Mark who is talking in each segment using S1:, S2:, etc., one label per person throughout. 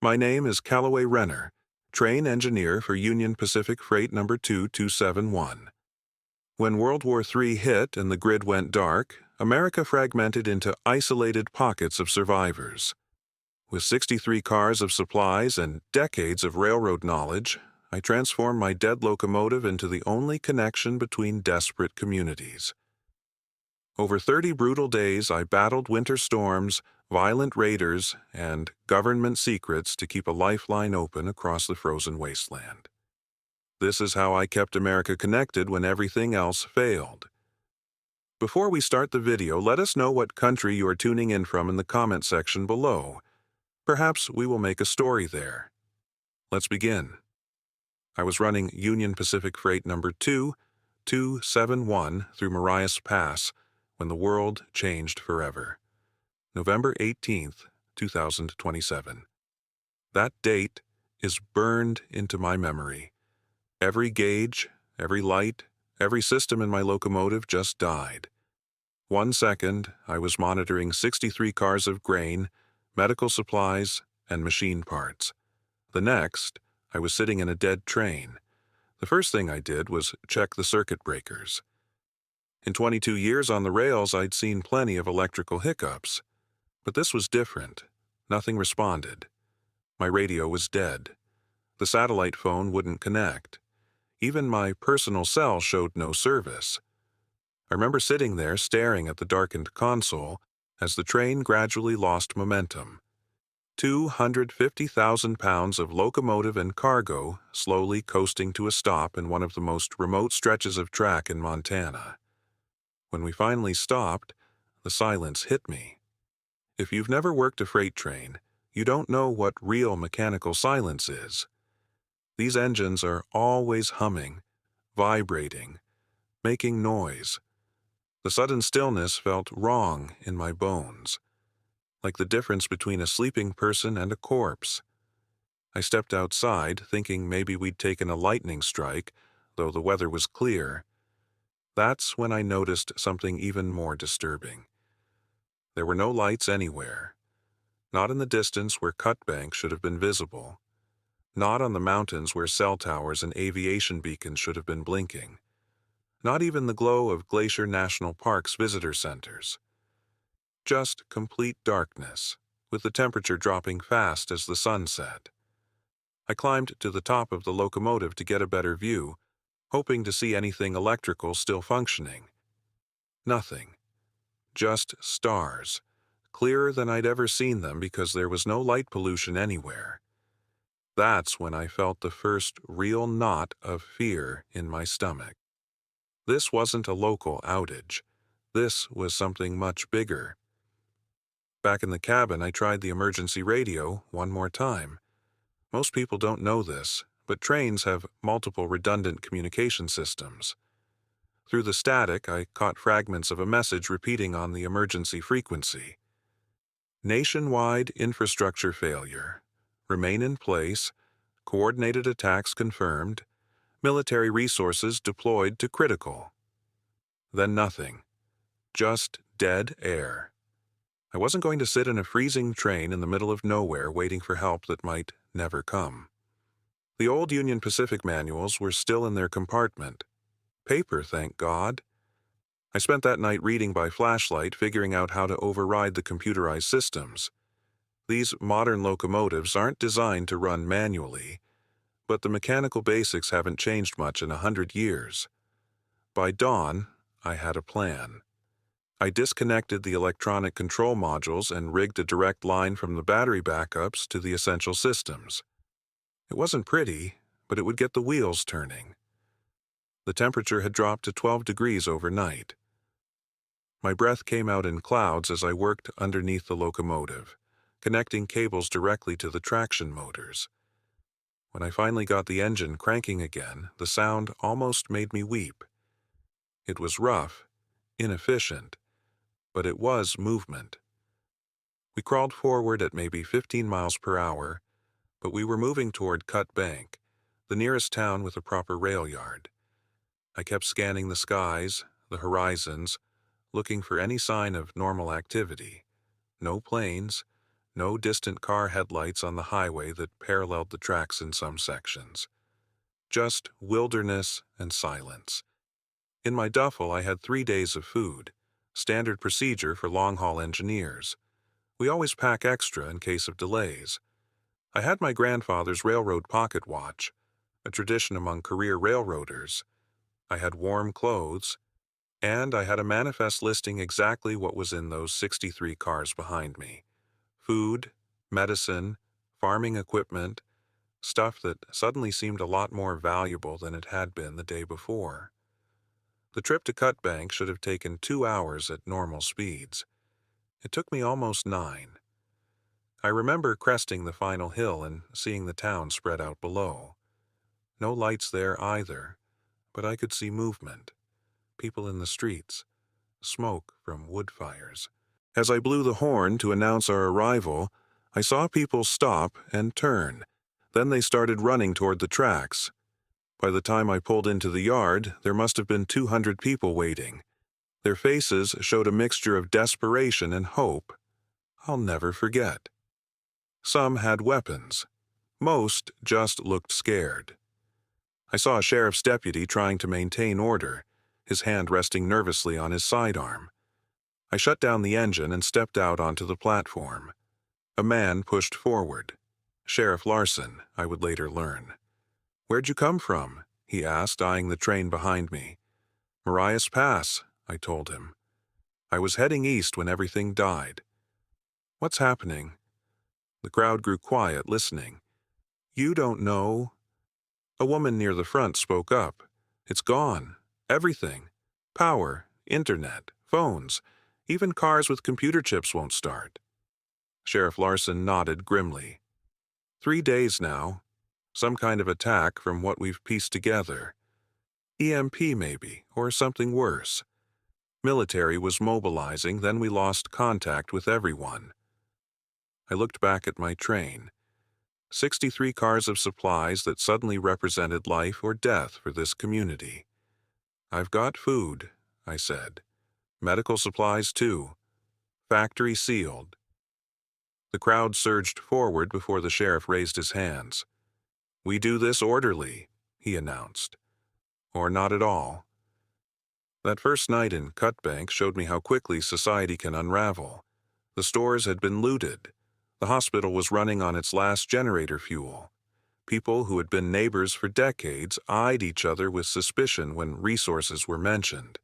S1: My name is Callaway Renner, train engineer for Union Pacific Freight number 2271. When World War III hit and the grid went dark, America fragmented into isolated pockets of survivors. With 63 cars of supplies and decades of railroad knowledge, I transformed my dead locomotive into the only connection between desperate communities. Over 30 brutal days, I battled winter storms, violent raiders, and government secrets to keep a lifeline open across the frozen wasteland. This is how I kept America connected when everything else failed. Before we start the video, let us know what country you are tuning in from in the comment section below. Perhaps we will make a story there. Let's begin. I was running Union Pacific Freight number 2271 through Marias Pass when the world changed forever. November 18th, 2027. That date is burned into my memory. Every gauge, every light, every system in my locomotive just died. 1 second, I was monitoring 63 cars of grain, medical supplies, and machine parts. The next, I was sitting in a dead train. The first thing I did was check the circuit breakers. In 22 years on the rails, I'd seen plenty of electrical hiccups. But this was different. Nothing responded. My radio was dead. The satellite phone wouldn't connect. Even my personal cell showed no service. I remember sitting there staring at the darkened console as the train gradually lost momentum. 250,000 pounds of locomotive and cargo slowly coasting to a stop in one of the most remote stretches of track in Montana. When we finally stopped, the silence hit me. If you've never worked a freight train, you don't know what real mechanical silence is. These engines are always humming, vibrating, making noise. The sudden stillness felt wrong in my bones, like the difference between a sleeping person and a corpse. I stepped outside, thinking maybe we'd taken a lightning strike, though the weather was clear. That's when I noticed something even more disturbing. There were no lights anywhere. Not in the distance where cut banks should have been visible. Not on the mountains where cell towers and aviation beacons should have been blinking. Not even the glow of Glacier National Park's visitor centers. Just complete darkness, with the temperature dropping fast as the sun set. I climbed to the top of the locomotive to get a better view, hoping to see anything electrical still functioning. Nothing. Just stars, clearer than I'd ever seen them because there was no light pollution anywhere. That's when I felt the first real knot of fear in my stomach. This wasn't a local outage. This was something much bigger. Back in the cabin, I tried the emergency radio one more time. Most people don't know this, but trains have multiple redundant communication systems. Through the static, I caught fragments of a message repeating on the emergency frequency. Nationwide infrastructure failure. Remain in place. Coordinated attacks confirmed. Military resources deployed to critical. Then nothing. Just dead air. I wasn't going to sit in a freezing train in the middle of nowhere waiting for help that might never come. The old Union Pacific manuals were still in their compartment. Paper, thank God. I spent that night reading by flashlight, figuring out how to override the computerized systems. These modern locomotives aren't designed to run manually, but the mechanical basics haven't changed much in 100 years. By dawn, I had a plan. I disconnected the electronic control modules and rigged a direct line from the battery backups to the essential systems. It wasn't pretty, but it would get the wheels turning. The temperature had dropped to 12 degrees overnight. My breath came out in clouds as I worked underneath the locomotive, connecting cables directly to the traction motors. When I finally got the engine cranking again, the sound almost made me weep. It was rough, inefficient, but it was movement. We crawled forward at maybe 15 miles per hour, but we were moving toward Cut Bank, the nearest town with a proper rail yard. I kept scanning the skies, the horizons, looking for any sign of normal activity. No planes, No distant car headlights on the highway that paralleled the tracks in some sections. Just wilderness and silence. In my duffel, I had 3 days of food, standard procedure for long-haul engineers. We always pack extra in case of delays. I had my grandfather's railroad pocket watch, a tradition among career railroaders. I had warm clothes, and I had a manifest listing exactly what was in those 63 cars behind me. Food, medicine, farming equipment, stuff that suddenly seemed a lot more valuable than it had been the day before. The trip to Cut Bank should have taken 2 hours at normal speeds. It took me almost 9. I remember cresting the final hill and seeing the town spread out below. No lights there either, but I could see movement. People in the streets. Smoke from wood fires. As I blew the horn to announce our arrival, I saw people stop and turn. Then they started running toward the tracks. By the time I pulled into the yard, there must have been 200 people waiting. Their faces showed a mixture of desperation and hope I'll never forget. Some had weapons. Most just looked scared. I saw a sheriff's deputy trying to maintain order, his hand resting nervously on his sidearm. I shut down the engine and stepped out onto the platform. A man pushed forward. Sheriff Larson, I would later learn. "Where'd you come from?" he asked, eyeing the train behind me. "Marias Pass," I told him. I was heading east when everything died. "What's happening?" The crowd grew quiet, listening. "You don't know." A woman near the front spoke up. "It's gone. Everything. Power, internet, phones. Even cars with computer chips won't start." Sheriff Larson nodded grimly. 3 days now. Some kind of attack from what we've pieced together. EMP maybe, or something worse. Military was mobilizing, then we lost contact with everyone. I looked back at my train. 63 cars of supplies that suddenly represented life or death for this community. "I've got food," I said. "Medical supplies too. Factory sealed." The crowd surged forward before the sheriff raised his hands. "We do this orderly," he announced. Or not at all. That first night in Cut Bank showed me how quickly society can unravel. The stores had been looted. The hospital was running on its last generator fuel. People who had been neighbors for decades eyed each other with suspicion when resources were mentioned.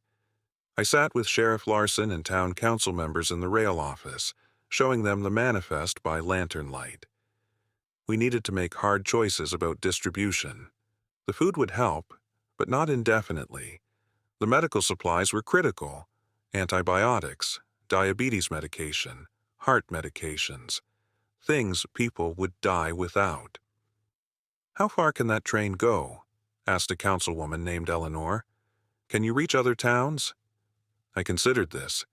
S1: I sat with Sheriff Larson and town council members in the rail office, showing them the manifest by lantern light. We needed to make hard choices about distribution. The food would help, but not indefinitely. The medical supplies were critical: antibiotics, diabetes medication, heart medications, things people would die without. "How far can that train go?" asked a councilwoman named Eleanor. "Can you reach other towns?" I considered this.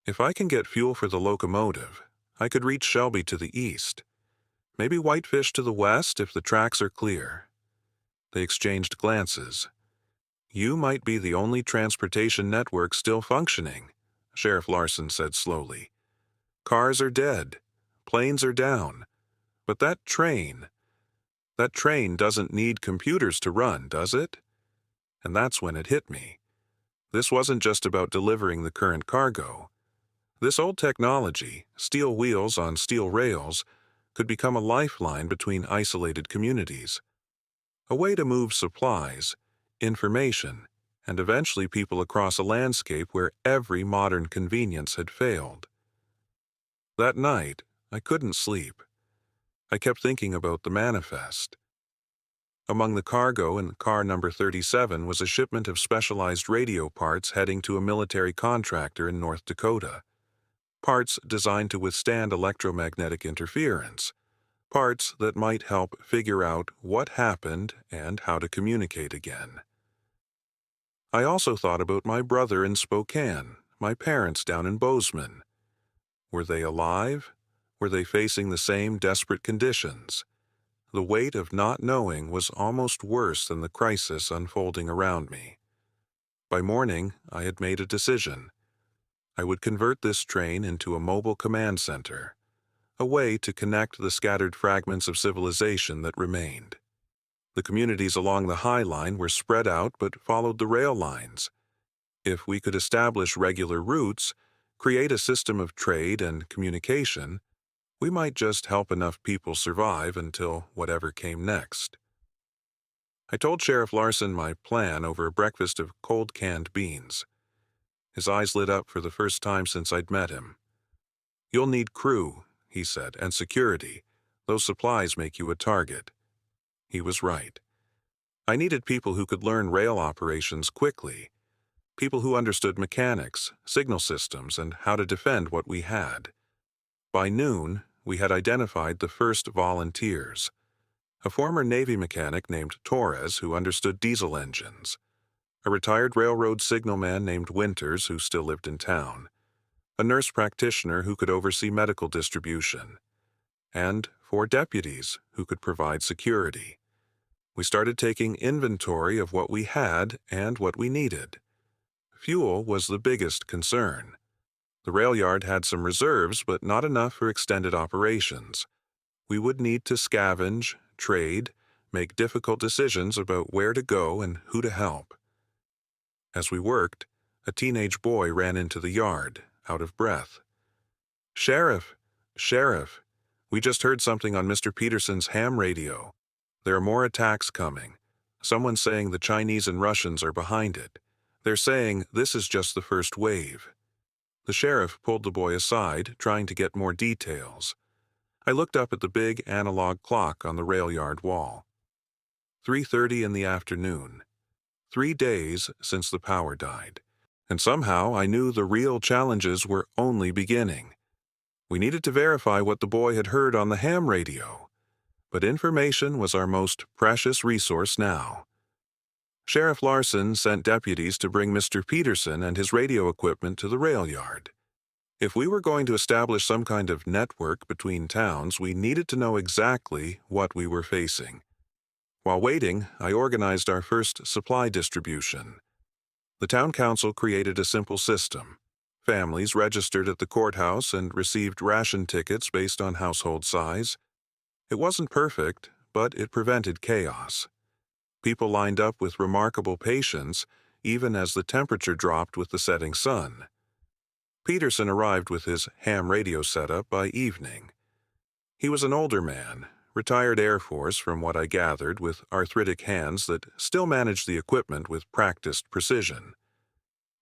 S1: If I can get fuel for the locomotive, I could reach Shelby to the east. Maybe Whitefish to the west if the tracks are clear. They exchanged glances. "You might be the only transportation network still functioning," Sheriff Larson said slowly. "Cars are dead. Planes are down. But that train doesn't need computers to run, does it?" And that's when it hit me. This wasn't just about delivering the current cargo. This old technology, steel wheels on steel rails, could become a lifeline between isolated communities. A way to move supplies, information, and eventually people across a landscape where every modern convenience had failed. That night, I couldn't sleep. I kept thinking about the manifest. Among the cargo in car number 37 was a shipment of specialized radio parts heading to a military contractor in North Dakota. Parts designed to withstand electromagnetic interference. Parts that might help figure out what happened and how to communicate again. I also thought about my brother in Spokane, my parents down in Bozeman. Were they alive? Were they facing the same desperate conditions? The weight of not knowing was almost worse than the crisis unfolding around me. By morning, I had made a decision. I would convert this train into a mobile command center. a way to connect the scattered fragments of civilization that remained. The communities along the High Line were spread out but followed the rail lines. If we could establish regular routes, create a system of trade and communication, we might just help enough people survive until whatever came next. I told Sheriff Larson my plan over a breakfast of cold canned beans. His eyes lit up for the first time since I'd met him. "You'll need crew," he said, "and security. Those supplies make you a target." He was right. I needed people who could learn rail operations quickly, people who understood mechanics, signal systems, and how to defend what we had. By noon, we had identified the first volunteers. A former Navy mechanic named Torres who understood diesel engines, a retired railroad signalman named Winters who still lived in town, a nurse practitioner who could oversee medical distribution, and 4 deputies who could provide security. We started taking inventory of what we had and what we needed. Fuel was the biggest concern. The rail yard had some reserves, but not enough for extended operations. We would need to scavenge, trade, make difficult decisions about where to go and who to help. As we worked, a teenage boy ran into the yard, out of breath. "Sheriff! Sheriff! We just heard something on Mr. Peterson's ham radio. There are more attacks coming. Someone's saying the Chinese and Russians are behind it. They're saying this is just the first wave." The sheriff pulled the boy aside, trying to get more details. I looked up at the big analog clock on the rail yard wall. 3:30 in the afternoon. 3 days since the power died. And somehow I knew the real challenges were only beginning. We needed to verify what the boy had heard on the ham radio. But information was our most precious resource now. Sheriff Larson sent deputies to bring Mr. Peterson and his radio equipment to the rail yard. If we were going to establish some kind of network between towns, we needed to know exactly what we were facing. While waiting, I organized our first supply distribution. The town council created a simple system. Families registered at the courthouse and received ration tickets based on household size. It wasn't perfect, but it prevented chaos. People lined up with remarkable patience, even as the temperature dropped with the setting sun. Peterson arrived with his ham radio setup by evening. He was an older man, retired Air Force from what I gathered, with arthritic hands that still managed the equipment with practiced precision.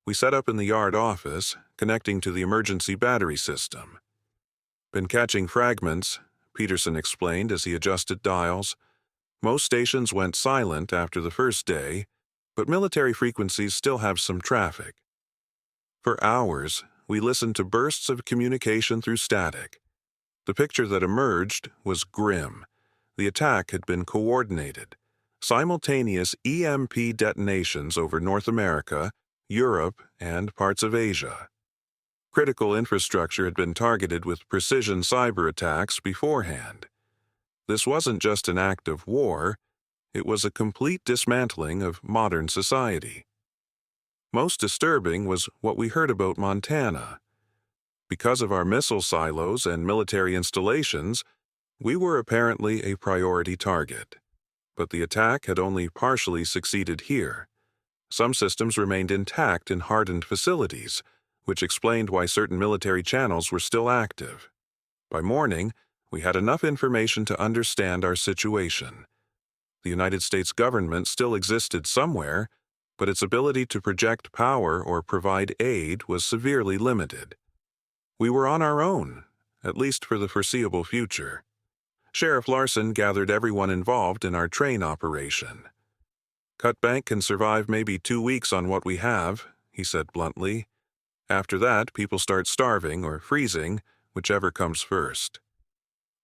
S1: We set up in the yard office, connecting to the emergency battery system. "Been catching fragments," Peterson explained as he adjusted dials. "Most stations went silent after the first day, but military frequencies still have some traffic." For hours, we listened to bursts of communication through static. The picture that emerged was grim. The attack had been coordinated. Simultaneous EMP detonations over North America, Europe, and parts of Asia. Critical infrastructure had been targeted with precision cyber attacks beforehand. This wasn't just an act of war, it was a complete dismantling of modern society. Most disturbing was what we heard about Montana. Because of our missile silos and military installations, we were apparently a priority target. But the attack had only partially succeeded here. Some systems remained intact in hardened facilities, which explained why certain military channels were still active. By morning, we had enough information to understand our situation. The United States government still existed somewhere, but its ability to project power or provide aid was severely limited. We were on our own, at least for the foreseeable future. Sheriff Larson gathered everyone involved in our train operation. "Cut Bank can survive maybe 2 weeks on what we have," he said bluntly. "After that, people start starving or freezing, whichever comes first.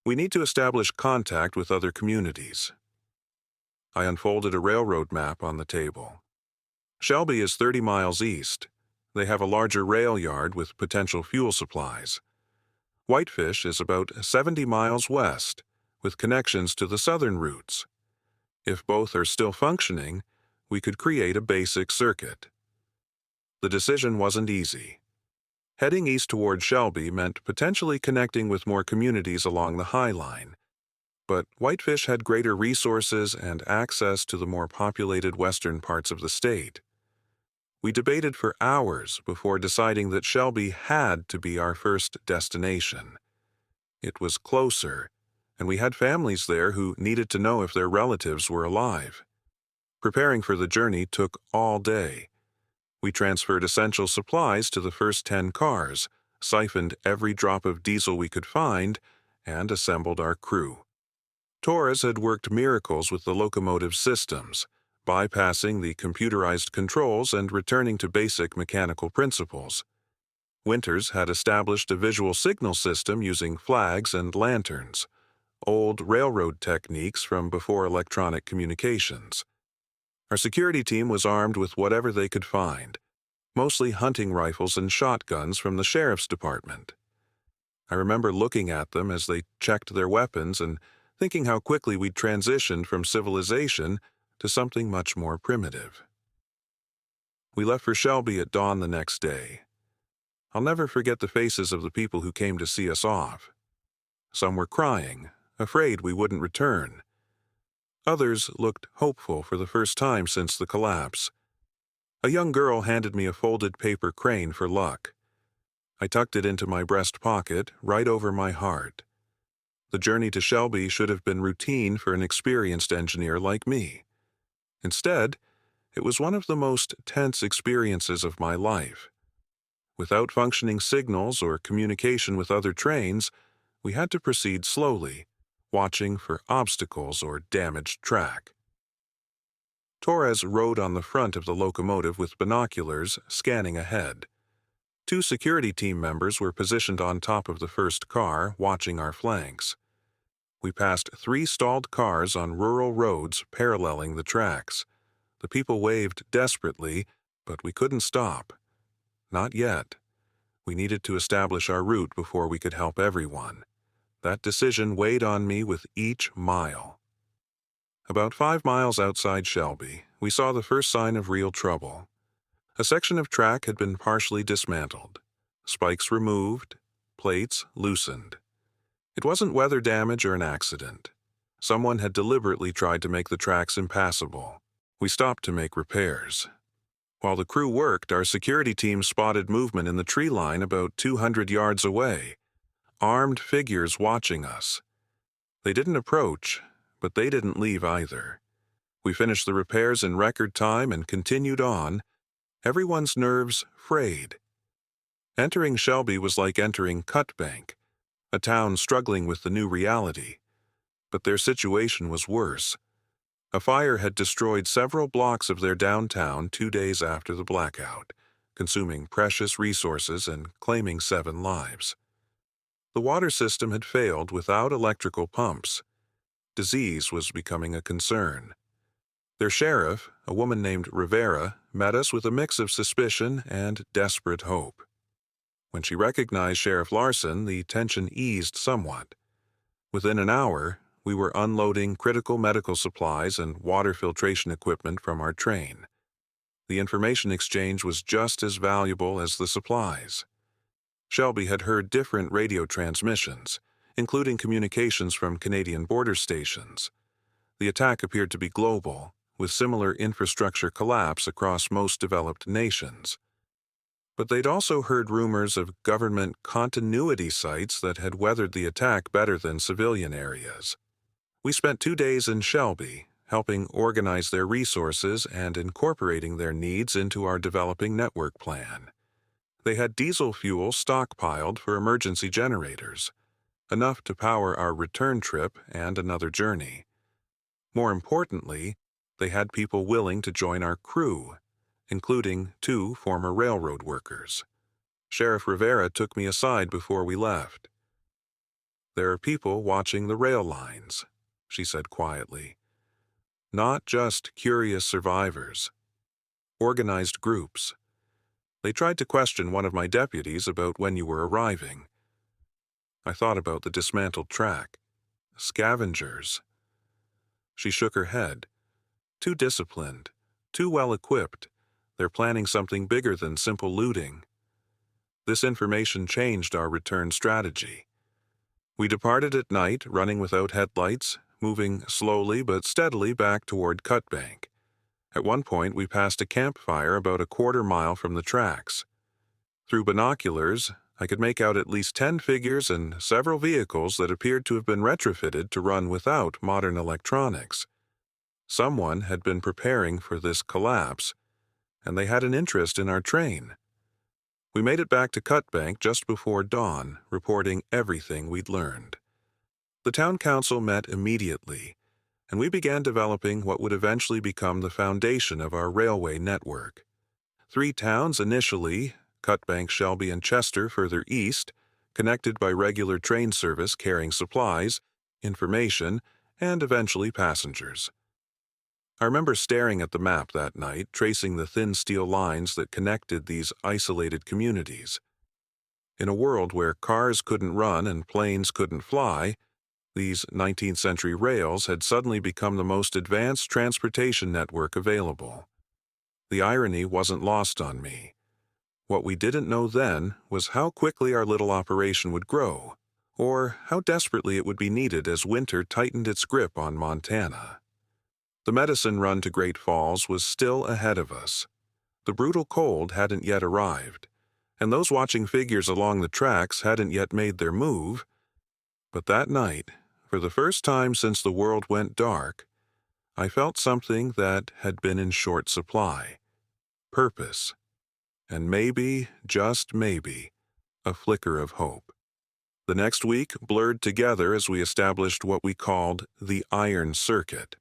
S1: We need to establish contact with other communities." I unfolded a railroad map on the table. Shelby is 30 miles east. They have a larger rail yard with potential fuel supplies. Whitefish is about 70 miles west, with connections to the southern routes. If both are still functioning, we could create a basic circuit. The decision wasn't easy. Heading east toward Shelby meant potentially connecting with more communities along the High Line, but Whitefish had greater resources and access to the more populated western parts of the state. We debated for hours before deciding that Shelby had to be our first destination. It was closer, and we had families there who needed to know if their relatives were alive. Preparing for the journey took all day. We transferred essential supplies to the first 10 cars, siphoned every drop of diesel we could find, and assembled our crew. Torres had worked miracles with the locomotive systems, bypassing the computerized controls and returning to basic mechanical principles. Winters had established a visual signal system using flags and lanterns, old railroad techniques from before electronic communications. Our security team was armed with whatever they could find, mostly hunting rifles and shotguns from the sheriff's department. I remember looking at them as they checked their weapons and thinking how quickly we'd transitioned from civilization to something much more primitive. We left for Shelby at dawn the next day. I'll never forget the faces of the people who came to see us off. Some were crying, afraid we wouldn't return. Others looked hopeful for the first time since the collapse. A young girl handed me a folded paper crane for luck. I tucked it into my breast pocket, right over my heart. The journey to Shelby should have been routine for an experienced engineer like me. Instead, it was one of the most tense experiences of my life. Without functioning signals or communication with other trains, we had to proceed slowly, watching for obstacles or damaged track. Torres rode on the front of the locomotive with binoculars, scanning ahead. 2 security team members were positioned on top of the first car, watching our flanks. We passed 3 stalled cars on rural roads paralleling the tracks. The people waved desperately, but we couldn't stop. Not yet. We needed to establish our route before we could help everyone. That decision weighed on me with each mile. About 5 miles outside Shelby, we saw the first sign of real trouble. A section of track had been partially dismantled, spikes removed, plates loosened. It wasn't weather damage or an accident. Someone had deliberately tried to make the tracks impassable. We stopped to make repairs. While the crew worked, our security team spotted movement in the tree line about 200 yards away, armed figures watching us. They didn't approach, but they didn't leave either. We finished the repairs in record time and continued on, everyone's nerves frayed. Entering Shelby was like entering Cutbank, a town struggling with the new reality. But their situation was worse. A fire had destroyed several blocks of their downtown 2 days after the blackout, consuming precious resources and claiming 7 lives. The water system had failed without electrical pumps. Disease was becoming a concern. Their sheriff, a woman named Rivera, met us with a mix of suspicion and desperate hope. When she recognized Sheriff Larson, the tension eased somewhat. Within an hour, we were unloading critical medical supplies and water filtration equipment from our train. The information exchange was just as valuable as the supplies. Shelby had heard different radio transmissions, including communications from Canadian border stations. The attack appeared to be global, with similar infrastructure collapse across most developed nations. But they'd also heard rumors of government continuity sites that had weathered the attack better than civilian areas. We spent 2 days in Shelby, helping organize their resources and incorporating their needs into our developing network plan. They had diesel fuel stockpiled for emergency generators, enough to power our return trip and another journey. More importantly, they had people willing to join our crew, including 2 former railroad workers. Sheriff Rivera took me aside before we left. "There are people watching the rail lines," she said quietly. "Not just curious survivors. Organized groups. They tried to question one of my deputies about when you were arriving." I thought about the dismantled track. Scavengers. She shook her head. "Too disciplined, too well equipped. They're planning something bigger than simple looting." This information changed our return strategy. We departed at night, running without headlights, moving slowly but steadily back toward Cutbank. At one point, we passed a campfire about a quarter-mile from the tracks. Through binoculars, I could make out at least 10 figures and several vehicles that appeared to have been retrofitted to run without modern electronics. Someone had been preparing for this collapse, and they had an interest in our train. We made it back to Cutbank just before dawn, reporting everything we'd learned. The town council met immediately, and we began developing what would eventually become the foundation of our railway network. 3 towns initially, Cutbank, Shelby, and Chester further east, connected by regular train service carrying supplies, information, and eventually passengers. I remember staring at the map that night, tracing the thin steel lines that connected these isolated communities. In a world where cars couldn't run and planes couldn't fly, these 19th century rails had suddenly become the most advanced transportation network available. The irony wasn't lost on me. What we didn't know then was how quickly our little operation would grow, or how desperately it would be needed as winter tightened its grip on Montana. The medicine run to Great Falls was still ahead of us. The brutal cold hadn't yet arrived, and those watching figures along the tracks hadn't yet made their move. But that night, for the first time since the world went dark, I felt something that had been in short supply: purpose. And maybe, just maybe, a flicker of hope. The next week blurred together as we established what we called the Iron Circuit.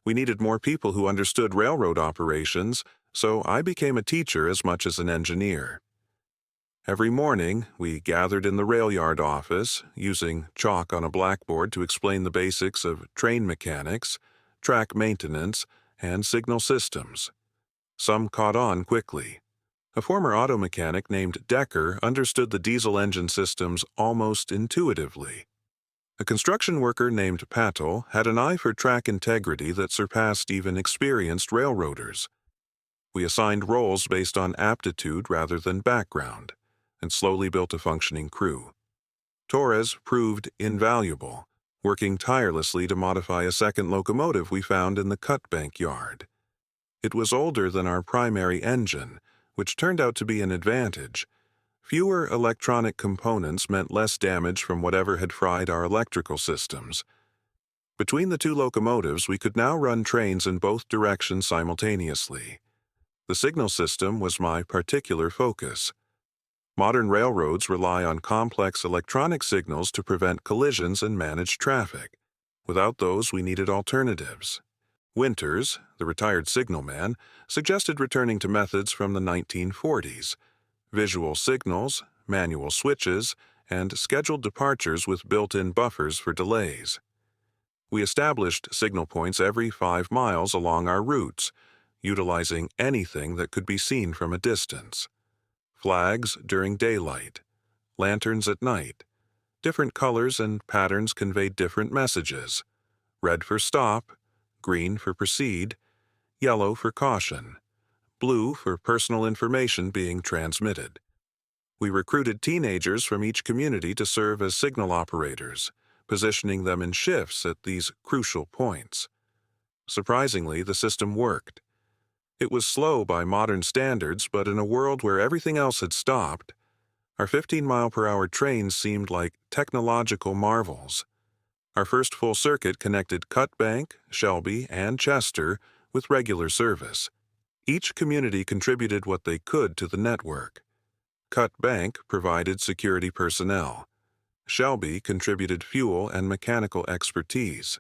S1: We needed more people who understood railroad operations, so I became a teacher as much as an engineer. Every morning, we gathered in the rail yard office, using chalk on a blackboard to explain the basics of train mechanics, track maintenance, and signal systems. Some caught on quickly. A former auto mechanic named Decker understood the diesel engine systems almost intuitively. A construction worker named Patel had an eye for track integrity that surpassed even experienced railroaders. We assigned roles based on aptitude rather than background, and slowly built a functioning crew. Torres proved invaluable, working tirelessly to modify a second locomotive we found in the Cutbank yard. It was older than our primary engine, which turned out to be an advantage. Fewer electronic components meant less damage from whatever had fried our electrical systems. Between the 2 locomotives, we could now run trains in both directions simultaneously. The signal system was my particular focus. Modern railroads rely on complex electronic signals to prevent collisions and manage traffic. Without those, we needed alternatives. Winters, the retired signalman, suggested returning to methods from the 1940s: visual signals, manual switches, and scheduled departures with built-in buffers for delays. We established signal points every 5 miles along our routes, utilizing anything that could be seen from a distance. Flags during daylight, lanterns at night. Different colors and patterns conveyed different messages: red for stop, green for proceed, yellow for caution, blue for personal information being transmitted. We recruited teenagers from each community to serve as signal operators, positioning them in shifts at these crucial points. Surprisingly, the system worked. It was slow by modern standards, but in a world where everything else had stopped, our 15-mile-per-hour trains seemed like technological marvels. Our first full circuit connected Cutbank, Shelby, and Chester with regular service. Each community contributed what they could to the network. Cutbank provided security personnel. Shelby contributed fuel and mechanical expertise.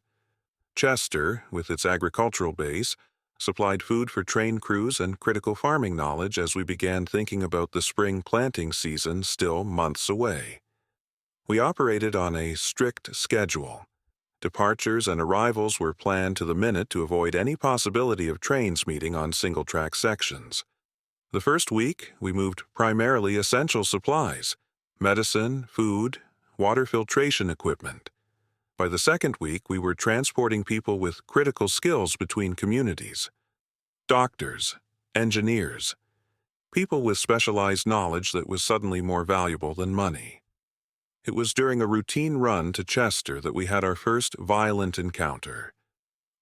S1: Chester, with its agricultural base, supplied food for train crews and critical farming knowledge as we began thinking about the spring planting season still months away. We operated on a strict schedule. Departures and arrivals were planned to the minute to avoid any possibility of trains meeting on single-track sections. The first week, we moved primarily essential supplies: medicine, food, water filtration equipment. By the second week, we were transporting people with critical skills between communities: doctors, engineers, people with specialized knowledge that was suddenly more valuable than money. It was during a routine run to Chester that we had our first violent encounter.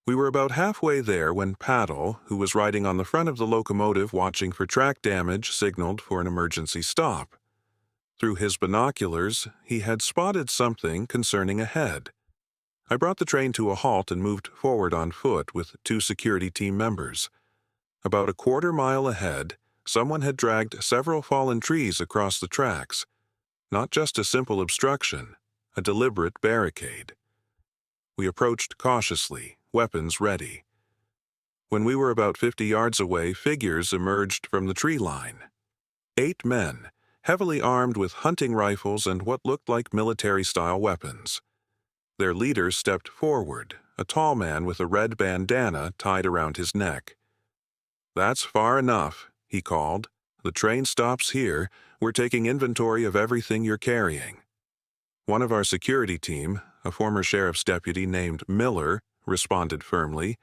S1: We were about halfway there when Paddle, who was riding on the front of the locomotive watching for track damage, signaled for an emergency stop. Through his binoculars, he had spotted something concerning ahead. I brought the train to a halt and moved forward on foot with 2 security team members. About a quarter-mile ahead, someone had dragged several fallen trees across the tracks. Not just a simple obstruction, a deliberate barricade. We approached cautiously, weapons ready. When we were about 50 yards away, figures emerged from the tree line. 8 men, heavily armed with hunting rifles and what looked like military-style weapons. Their leader stepped forward, a tall man with a red bandana tied around his neck. "That's far enough," he called. "The train stops here. We're taking inventory of everything you're carrying." One of our security team, a former sheriff's deputy named Miller, responded firmly,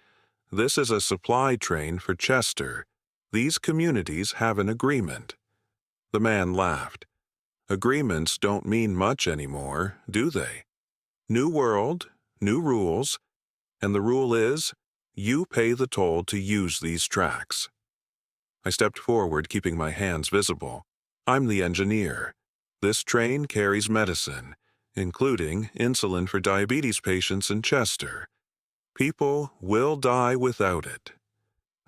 S1: "This is a supply train for Chester. These communities have an agreement." The man laughed. "Agreements don't mean much anymore, do they? New world, new rules, and the rule is, you pay the toll to use these tracks." I stepped forward, keeping my hands visible. "I'm the engineer. This train carries medicine, including insulin for diabetes patients in Chester. People will die without it."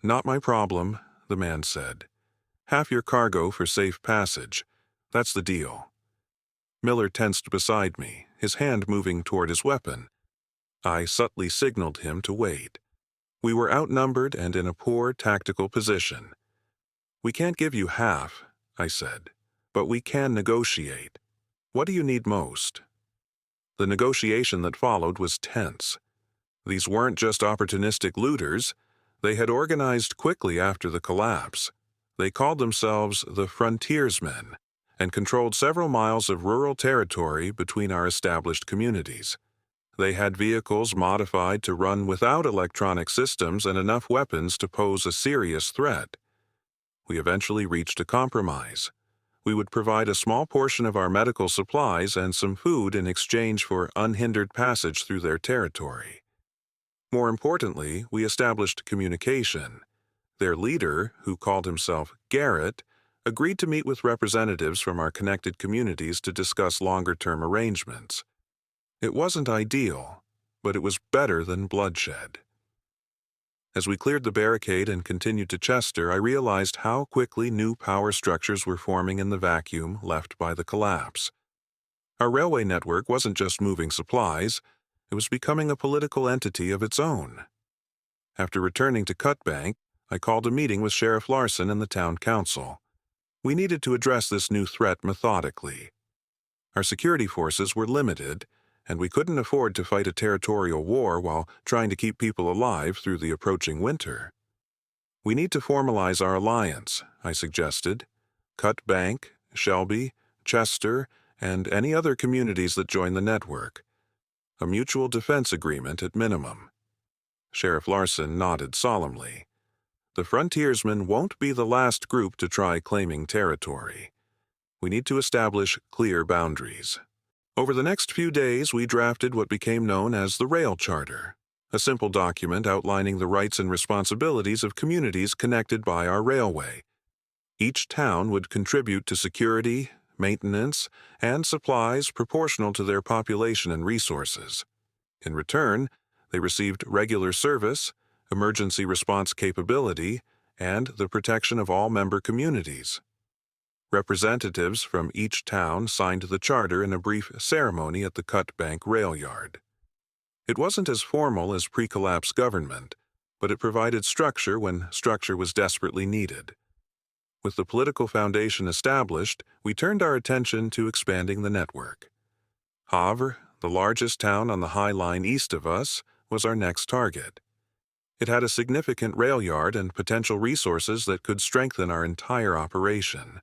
S1: "Not my problem," the man said. "Half your cargo for safe passage. That's the deal." Miller tensed beside me, his hand moving toward his weapon. I subtly signaled him to wait. We were outnumbered and in a poor tactical position. "We can't give you half," I said, "but we can negotiate. What do you need most?" The negotiation that followed was tense. These weren't just opportunistic looters. They had organized quickly after the collapse. They called themselves the Frontiersmen and controlled several miles of rural territory between our established communities. They had vehicles modified to run without electronic systems and enough weapons to pose a serious threat. We eventually reached a compromise. We would provide a small portion of our medical supplies and some food in exchange for unhindered passage through their territory. More importantly, we established communication. Their leader, who called himself Garrett, agreed to meet with representatives from our connected communities to discuss longer-term arrangements. It wasn't ideal, but it was better than bloodshed. As we cleared the barricade and continued to Chester, I realized how quickly new power structures were forming in the vacuum left by the collapse. Our railway network wasn't just moving supplies, it was becoming a political entity of its own. After returning to Cutbank, I called a meeting with Sheriff Larson and the town council. We needed to address this new threat methodically. Our security forces were limited, and we couldn't afford to fight a territorial war while trying to keep people alive through the approaching winter. "We need to formalize our alliance," I suggested. Cutbank, Shelby, Chester, and any other communities that join the network. A mutual defense agreement at minimum. Sheriff Larson nodded solemnly. "The Frontiersmen won't be the last group to try claiming territory. We need to establish clear boundaries." Over the next few days, we drafted what became known as the Rail Charter, a simple document outlining the rights and responsibilities of communities connected by our railway. Each town would contribute to security, maintenance, and supplies proportional to their population and resources. In return, they received regular service, emergency response capability, and the protection of all member communities. Representatives from each town signed the charter in a brief ceremony at the Cutbank rail yard. It wasn't as formal as pre-collapse government, but it provided structure when structure was desperately needed. With the political foundation established, we turned our attention to expanding the network. Havre, the largest town on the High Line east of us, was our next target. It had a significant rail yard and potential resources that could strengthen our entire operation.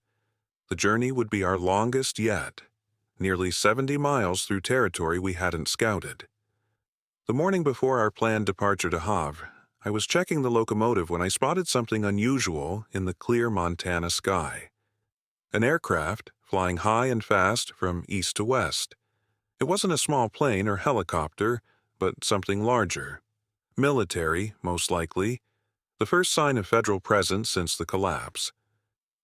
S1: The journey would be our longest yet, nearly 70 miles through territory we hadn't scouted. The morning before our planned departure to Havre, I was checking the locomotive when I spotted something unusual in the clear Montana sky. An aircraft flying high and fast from east to west. It wasn't a small plane or helicopter, but something larger. Military, most likely, the first sign of federal presence since the collapse.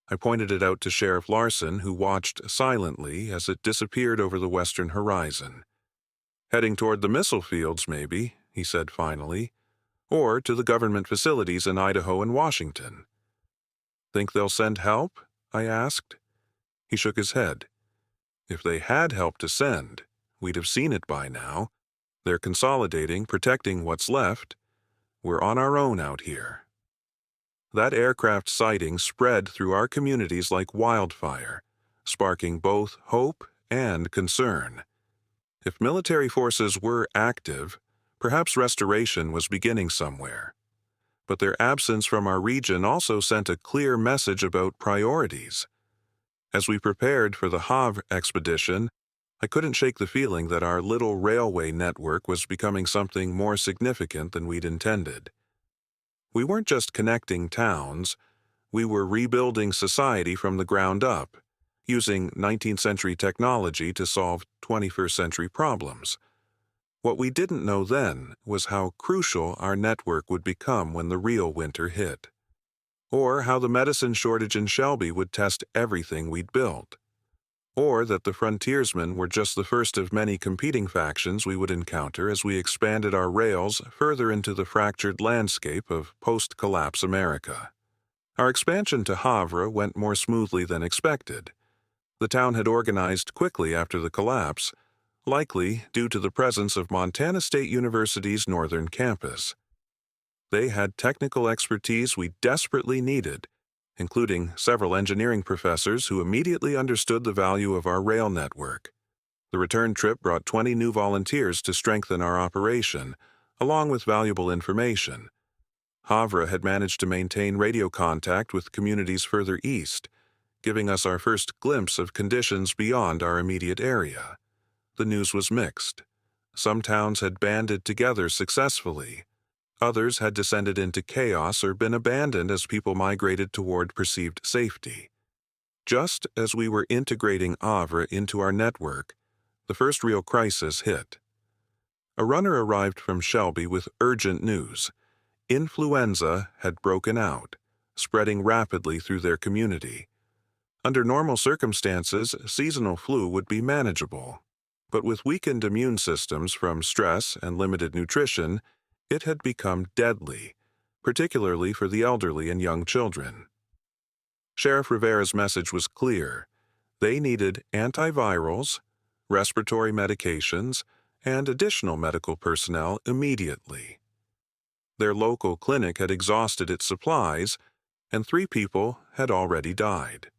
S1: I pointed it out to Sheriff Larson, who watched silently as it disappeared over the western horizon. "Heading toward the missile fields, maybe," he said finally, "or to the government facilities in Idaho and Washington." "Think they'll send help?" I asked. He shook his head. "If they had help to send, we'd have seen it by now. They're consolidating, protecting what's left. We're on our own out here." That aircraft sighting spread through our communities like wildfire, sparking both hope and concern. If military forces were active, perhaps restoration was beginning somewhere. But their absence from our region also sent a clear message about priorities. As we prepared for the Havre expedition, I couldn't shake the feeling that our little railway network was becoming something more significant than we'd intended. We weren't just connecting towns, we were rebuilding society from the ground up, using 19th century technology to solve 21st century problems. What we didn't know then was how crucial our network would become when the real winter hit, or how the medicine shortage in Shelby would test everything we'd built, or that the frontiersmen were just the first of many competing factions we would encounter as we expanded our rails further into the fractured landscape of post-collapse America. Our expansion to Havre went more smoothly than expected. The town had organized quickly after the collapse, likely due to the presence of Montana State University's northern campus. They had technical expertise we desperately needed, including several engineering professors who immediately understood the value of our rail network. The return trip brought 20 new volunteers to strengthen our operation, along with valuable information. Havre had managed to maintain radio contact with communities further east, giving us our first glimpse of conditions beyond our immediate area. The news was mixed. Some towns had banded together successfully. Others had descended into chaos or been abandoned as people migrated toward perceived safety. Just as we were integrating Havre into our network, the first real crisis hit. A runner arrived from Shelby with urgent news. Influenza had broken out, spreading rapidly through their community. Under normal circumstances, seasonal flu would be manageable. But with weakened immune systems from stress and limited nutrition, it had become deadly, particularly for the elderly and young children. Sheriff Rivera's message was clear. They needed antivirals, respiratory medications, and additional medical personnel immediately. Their local clinic had exhausted its supplies, and 3 people had already died.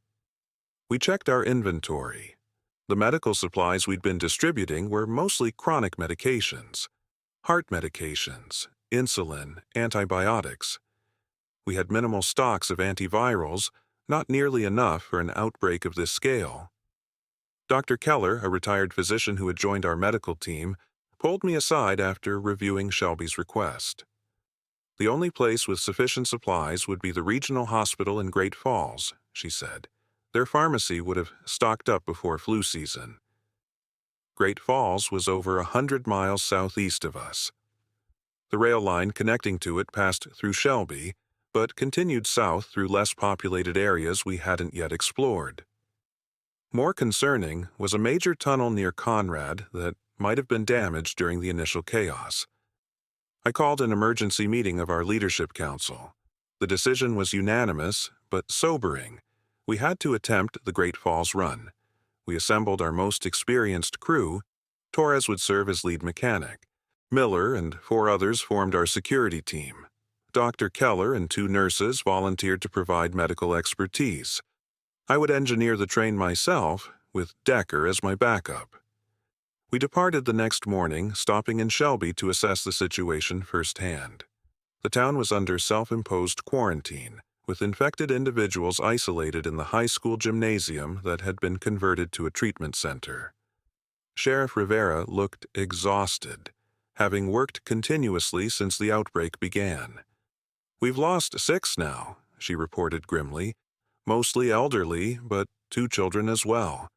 S1: We checked our inventory. The medical supplies we'd been distributing were mostly chronic medications. Heart medications, insulin, antibiotics. We had minimal stocks of antivirals, not nearly enough for an outbreak of this scale. Dr. Keller, a retired physician who had joined our medical team, pulled me aside after reviewing Shelby's request. The only place with sufficient supplies would be the regional hospital in Great Falls, she said. Their pharmacy would have stocked up before flu season. Great Falls was over 100 miles southeast of us. The rail line connecting to it passed through Shelby, but continued south through less populated areas we hadn't yet explored. More concerning was a major tunnel near Conrad that might have been damaged during the initial chaos. I called an emergency meeting of our leadership council. The decision was unanimous, but sobering. We had to attempt the Great Falls run. We assembled our most experienced crew. Torres would serve as lead mechanic. Miller and 4 others formed our security team. Dr. Keller and 2 nurses volunteered to provide medical expertise. I would engineer the train myself, with Decker as my backup. We departed the next morning, stopping in Shelby to assess the situation firsthand. The town was under self-imposed quarantine, with infected individuals isolated in the high school gymnasium that had been converted to a treatment center. Sheriff Rivera looked exhausted, having worked continuously since the outbreak began. "We've lost 6 now," she reported grimly. "Mostly elderly, but 2 children as well.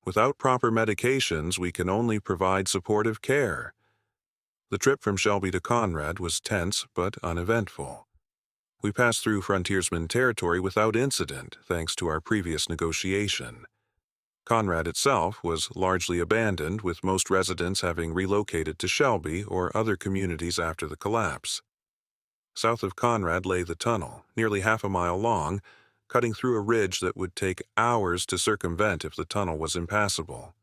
S1: Without proper medications, we can only provide supportive care." The trip from Shelby to Conrad was tense but uneventful. We passed through frontiersman territory without incident thanks to our previous negotiation. Conrad itself was largely abandoned, with most residents having relocated to Shelby or other communities after the collapse. South of Conrad lay the tunnel, nearly half a mile long, cutting through a ridge that would take hours to circumvent if the tunnel was impassable.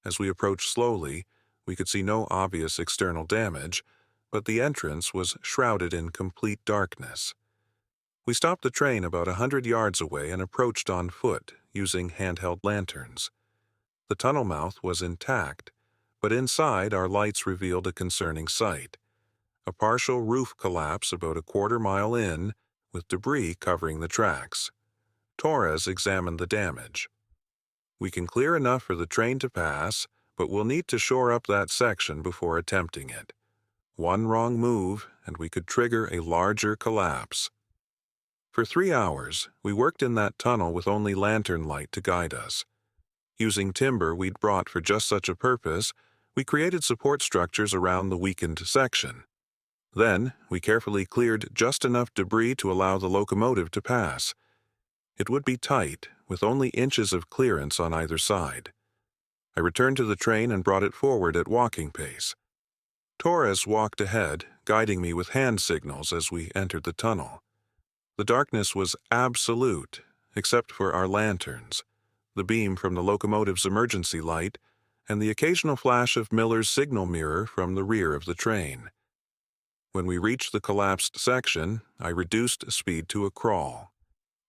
S1: As we approached slowly, we could see no obvious external damage, but the entrance was shrouded in complete darkness. We stopped the train about 100 yards away and approached on foot, using handheld lanterns. The tunnel mouth was intact, but inside our lights revealed a concerning sight. A partial roof collapse about a quarter-mile in, with debris covering the tracks. Torres examined the damage. "We can clear enough for the train to pass, but we'll need to shore up that section before attempting it. One wrong move, and we could trigger a larger collapse." For 3 hours, we worked in that tunnel with only lantern light to guide us. Using timber we'd brought for just such a purpose, we created support structures around the weakened section. Then, we carefully cleared just enough debris to allow the locomotive to pass. It would be tight, with only inches of clearance on either side. I returned to the train and brought it forward at walking pace. Torres walked ahead, guiding me with hand signals as we entered the tunnel. The darkness was absolute, except for our lanterns, the beam from the locomotive's emergency light, and the occasional flash of Miller's signal mirror from the rear of the train. When we reached the collapsed section, I reduced speed to a crawl.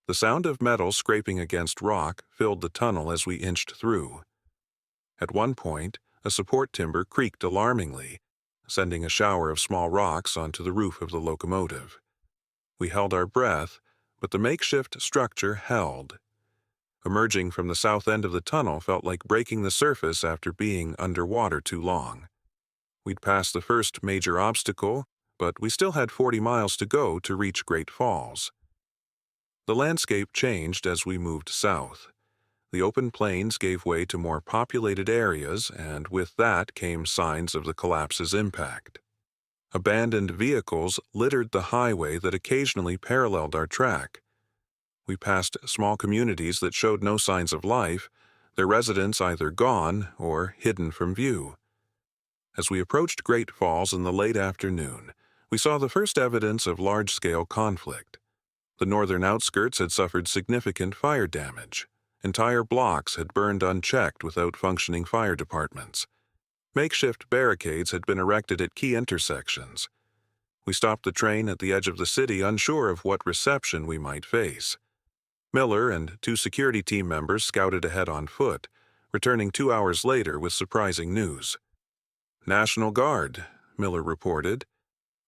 S1: The sound of metal scraping against rock filled the tunnel as we inched through. At one point, a support timber creaked alarmingly, sending a shower of small rocks onto the roof of the locomotive. We held our breath, but the makeshift structure held. Emerging from the south end of the tunnel felt like breaking the surface after being underwater too long. We'd passed the first major obstacle, but we still had 40 miles to go to reach Great Falls. The landscape changed as we moved south. The open plains gave way to more populated areas, and with that came signs of the collapse's impact. Abandoned vehicles littered the highway that occasionally paralleled our track. We passed small communities that showed no signs of life, their residents either gone or hidden from view. As we approached Great Falls in the late afternoon, we saw the first evidence of large-scale conflict. The northern outskirts had suffered significant fire damage. Entire blocks had burned unchecked without functioning fire departments. Makeshift barricades had been erected at key intersections. We stopped the train at the edge of the city, unsure of what reception we might face. Miller and 2 security team members scouted ahead on foot, returning 2 hours later with surprising news. "National Guard," Miller reported.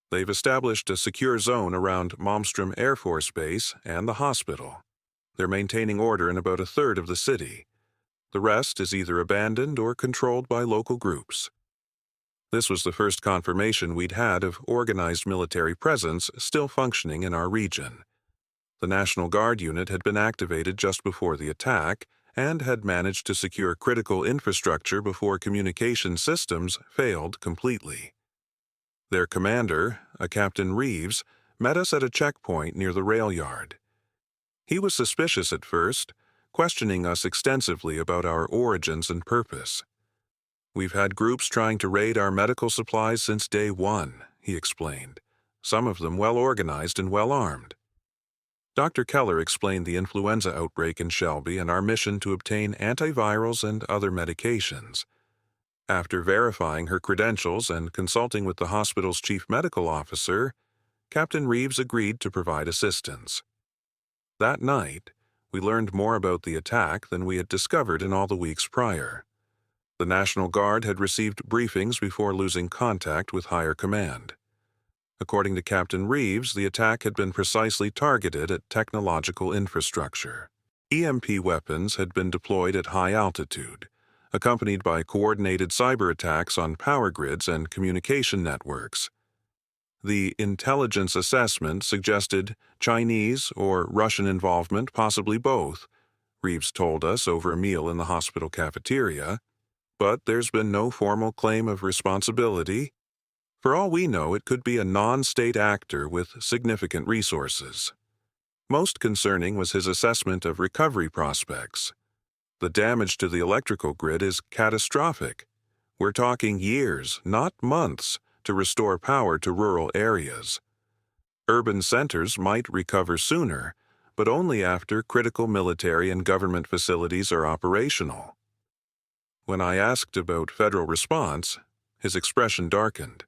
S1: "They've established a secure zone around Malmstrom Air Force Base and the hospital. They're maintaining order in about a third of the city. The rest is either abandoned or controlled by local groups." This was the first confirmation we'd had of organized military presence still functioning in our region. The National Guard unit had been activated just before the attack and had managed to secure critical infrastructure before communication systems failed completely. Their commander, a Captain Reeves, met us at a checkpoint near the rail yard. He was suspicious at first, questioning us extensively about our origins and purpose. "We've had groups trying to raid our medical supplies since day one," he explained, "some of them well organized and well armed." Dr. Keller explained the influenza outbreak in Shelby and our mission to obtain antivirals and other medications. After verifying her credentials and consulting with the hospital's chief medical officer, Captain Reeves agreed to provide assistance. That night, we learned more about the attack than we had discovered in all the weeks prior. The National Guard had received briefings before losing contact with higher command. According to Captain Reeves, the attack had been precisely targeted at technological infrastructure. EMP weapons had been deployed at high altitude, accompanied by coordinated cyber attacks on power grids and communication networks. The intelligence assessment suggested Chinese or Russian involvement, possibly both, Reeves told us over a meal in the hospital cafeteria, but there's been no formal claim of responsibility. For all we know, it could be a non-state actor with significant resources. Most concerning was his assessment of recovery prospects. The damage to the electrical grid is catastrophic. We're talking years, not months, to restore power to rural areas. Urban centers might recover sooner, but only after critical military and government facilities are operational. When I asked about federal response, his expression darkened.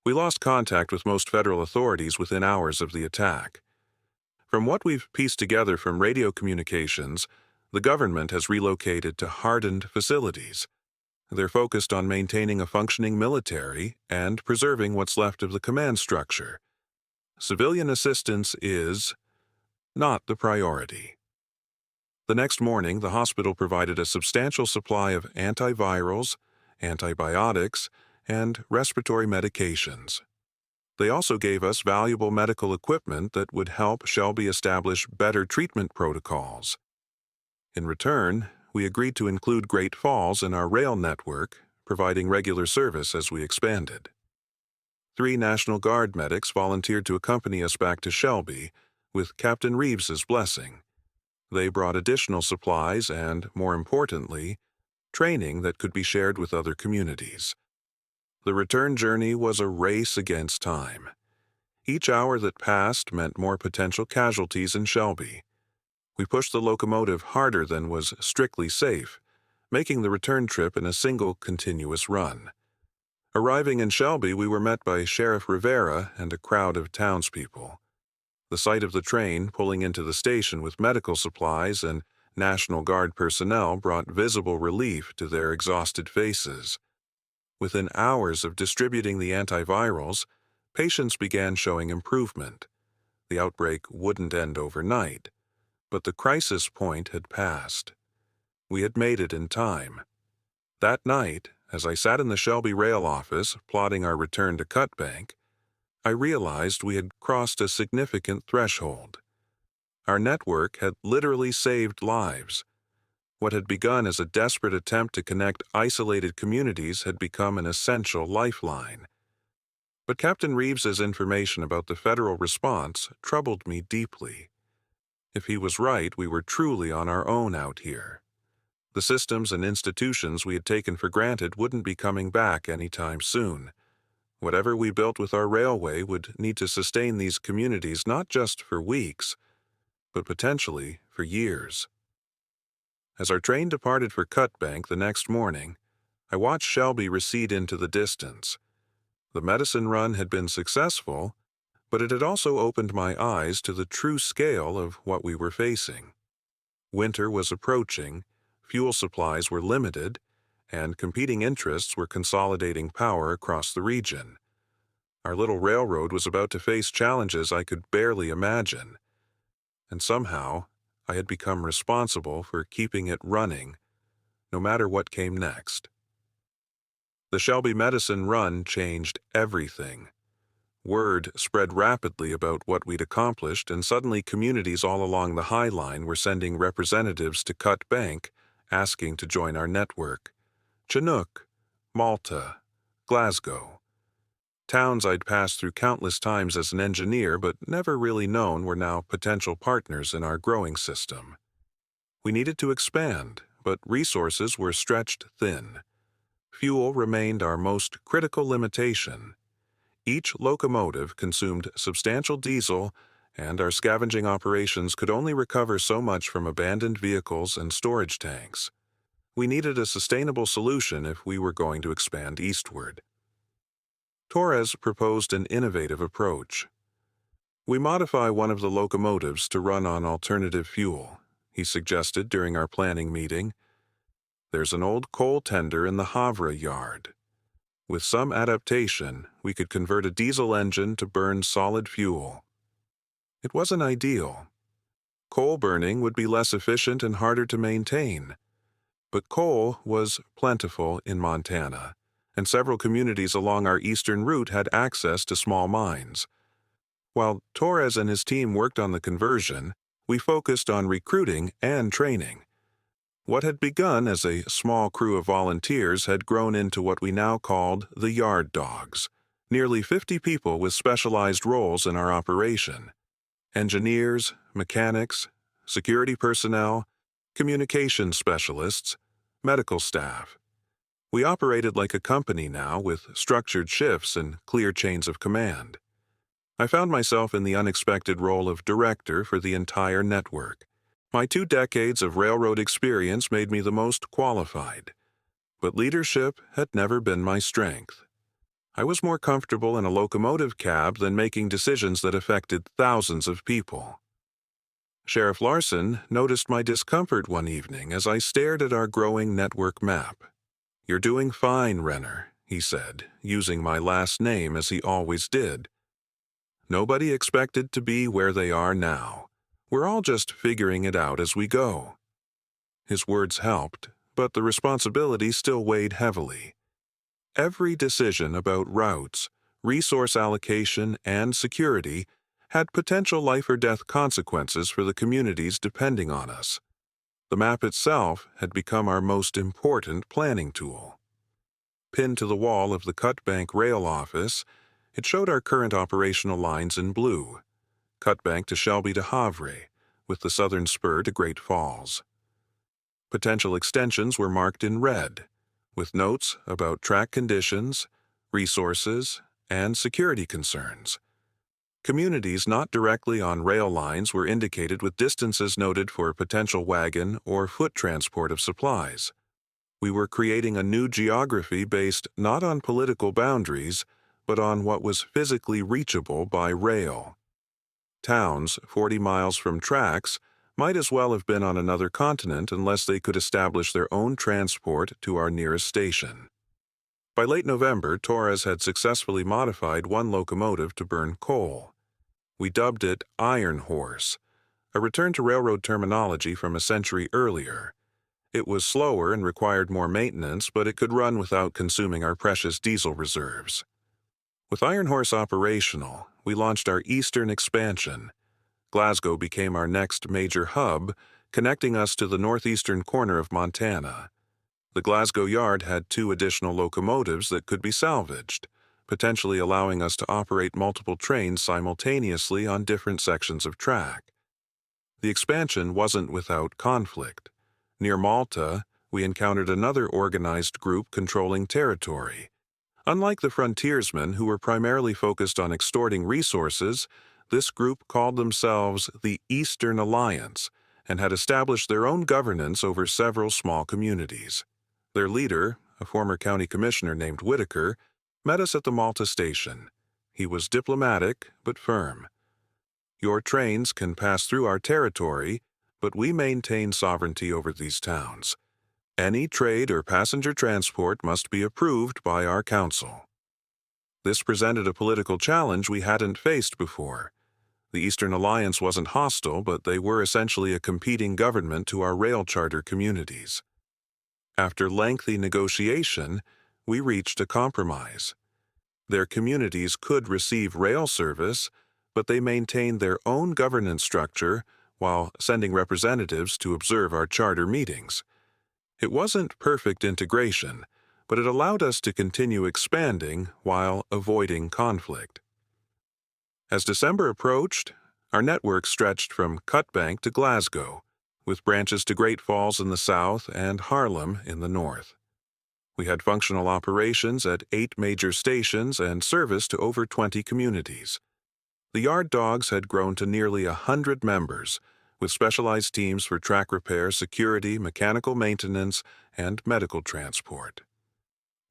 S1: We lost contact with most federal authorities within hours of the attack. From what we've pieced together from radio communications, the government has relocated to hardened facilities. They're focused on maintaining a functioning military and preserving what's left of the command structure. Civilian assistance is not the priority. The next morning, the hospital provided a substantial supply of antivirals, antibiotics, and respiratory medications. They also gave us valuable medical equipment that would help Shelby establish better treatment protocols. In return, we agreed to include Great Falls in our rail network, providing regular service as we expanded. 3 National Guard medics volunteered to accompany us back to Shelby, with Captain Reeves's blessing. They brought additional supplies and, more importantly, training that could be shared with other communities. The return journey was a race against time. Each hour that passed meant more potential casualties in Shelby. We pushed the locomotive harder than was strictly safe, making the return trip in a single continuous run. Arriving in Shelby, we were met by Sheriff Rivera and a crowd of townspeople. The sight of the train pulling into the station with medical supplies and National Guard personnel brought visible relief to their exhausted faces. Within hours of distributing the antivirals, patients began showing improvement. The outbreak wouldn't end overnight, but the crisis point had passed. We had made it in time. That night, as I sat in the Shelby Rail office plotting our return to Cutbank, I realized we had crossed a significant threshold. Our network had literally saved lives. What had begun as a desperate attempt to connect isolated communities had become an essential lifeline. But Captain Reeves's information about the federal response troubled me deeply. If he was right, we were truly on our own out here. The systems and institutions we had taken for granted wouldn't be coming back anytime soon. Whatever we built with our railway would need to sustain these communities not just for weeks, but potentially for years. As our train departed for Cutbank the next morning, I watched Shelby recede into the distance. The medicine run had been successful, but it had also opened my eyes to the true scale of what we were facing. Winter was approaching, fuel supplies were limited, and competing interests were consolidating power across the region. Our little railroad was about to face challenges I could barely imagine, and somehow I had become responsible for keeping it running, no matter what came next. The Shelby Medicine Run changed everything. Word spread rapidly about what we'd accomplished, and suddenly communities all along the High Line were sending representatives to Cutbank, asking to join our network. Chinook, Malta, Glasgow. Towns I'd passed through countless times as an engineer but never really known were now potential partners in our growing system. We needed to expand, but resources were stretched thin. Fuel remained our most critical limitation. Each locomotive consumed substantial diesel, and our scavenging operations could only recover so much from abandoned vehicles and storage tanks. We needed a sustainable solution if we were going to expand eastward. Torres proposed an innovative approach. We modify one of the locomotives to run on alternative fuel, he suggested during our planning meeting. There's an old coal tender in the Havre yard. With some adaptation, we could convert a diesel engine to burn solid fuel. It wasn't ideal. Coal burning would be less efficient and harder to maintain. But coal was plentiful in Montana, and several communities along our eastern route had access to small mines. While Torres and his team worked on the conversion, we focused on recruiting and training. What had begun as a small crew of volunteers had grown into what we now called the Yard Dogs, nearly 50 people with specialized roles in our operation: engineers, mechanics, security personnel, communications specialists, medical staff. We operated like a company now, with structured shifts and clear chains of command. I found myself in the unexpected role of director for the entire network. My 2 decades of railroad experience made me the most qualified, but leadership had never been my strength. I was more comfortable in a locomotive cab than making decisions that affected thousands of people. Sheriff Larson noticed my discomfort one evening as I stared at our growing network map. "You're doing fine, Renner," he said, using my last name as he always did. "Nobody expected to be where they are now. We're all just figuring it out as we go." His words helped, but the responsibility still weighed heavily. Every decision about routes, resource allocation, and security had potential life-or-death consequences for the communities depending on us. The map itself had become our most important planning tool. Pinned to the wall of the Cut Bank Rail office, it showed our current operational lines in blue: Cut Bank to Shelby to Havre, with the southern spur to Great Falls. Potential extensions were marked in red, with notes about track conditions, resources, and security concerns. Communities not directly on rail lines were indicated with distances noted for potential wagon or foot transport of supplies. We were creating a new geography based not on political boundaries, but on what was physically reachable by rail. Towns 40 miles from tracks might as well have been on another continent unless they could establish their own transport to our nearest station. By late November, Torres had successfully modified one locomotive to burn coal. We dubbed it Iron Horse, a return to railroad terminology from a century earlier. It was slower and required more maintenance, but it could run without consuming our precious diesel reserves. With Iron Horse operational, we launched our eastern expansion. Glasgow became our next major hub, connecting us to the northeastern corner of Montana. The Glasgow yard had 2 additional locomotives that could be salvaged, potentially allowing us to operate multiple trains simultaneously on different sections of track. The expansion wasn't without conflict. Near Malta, we encountered another organized group controlling territory. Unlike the frontiersmen, who were primarily focused on extorting resources, this group called themselves the Eastern Alliance and had established their own governance over several small communities. Their leader, a former county commissioner named Whitaker, met us at the Malta station. He was diplomatic but firm. "Your trains can pass through our territory, but we maintain sovereignty over these towns. Any trade or passenger transport must be approved by our council." This presented a political challenge we hadn't faced before. The Eastern Alliance wasn't hostile, but they were essentially a competing government to our rail charter communities. After lengthy negotiation, we reached a compromise. Their communities could receive rail service, but they maintained their own governance structure while sending representatives to observe our charter meetings. It wasn't perfect integration, but it allowed us to continue expanding while avoiding conflict. As December approached, our network stretched from Cut Bank to Glasgow, with branches to Great Falls in the south and Harlem in the north. We had functional operations at 8 major stations and service to over 20 communities. The Yard Dogs had grown to nearly 100 members, with specialized teams for track repair, security, mechanical maintenance, and medical transport.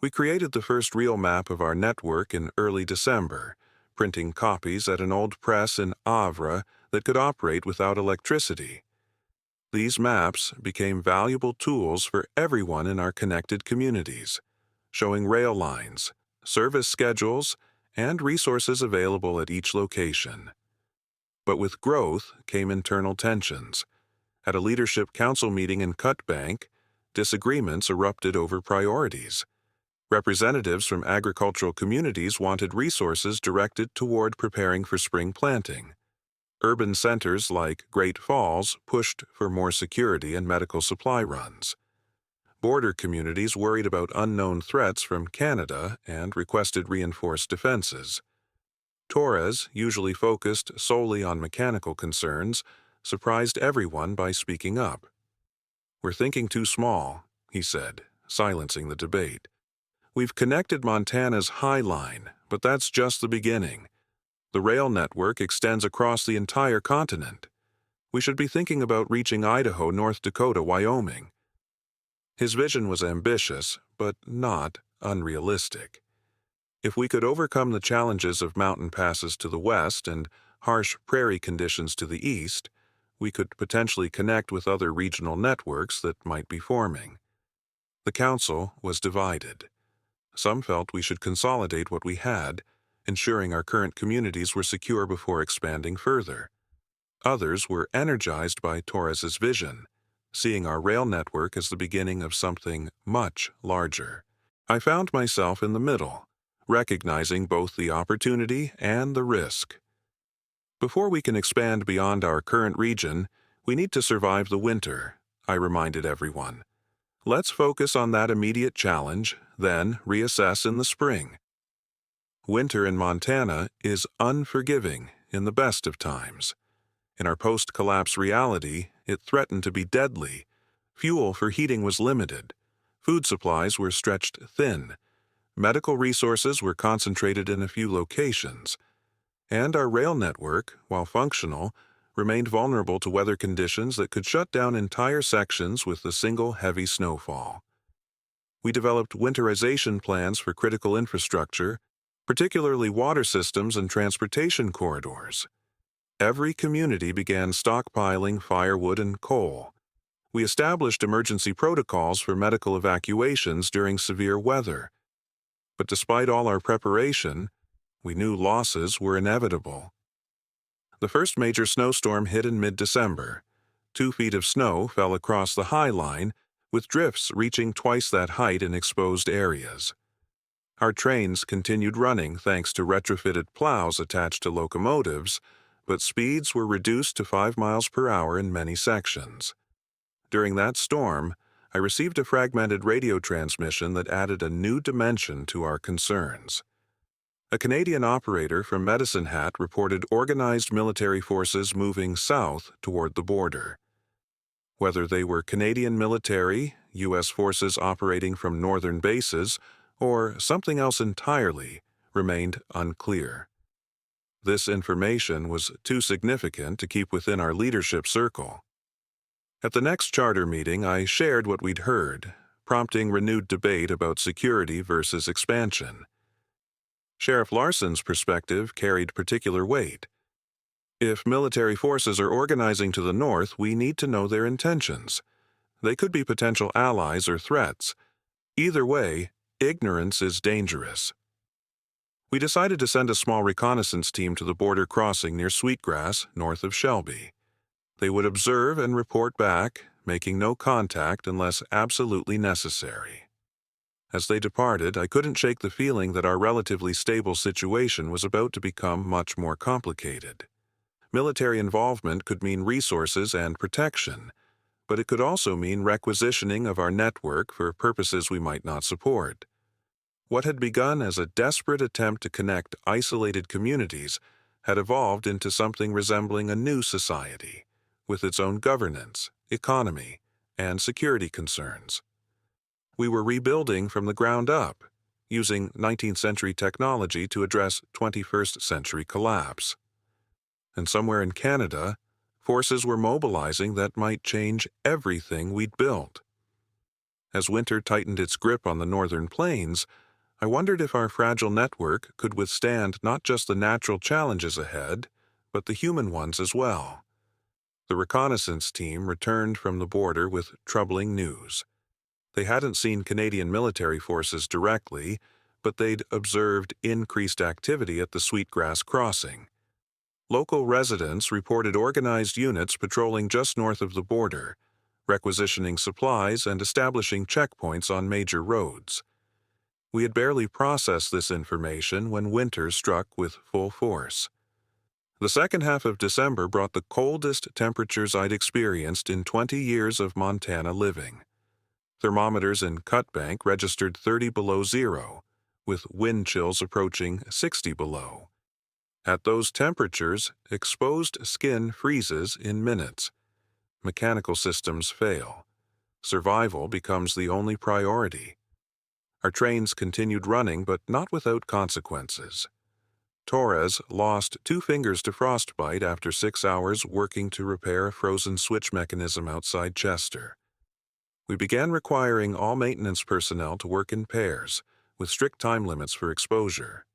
S1: We created the first real map of our network in early December, printing copies at an old press in Havre that could operate without electricity. These maps became valuable tools for everyone in our connected communities, showing rail lines, service schedules, and resources available at each location. But with growth came internal tensions. At a leadership council meeting in Cut Bank, disagreements erupted over priorities. Representatives from agricultural communities wanted resources directed toward preparing for spring planting. Urban centers like Great Falls pushed for more security and medical supply runs. Border communities worried about unknown threats from Canada and requested reinforced defenses. Torres, usually focused solely on mechanical concerns, surprised everyone by speaking up. "We're thinking too small," he said, silencing the debate. "We've connected Montana's High Line, but that's just the beginning. The rail network extends across the entire continent. We should be thinking about reaching Idaho, North Dakota, Wyoming." His vision was ambitious, but not unrealistic. If we could overcome the challenges of mountain passes to the west and harsh prairie conditions to the east, we could potentially connect with other regional networks that might be forming. The council was divided. Some felt we should consolidate what we had, ensuring our current communities were secure before expanding further. Others were energized by Torres's vision, seeing our rail network as the beginning of something much larger. I found myself in the middle, recognizing both the opportunity and the risk. Before we can expand beyond our current region, we need to survive the winter, I reminded everyone. Let's focus on that immediate challenge, then reassess in the spring. Winter in Montana is unforgiving in the best of times. In our post-collapse reality, it threatened to be deadly. Fuel for heating was limited. Food supplies were stretched thin. Medical resources were concentrated in a few locations. And our rail network, while functional, remained vulnerable to weather conditions that could shut down entire sections with a single heavy snowfall. We developed winterization plans for critical infrastructure, particularly water systems and transportation corridors. Every community began stockpiling firewood and coal. We established emergency protocols for medical evacuations during severe weather. But despite all our preparation, we knew losses were inevitable. The first major snowstorm hit in mid-December. 2 feet of snow fell across the High Line, with drifts reaching twice that height in exposed areas. Our trains continued running thanks to retrofitted plows attached to locomotives, but speeds were reduced to 5 miles per hour in many sections. During that storm, I received a fragmented radio transmission that added a new dimension to our concerns. A Canadian operator from Medicine Hat reported organized military forces moving south toward the border. Whether they were Canadian military, U.S. forces operating from northern bases, or something else entirely, remained unclear. This information was too significant to keep within our leadership circle. At the next charter meeting, I shared what we'd heard, prompting renewed debate about security versus expansion. Sheriff Larson's perspective carried particular weight. If military forces are organizing to the north, we need to know their intentions. They could be potential allies or threats. Either way, ignorance is dangerous. We decided to send a small reconnaissance team to the border crossing near Sweetgrass, north of Shelby. They would observe and report back, making no contact unless absolutely necessary. As they departed, I couldn't shake the feeling that our relatively stable situation was about to become much more complicated. Military involvement could mean resources and protection, but it could also mean requisitioning of our network for purposes we might not support. What had begun as a desperate attempt to connect isolated communities had evolved into something resembling a new society, with its own governance, economy, and security concerns. We were rebuilding from the ground up, using 19th century technology to address 21st century collapse. And somewhere in Canada, forces were mobilizing that might change everything we'd built. As winter tightened its grip on the northern plains, I wondered if our fragile network could withstand not just the natural challenges ahead, but the human ones as well. The reconnaissance team returned from the border with troubling news. They hadn't seen Canadian military forces directly, but they'd observed increased activity at the Sweetgrass crossing. Local residents reported organized units patrolling just north of the border, requisitioning supplies and establishing checkpoints on major roads. We had barely processed this information when winter struck with full force. The second half of December brought the coldest temperatures I'd experienced in 20 years of Montana living. Thermometers in Cut Bank registered 30 below zero, with wind chills approaching 60 below. At those temperatures, exposed skin freezes in minutes. Mechanical systems fail. Survival becomes the only priority. Our trains continued running, but not without consequences. Torres lost 2 fingers to frostbite after 6 hours working to repair a frozen switch mechanism outside Chester. We began requiring all maintenance personnel to work in pairs, with strict time limits for exposure.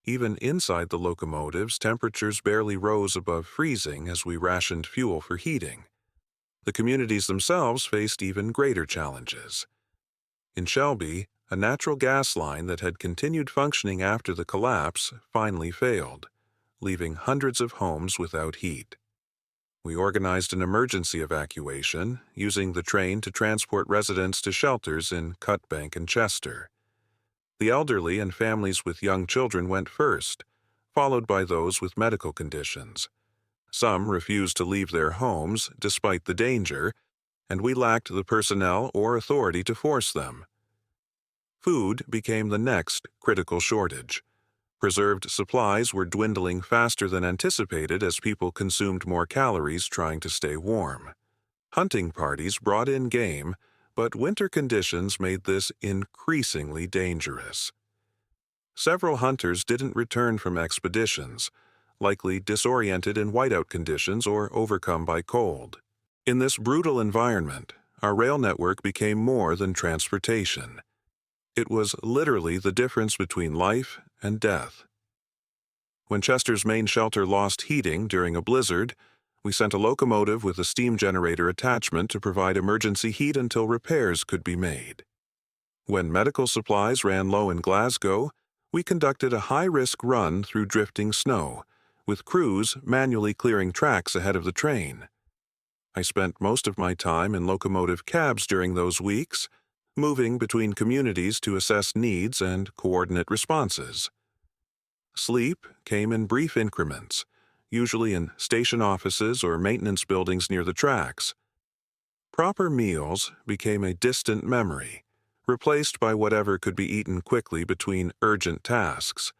S1: Even inside the locomotives, temperatures barely rose above freezing as we rationed fuel for heating. The communities themselves faced even greater challenges. In Shelby, a natural gas line that had continued functioning after the collapse finally failed, leaving hundreds of homes without heat. We organized an emergency evacuation, using the train to transport residents to shelters in Cut Bank and Chester. The elderly and families with young children went first, followed by those with medical conditions. Some refused to leave their homes despite the danger, and we lacked the personnel or authority to force them. Food became the next critical shortage. Preserved supplies were dwindling faster than anticipated as people consumed more calories trying to stay warm. Hunting parties brought in game, but winter conditions made this increasingly dangerous. Several hunters didn't return from expeditions, likely disoriented in whiteout conditions or overcome by cold. In this brutal environment, our rail network became more than transportation. It was literally the difference between life and death. When Chester's main shelter lost heating during a blizzard, we sent a locomotive with a steam generator attachment to provide emergency heat until repairs could be made. When medical supplies ran low in Glasgow, we conducted a high-risk run through drifting snow, with crews manually clearing tracks ahead of the train. I spent most of my time in locomotive cabs during those weeks, moving between communities to assess needs and coordinate responses. Sleep came in brief increments, usually in station offices or maintenance buildings near the tracks. Proper meals became a distant memory, replaced by whatever could be eaten quickly between urgent tasks.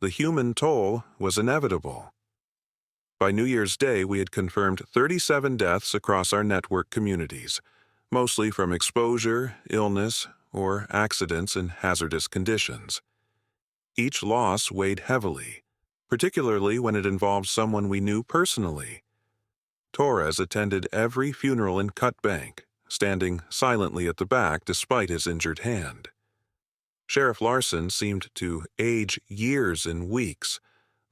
S1: The human toll was inevitable. By New Year's Day, we had confirmed 37 deaths across our network communities, mostly from exposure, illness, or accidents in hazardous conditions. Each loss weighed heavily, particularly when it involved someone we knew personally. Torres attended every funeral in Cut Bank, standing silently at the back despite his injured hand. Sheriff Larson seemed to age years in weeks,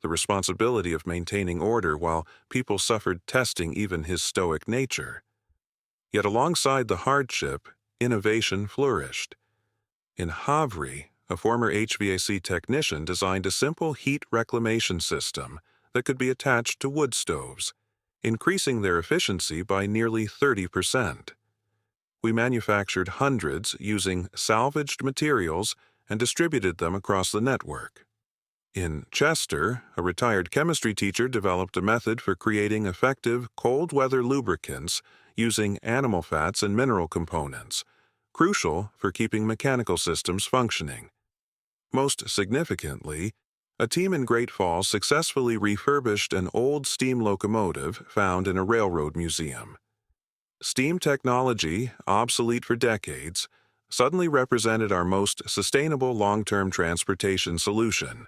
S1: the responsibility of maintaining order while people suffered testing even his stoic nature. Yet alongside the hardship, innovation flourished. In Havre, a former HVAC technician designed a simple heat reclamation system that could be attached to wood stoves, increasing their efficiency by nearly 30%. We manufactured hundreds using salvaged materials and distributed them across the network. In Chester, a retired chemistry teacher developed a method for creating effective cold-weather lubricants using animal fats and mineral components, crucial for keeping mechanical systems functioning. Most significantly, a team in Great Falls successfully refurbished an old steam locomotive found in a railroad museum. Steam technology, obsolete for decades, suddenly represented our most sustainable long-term transportation solution.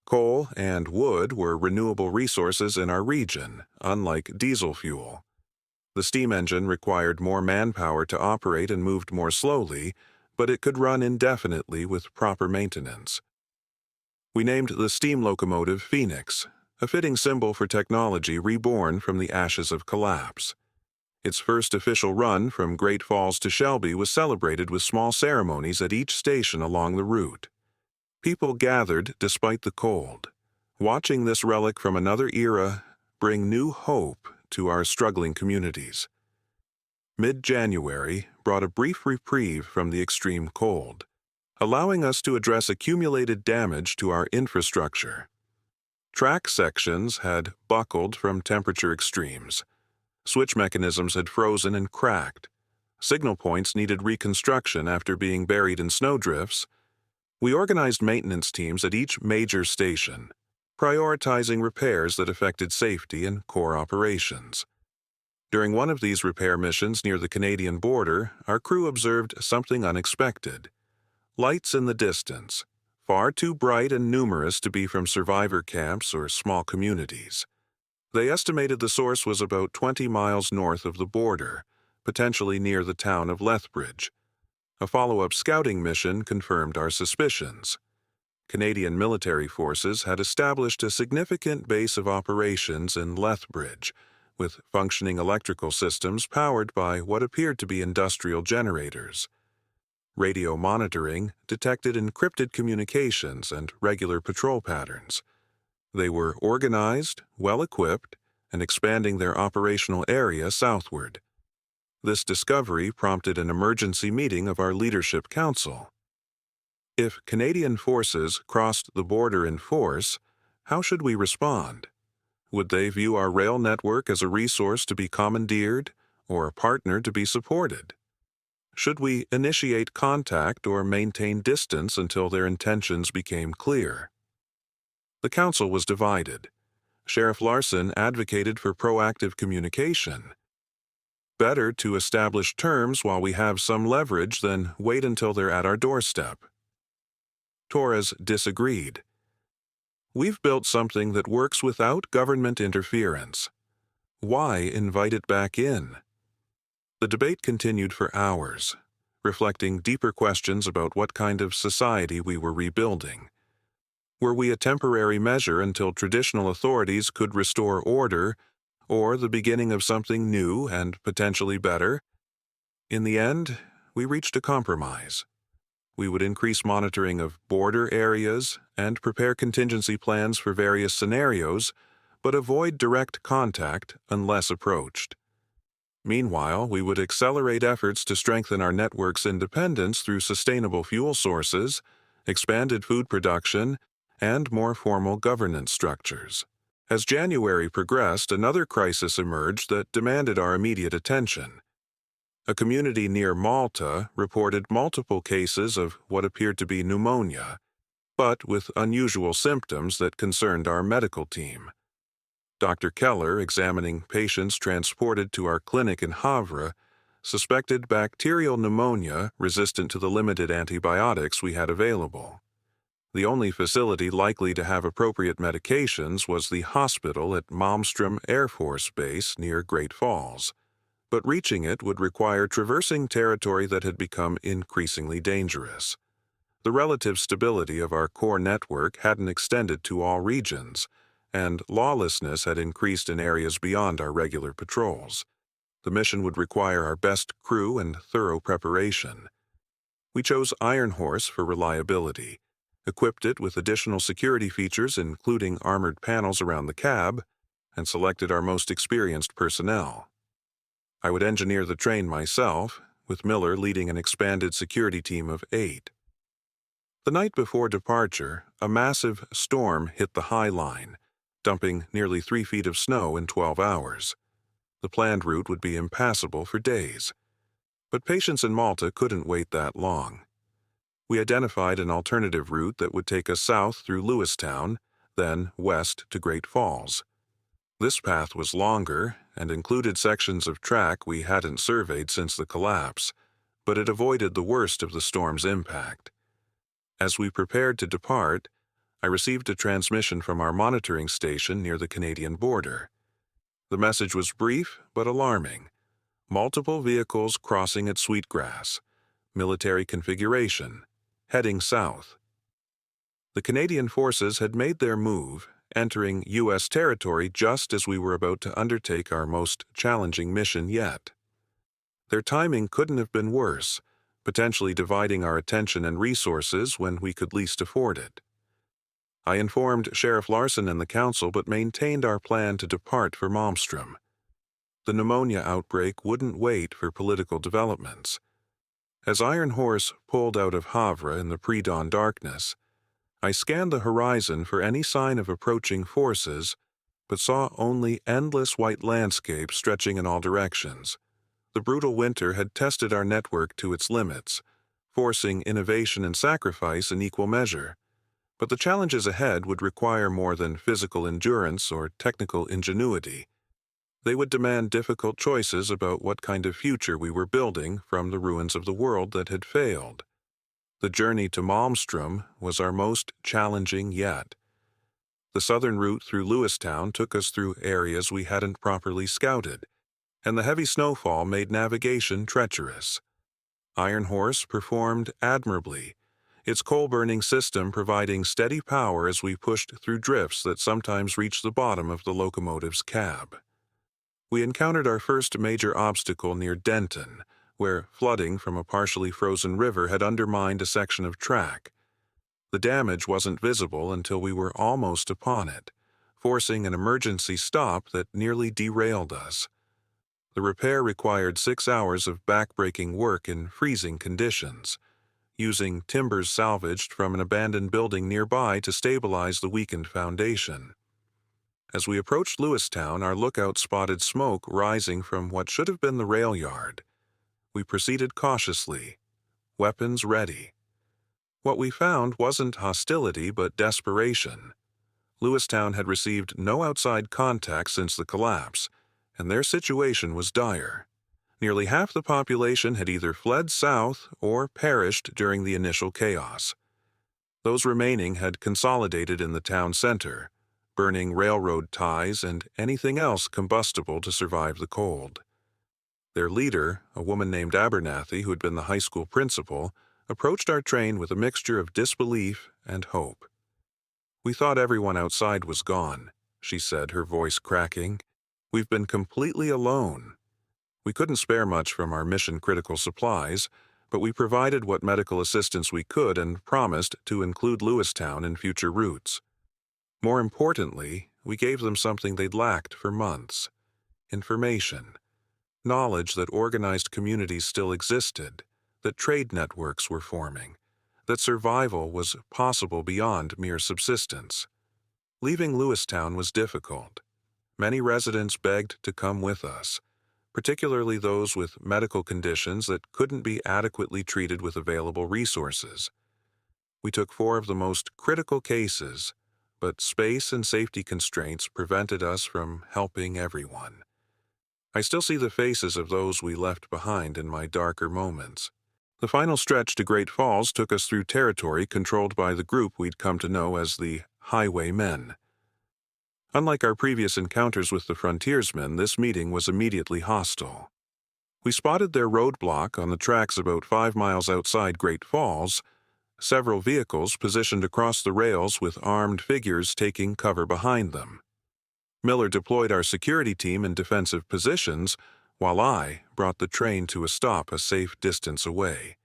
S1: Coal and wood were renewable resources in our region, unlike diesel fuel. The steam engine required more manpower to operate and moved more slowly, but it could run indefinitely with proper maintenance. We named the steam locomotive Phoenix, a fitting symbol for technology reborn from the ashes of collapse. Its first official run from Great Falls to Shelby was celebrated with small ceremonies at each station along the route. People gathered despite the cold, watching this relic from another era bring new hope to our struggling communities. Mid-January brought a brief reprieve from the extreme cold. allowing us to address accumulated damage to our infrastructure. Track sections had buckled from temperature extremes. Switch mechanisms had frozen and cracked. Signal points needed reconstruction after being buried in snowdrifts. We organized maintenance teams at each major station, prioritizing repairs that affected safety and core operations. During one of these repair missions near the Canadian border, our crew observed something unexpected. Lights in the distance, far too bright and numerous to be from survivor camps or small communities. They estimated the source was about 20 miles north of the border, potentially near the town of Lethbridge. A follow-up scouting mission confirmed our suspicions. Canadian military forces had established a significant base of operations in Lethbridge, with functioning electrical systems powered by what appeared to be industrial generators. Radio monitoring detected encrypted communications and regular patrol patterns. They were organized, well-equipped, and expanding their operational area southward. This discovery prompted an emergency meeting of our Leadership Council. If Canadian forces crossed the border in force, how should we respond? Would they view our rail network as a resource to be commandeered or a partner to be supported? Should we initiate contact or maintain distance until their intentions became clear? The council was divided. Sheriff Larson advocated for proactive communication. Better to establish terms while we have some leverage than wait until they're at our doorstep. Torres disagreed. We've built something that works without government interference. Why invite it back in? The debate continued for hours, reflecting deeper questions about what kind of society we were rebuilding. Were we a temporary measure until traditional authorities could restore order, or the beginning of something new and potentially better? In the end, we reached a compromise. We would increase monitoring of border areas and prepare contingency plans for various scenarios, but avoid direct contact unless approached. Meanwhile, we would accelerate efforts to strengthen our network's independence through sustainable fuel sources, expanded food production, and more formal governance structures. As January progressed, another crisis emerged that demanded our immediate attention. A community near Malta reported multiple cases of what appeared to be pneumonia, but with unusual symptoms that concerned our medical team. Dr. Keller, examining patients transported to our clinic in Havre, suspected bacterial pneumonia resistant to the limited antibiotics we had available. The only facility likely to have appropriate medications was the hospital at Malmstrom Air Force Base near Great Falls, but reaching it would require traversing territory that had become increasingly dangerous. The relative stability of our core network hadn't extended to all regions, and lawlessness had increased in areas beyond our regular patrols. The mission would require our best crew and thorough preparation. We chose Iron Horse for reliability, equipped it with additional security features including armored panels around the cab, and selected our most experienced personnel. I would engineer the train myself, with Miller leading an expanded security team of 8. The night before departure, a massive storm hit the High Line, dumping nearly 3 feet of snow in 12 hours. The planned route would be impassable for days. But patients in Malta couldn't wait that long. We identified an alternative route that would take us south through Lewistown, then west to Great Falls. This path was longer and included sections of track we hadn't surveyed since the collapse, but it avoided the worst of the storm's impact. As we prepared to depart, I received a transmission from our monitoring station near the Canadian border. The message was brief but alarming. Multiple vehicles crossing at Sweetgrass. Military configuration. Heading south. The Canadian forces had made their move, entering U.S. territory just as we were about to undertake our most challenging mission yet. Their timing couldn't have been worse, potentially dividing our attention and resources when we could least afford it. I informed Sheriff Larson and the council but maintained our plan to depart for Malmstrom. The pneumonia outbreak wouldn't wait for political developments. As Iron Horse pulled out of Havre in the pre-dawn darkness, I scanned the horizon for any sign of approaching forces, but saw only endless white landscapes stretching in all directions. The brutal winter had tested our network to its limits, forcing innovation and sacrifice in equal measure. But the challenges ahead would require more than physical endurance or technical ingenuity. They would demand difficult choices about what kind of future we were building from the ruins of the world that had failed. The journey to Malmstrom was our most challenging yet. The southern route through Lewistown took us through areas we hadn't properly scouted, and the heavy snowfall made navigation treacherous. Iron Horse performed admirably, its coal-burning system providing steady power as we pushed through drifts that sometimes reached the bottom of the locomotive's cab. We encountered our first major obstacle near Denton, where flooding from a partially frozen river had undermined a section of track. The damage wasn't visible until we were almost upon it, forcing an emergency stop that nearly derailed us. The repair required 6 hours of back-breaking work in freezing conditions, using timbers salvaged from an abandoned building nearby to stabilize the weakened foundation. As we approached Lewistown, our lookout spotted smoke rising from what should have been the rail yard. We proceeded cautiously, weapons ready. What we found wasn't hostility but desperation. Lewistown had received no outside contact since the collapse, and their situation was dire. Nearly half the population had either fled south or perished during the initial chaos. Those remaining had consolidated in the town center, burning railroad ties and anything else combustible to survive the cold. Their leader, a woman named Abernathy, who had been the high school principal, approached our train with a mixture of disbelief and hope. "We thought everyone outside was gone," she said, her voice cracking. "We've been completely alone." We couldn't spare much from our mission-critical supplies, but we provided what medical assistance we could and promised to include Lewistown in future routes. More importantly, we gave them something they'd lacked for months: information. Knowledge that organized communities still existed, that trade networks were forming, that survival was possible beyond mere subsistence. Leaving Lewistown was difficult. Many residents begged to come with us, particularly those with medical conditions that couldn't be adequately treated with available resources. We took 4 of the most critical cases, but space and safety constraints prevented us from helping everyone. I still see the faces of those we left behind in my darker moments. The final stretch to Great Falls took us through territory controlled by the group we'd come to know as the Highwaymen. Unlike our previous encounters with the frontiersmen, this meeting was immediately hostile. We spotted their roadblock on the tracks about 5 miles outside Great Falls, several vehicles positioned across the rails with armed figures taking cover behind them. Miller deployed our security team in defensive positions, while I brought the train to a stop a safe distance away.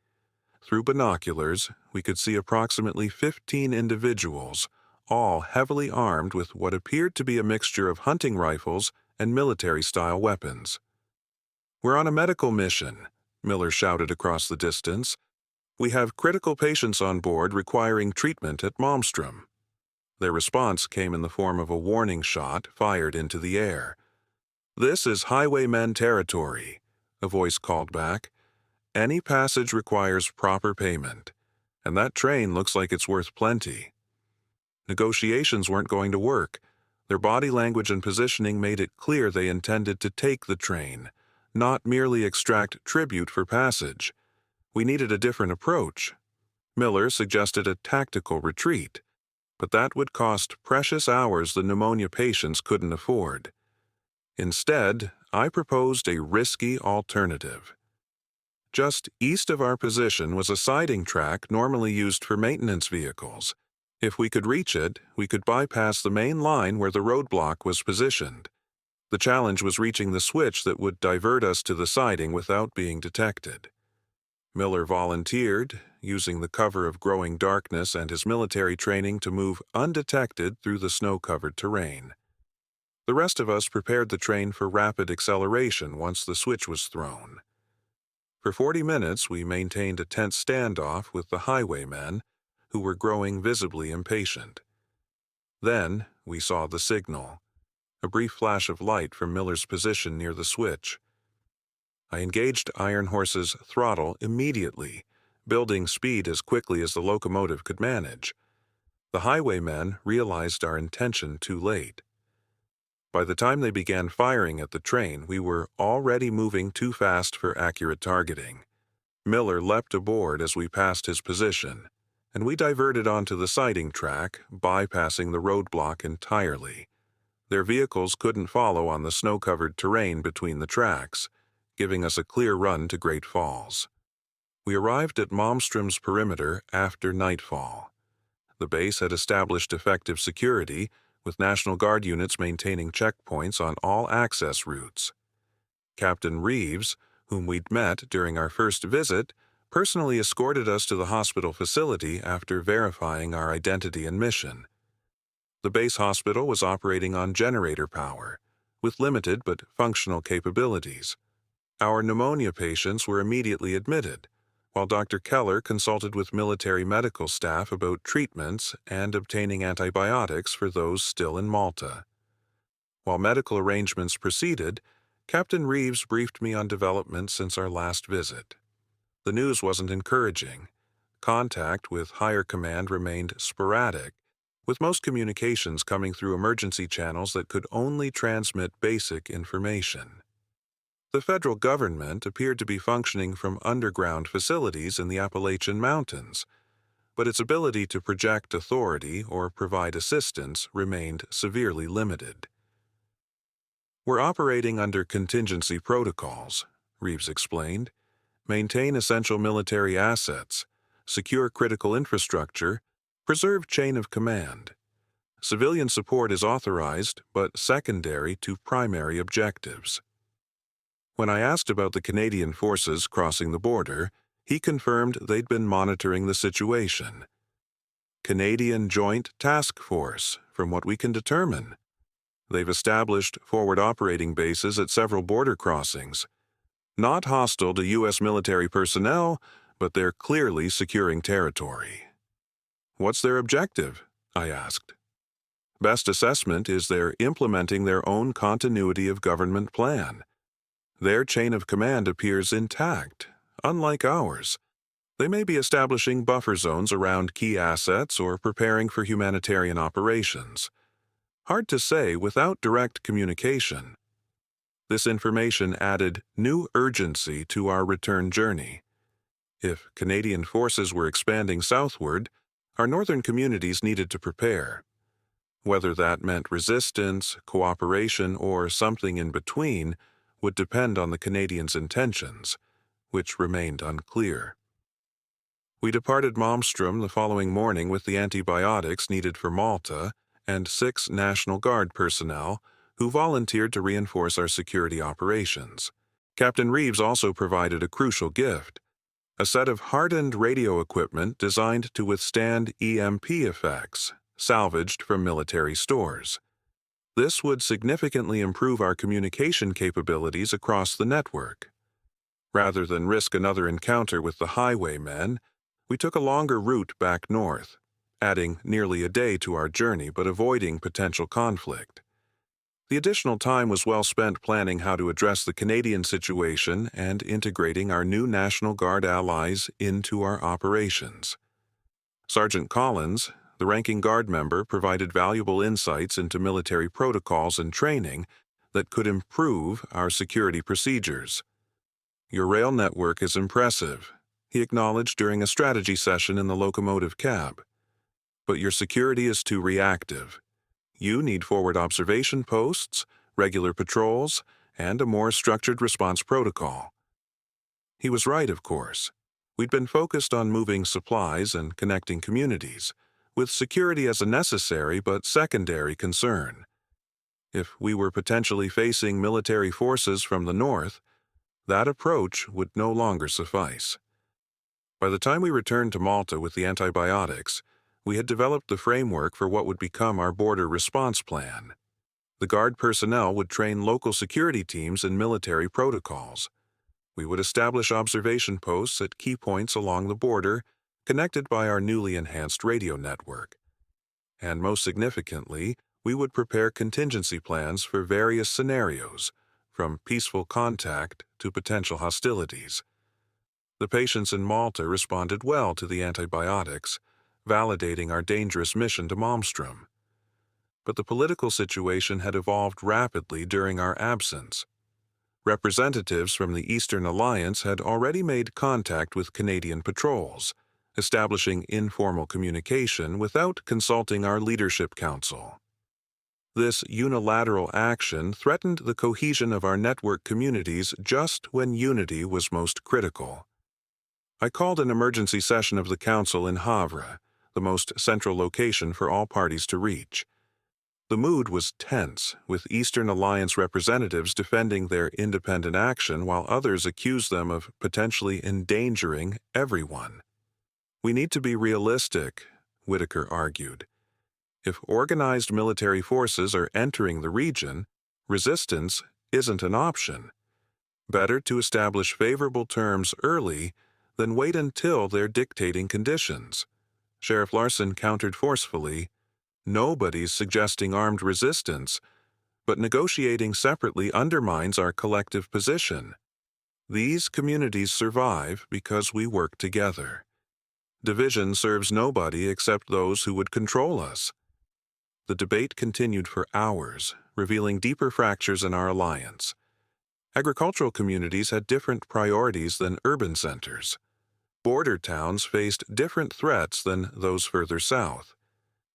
S1: Through binoculars, we could see approximately 15 individuals, all heavily armed with what appeared to be a mixture of hunting rifles and military-style weapons. "We're on a medical mission," Miller shouted across the distance. "We have critical patients on board requiring treatment at Malmstrom." Their response came in the form of a warning shot fired into the air. "This is Highwaymen territory," a voice called back. "Any passage requires proper payment, and that train looks like it's worth plenty." Negotiations weren't going to work. Their body language and positioning made it clear they intended to take the train, not merely extract tribute for passage. We needed a different approach. Miller suggested a tactical retreat, but that would cost precious hours the pneumonia patients couldn't afford. Instead, I proposed a risky alternative. Just east of our position was a siding track normally used for maintenance vehicles. If we could reach it, we could bypass the main line where the roadblock was positioned. The challenge was reaching the switch that would divert us to the siding without being detected. Miller volunteered, using the cover of growing darkness and his military training to move undetected through the snow-covered terrain. The rest of us prepared the train for rapid acceleration once the switch was thrown. For 40 minutes, we maintained a tense standoff with the highwaymen, who were growing visibly impatient. Then, we saw the signal, a brief flash of light from Miller's position near the switch. I engaged Iron Horse's throttle immediately, building speed as quickly as the locomotive could manage. The highwaymen realized our intention too late. By the time they began firing at the train, we were already moving too fast for accurate targeting. Miller leapt aboard as we passed his position, and we diverted onto the siding track, bypassing the roadblock entirely. Their vehicles couldn't follow on the snow-covered terrain between the tracks, giving us a clear run to Great Falls. We arrived at Malmstrom's perimeter after nightfall. The base had established effective security, with National Guard units maintaining checkpoints on all access routes. Captain Reeves, whom we'd met during our first visit, personally escorted us to the hospital facility after verifying our identity and mission. The base hospital was operating on generator power, with limited but functional capabilities. Our pneumonia patients were immediately admitted, while Dr. Keller consulted with military medical staff about treatments and obtaining antibiotics for those still in Malta. While medical arrangements proceeded, Captain Reeves briefed me on developments since our last visit. The news wasn't encouraging. Contact with higher command remained sporadic, with most communications coming through emergency channels that could only transmit basic information. The federal government appeared to be functioning from underground facilities in the Appalachian Mountains, but its ability to project authority or provide assistance remained severely limited. "We're operating under contingency protocols," Reeves explained. "Maintain essential military assets, secure critical infrastructure, preserve chain of command. Civilian support is authorized, but secondary to primary objectives." When I asked about the Canadian forces crossing the border, he confirmed they'd been monitoring the situation. "Canadian Joint Task Force, from what we can determine. They've established forward operating bases at several border crossings. Not hostile to U.S. military personnel, but they're clearly securing territory." "What's their objective?" I asked. "Best assessment is they're implementing their own continuity of government plan. Their chain of command appears intact, unlike ours. They may be establishing buffer zones around key assets or preparing for humanitarian operations. Hard to say without direct communication." This information added new urgency to our return journey. If Canadian forces were expanding southward, our northern communities needed to prepare. Whether that meant resistance, cooperation, or something in between would depend on the Canadians' intentions, which remained unclear. We departed Malmstrom the following morning with the antibiotics needed for Malta and 6 National Guard personnel who volunteered to reinforce our security operations. Captain Reeves also provided a crucial gift, a set of hardened radio equipment designed to withstand EMP effects, salvaged from military stores. This would significantly improve our communication capabilities across the network. Rather than risk another encounter with the highwaymen, we took a longer route back north, adding nearly a day to our journey but avoiding potential conflict. The additional time was well spent planning how to address the Canadian situation and integrating our new National Guard allies into our operations. Sergeant Collins, the ranking Guard member, provided valuable insights into military protocols and training that could improve our security procedures. "Your rail network is impressive," he acknowledged during a strategy session in the locomotive cab. "But your security is too reactive. You need forward observation posts, regular patrols, and a more structured response protocol." He was right, of course. We'd been focused on moving supplies and connecting communities, with security as a necessary but secondary concern. If we were potentially facing military forces from the north, that approach would no longer suffice. By the time we returned to Malta with the antibiotics, we had developed the framework for what would become our border response plan. The Guard personnel would train local security teams in military protocols. We would establish observation posts at key points along the border, connected by our newly enhanced radio network. And most significantly, we would prepare contingency plans for various scenarios, from peaceful contact to potential hostilities. The patients in Malta responded well to the antibiotics, validating our dangerous mission to Malmstrom. But the political situation had evolved rapidly during our absence. Representatives from the Eastern Alliance had already made contact with Canadian patrols, establishing informal communication without consulting our leadership council. This unilateral action threatened the cohesion of our network communities just when unity was most critical. I called an emergency session of the council in Havre, the most central location for all parties to reach. The mood was tense, with Eastern Alliance representatives defending their independent action while others accused them of potentially endangering everyone. We need to be realistic, Whitaker argued. If organized military forces are entering the region, resistance isn't an option. Better to establish favorable terms early than wait until they're dictating conditions. Sheriff Larson countered forcefully, "Nobody's suggesting armed resistance, but negotiating separately undermines our collective position. These communities survive because we work together. Division serves nobody except those who would control us." The debate continued for hours, revealing deeper fractures in our alliance. Agricultural communities had different priorities than urban centers. Border towns faced different threats than those further south.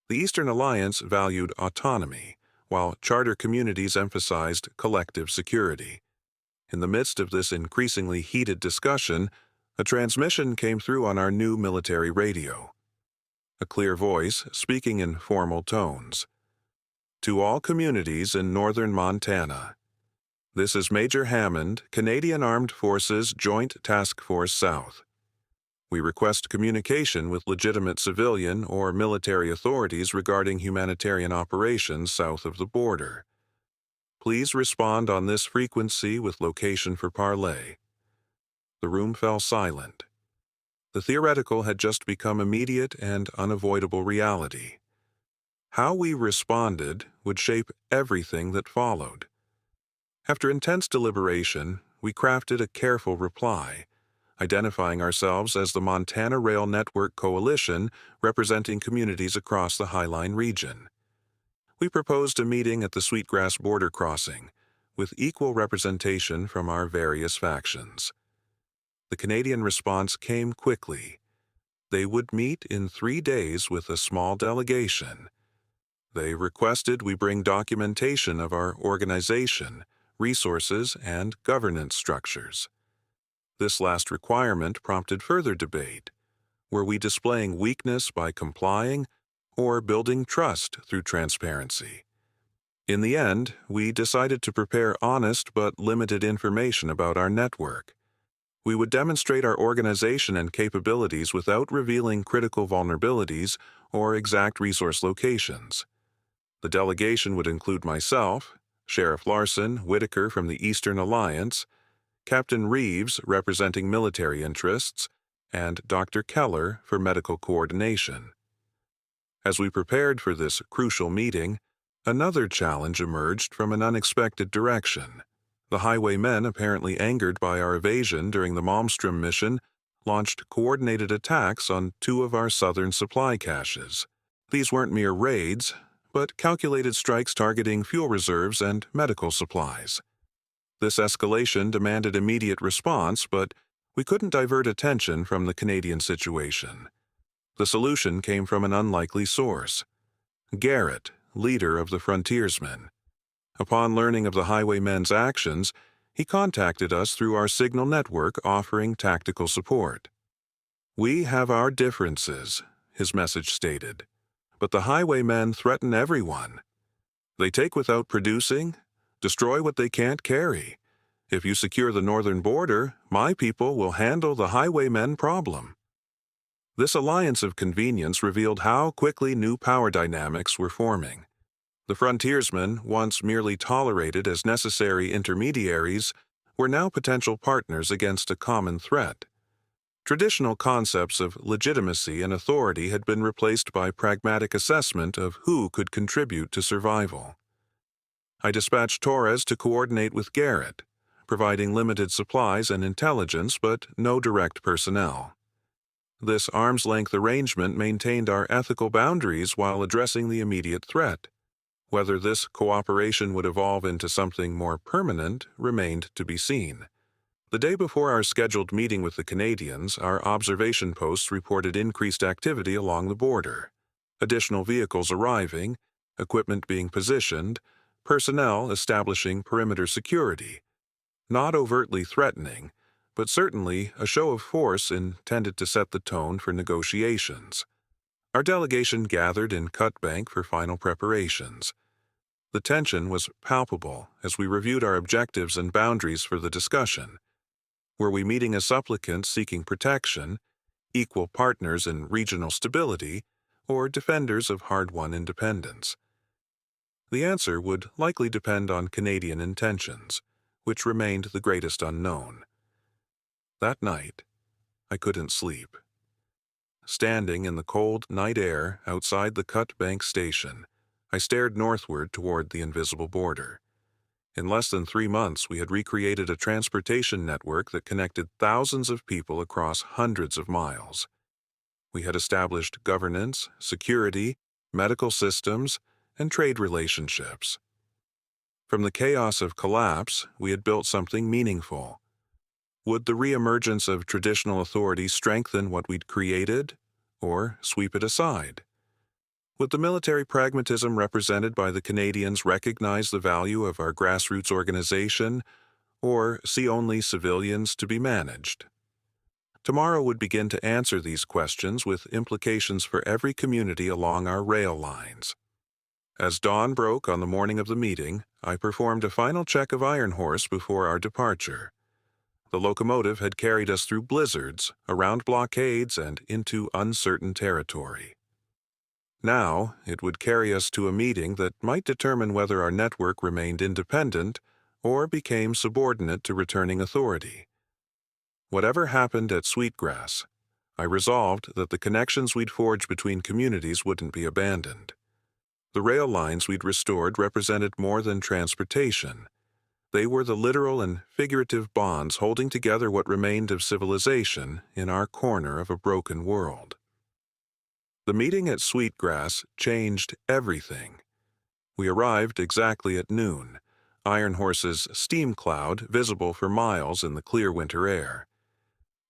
S1: The Eastern Alliance valued autonomy, while charter communities emphasized collective security. In the midst of this increasingly heated discussion, a transmission came through on our new military radio. A clear voice speaking in formal tones. "To all communities in northern Montana. This is Major Hammond, Canadian Armed Forces Joint Task Force South. We request communication with legitimate civilian or military authorities regarding humanitarian operations south of the border. Please respond on this frequency with location for parley." The room fell silent. The theoretical had just become immediate and unavoidable reality. How we responded would shape everything that followed. After intense deliberation, we crafted a careful reply, identifying ourselves as the Montana Rail Network Coalition representing communities across the Highline region. We proposed a meeting at the Sweetgrass border crossing, with equal representation from our various factions. The Canadian response came quickly. They would meet in 3 days with a small delegation. They requested we bring documentation of our organization, resources, and governance structures. This last requirement prompted further debate. Were we displaying weakness by complying, or building trust through transparency? In the end, we decided to prepare honest but limited information about our network. We would demonstrate our organization and capabilities without revealing critical vulnerabilities or exact resource locations. The delegation would include myself, Sheriff Larson, Whitaker from the Eastern Alliance, Captain Reeves representing military interests, and Dr. Keller for medical coordination. As we prepared for this crucial meeting, another challenge emerged from an unexpected direction. The highwaymen, apparently angered by our evasion during the Malmstrom mission, launched coordinated attacks on 2 of our southern supply caches. These weren't mere raids, but calculated strikes targeting fuel reserves and medical supplies. This escalation demanded immediate response, but we couldn't divert attention from the Canadian situation. The solution came from an unlikely source. Garrett, leader of the frontiersmen. Upon learning of the highwaymen's actions, he contacted us through our signal network offering tactical support. "We have our differences," his message stated, "but the highwaymen threaten everyone. They take without producing, destroy what they can't carry. If you secure the northern border, my people will handle the highwaymen problem." This alliance of convenience revealed how quickly new power dynamics were forming. The frontiersmen, once merely tolerated as necessary intermediaries, were now potential partners against a common threat. Traditional concepts of legitimacy and authority had been replaced by pragmatic assessment of who could contribute to survival. I dispatched Torres to coordinate with Garrett, providing limited supplies and intelligence but no direct personnel. This arm's-length arrangement maintained our ethical boundaries while addressing the immediate threat. Whether this cooperation would evolve into something more permanent remained to be seen. The day before our scheduled meeting with the Canadians, our observation posts reported increased activity along the border. Additional vehicles arriving, equipment being positioned, personnel establishing perimeter security. Not overtly threatening, but certainly a show of force intended to set the tone for negotiations. Our delegation gathered in Cutbank for final preparations. The tension was palpable as we reviewed our objectives and boundaries for the discussion. Were we meeting a supplicant seeking protection, equal partners in regional stability, or defenders of hard-won independence? The answer would likely depend on Canadian intentions, which remained the greatest unknown. That night, I couldn't sleep. Standing in the cold night air outside the Cutbank station, I stared northward toward the invisible border. In less than 3 months, we had recreated a transportation network that connected thousands of people across hundreds of miles. We had established governance, security, medical systems, and trade relationships. From the chaos of collapse, we had built something meaningful. Would the reemergence of traditional authority strengthen what we'd created, or sweep it aside? Would the military pragmatism represented by the Canadians recognize the value of our grassroots organization, or see only civilians to be managed? Tomorrow would begin to answer these questions with implications for every community along our rail lines. As dawn broke on the morning of the meeting, I performed a final check of Iron Horse before our departure. The locomotive had carried us through blizzards, around blockades, and into uncertain territory. Now, it would carry us to a meeting that might determine whether our network remained independent or became subordinate to returning authority. Whatever happened at Sweetgrass, I resolved that the connections we'd forged between communities wouldn't be abandoned. The rail lines we'd restored represented more than transportation. They were the literal and figurative bonds holding together what remained of civilization in our corner of a broken world. The meeting at Sweetgrass changed everything. We arrived exactly at noon, Iron Horse's steam cloud visible for miles in the clear winter air.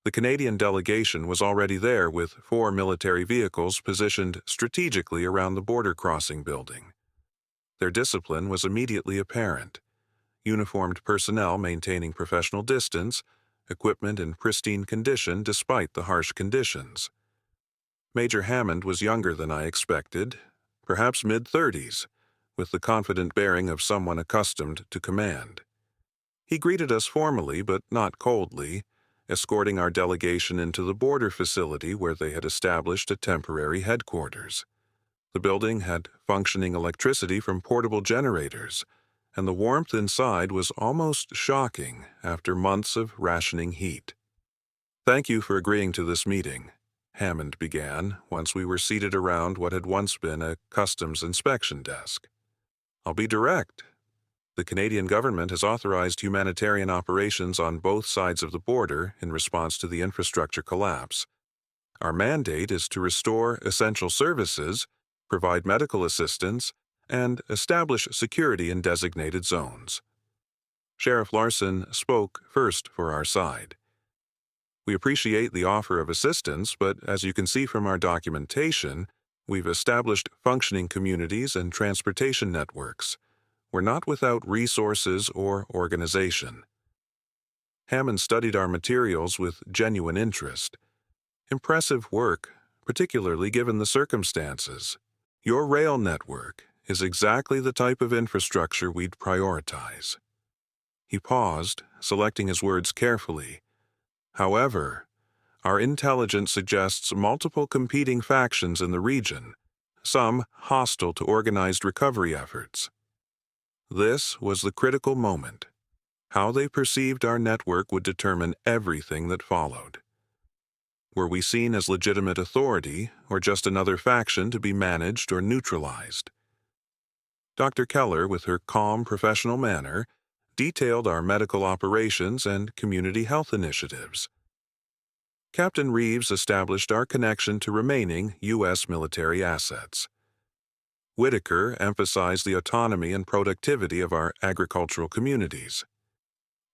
S1: The Canadian delegation was already there with 4 military vehicles positioned strategically around the border crossing building. Their discipline was immediately apparent. Uniformed personnel maintaining professional distance, equipment in pristine condition despite the harsh conditions. Major Hammond was younger than I expected, perhaps mid-30s, with the confident bearing of someone accustomed to command. He greeted us formally but not coldly, escorting our delegation into the border facility where they had established a temporary headquarters. The building had functioning electricity from portable generators, and the warmth inside was almost shocking after months of rationing heat. "Thank you for agreeing to this meeting," Hammond began, once we were seated around what had once been a customs inspection desk. "I'll be direct. The Canadian government has authorized humanitarian operations on both sides of the border in response to the infrastructure collapse. Our mandate is to restore essential services, provide medical assistance, and establish security in designated zones." Sheriff Larson spoke first for our side. "We appreciate the offer of assistance, but as you can see from our documentation, we've established functioning communities and transportation networks. We're not without resources or organization." Hammond studied our materials with genuine interest. "Impressive work, particularly given the circumstances. Your rail network is exactly the type of infrastructure we'd prioritize." He paused, selecting his words carefully. "However, our intelligence suggests multiple competing factions in the region, some hostile to organized recovery efforts." This was the critical moment. How they perceived our network would determine everything that followed. Were we seen as legitimate authority, or just another faction to be managed or neutralized? Dr. Keller, with her calm professional manner, detailed our medical operations and community health initiatives. Captain Reeves established our connection to remaining U.S. military assets. Whitaker emphasized the autonomy and productivity of our agricultural communities.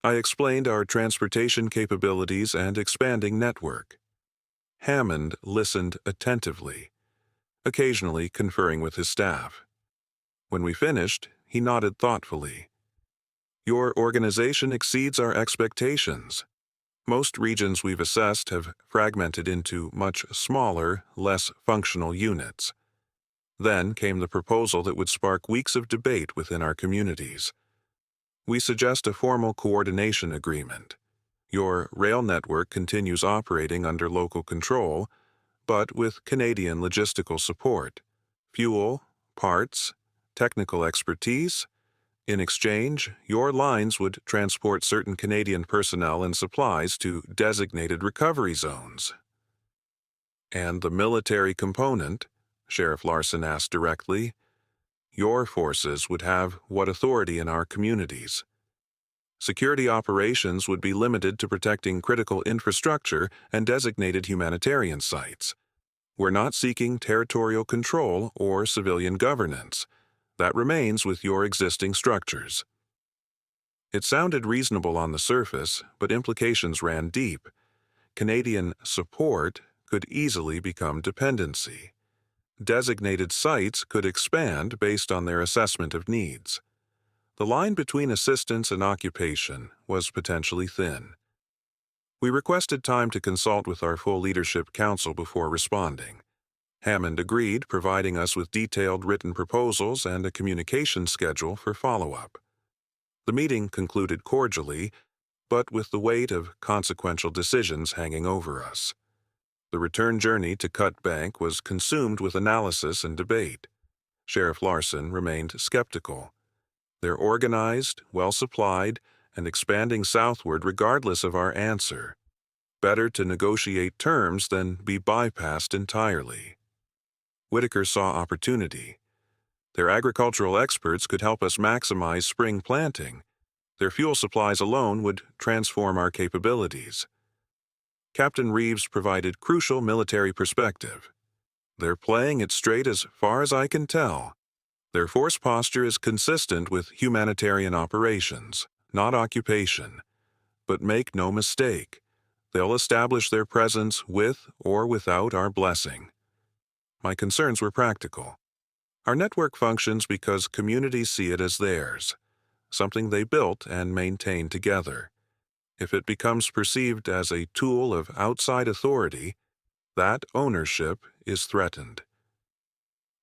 S1: I explained our transportation capabilities and expanding network. Hammond listened attentively, occasionally conferring with his staff. When we finished, he nodded thoughtfully. Your organization exceeds our expectations. Most regions we've assessed have fragmented into much smaller, less functional units. Then came the proposal that would spark weeks of debate within our communities. We suggest a formal coordination agreement. Your rail network continues operating under local control, but with Canadian logistical support, fuel, parts, technical expertise. In exchange, your lines would transport certain Canadian personnel and supplies to designated recovery zones. And the military component, Sheriff Larson asked directly, your forces would have what authority in our communities? Security operations would be limited to protecting critical infrastructure and designated humanitarian sites. We're not seeking territorial control or civilian governance. That remains with your existing structures. It sounded reasonable on the surface, but implications ran deep. Canadian support could easily become dependency. Designated sites could expand based on their assessment of needs. The line between assistance and occupation was potentially thin. We requested time to consult with our full leadership council before responding. Hammond agreed, providing us with detailed written proposals and a communication schedule for follow-up. The meeting concluded cordially, but with the weight of consequential decisions hanging over us. The return journey to Cut Bank was consumed with analysis and debate. Sheriff Larson remained skeptical. They're organized, well-supplied, and expanding southward regardless of our answer. Better to negotiate terms than be bypassed entirely. Whitaker saw opportunity. Their agricultural experts could help us maximize spring planting. Their fuel supplies alone would transform our capabilities. Captain Reeves provided crucial military perspective. They're playing it straight as far as I can tell. Their force posture is consistent with humanitarian operations, not occupation. But make no mistake, they'll establish their presence with or without our blessing. My concerns were practical. Our network functions because communities see it as theirs, something they built and maintained together. If it becomes perceived as a tool of outside authority, that ownership is threatened.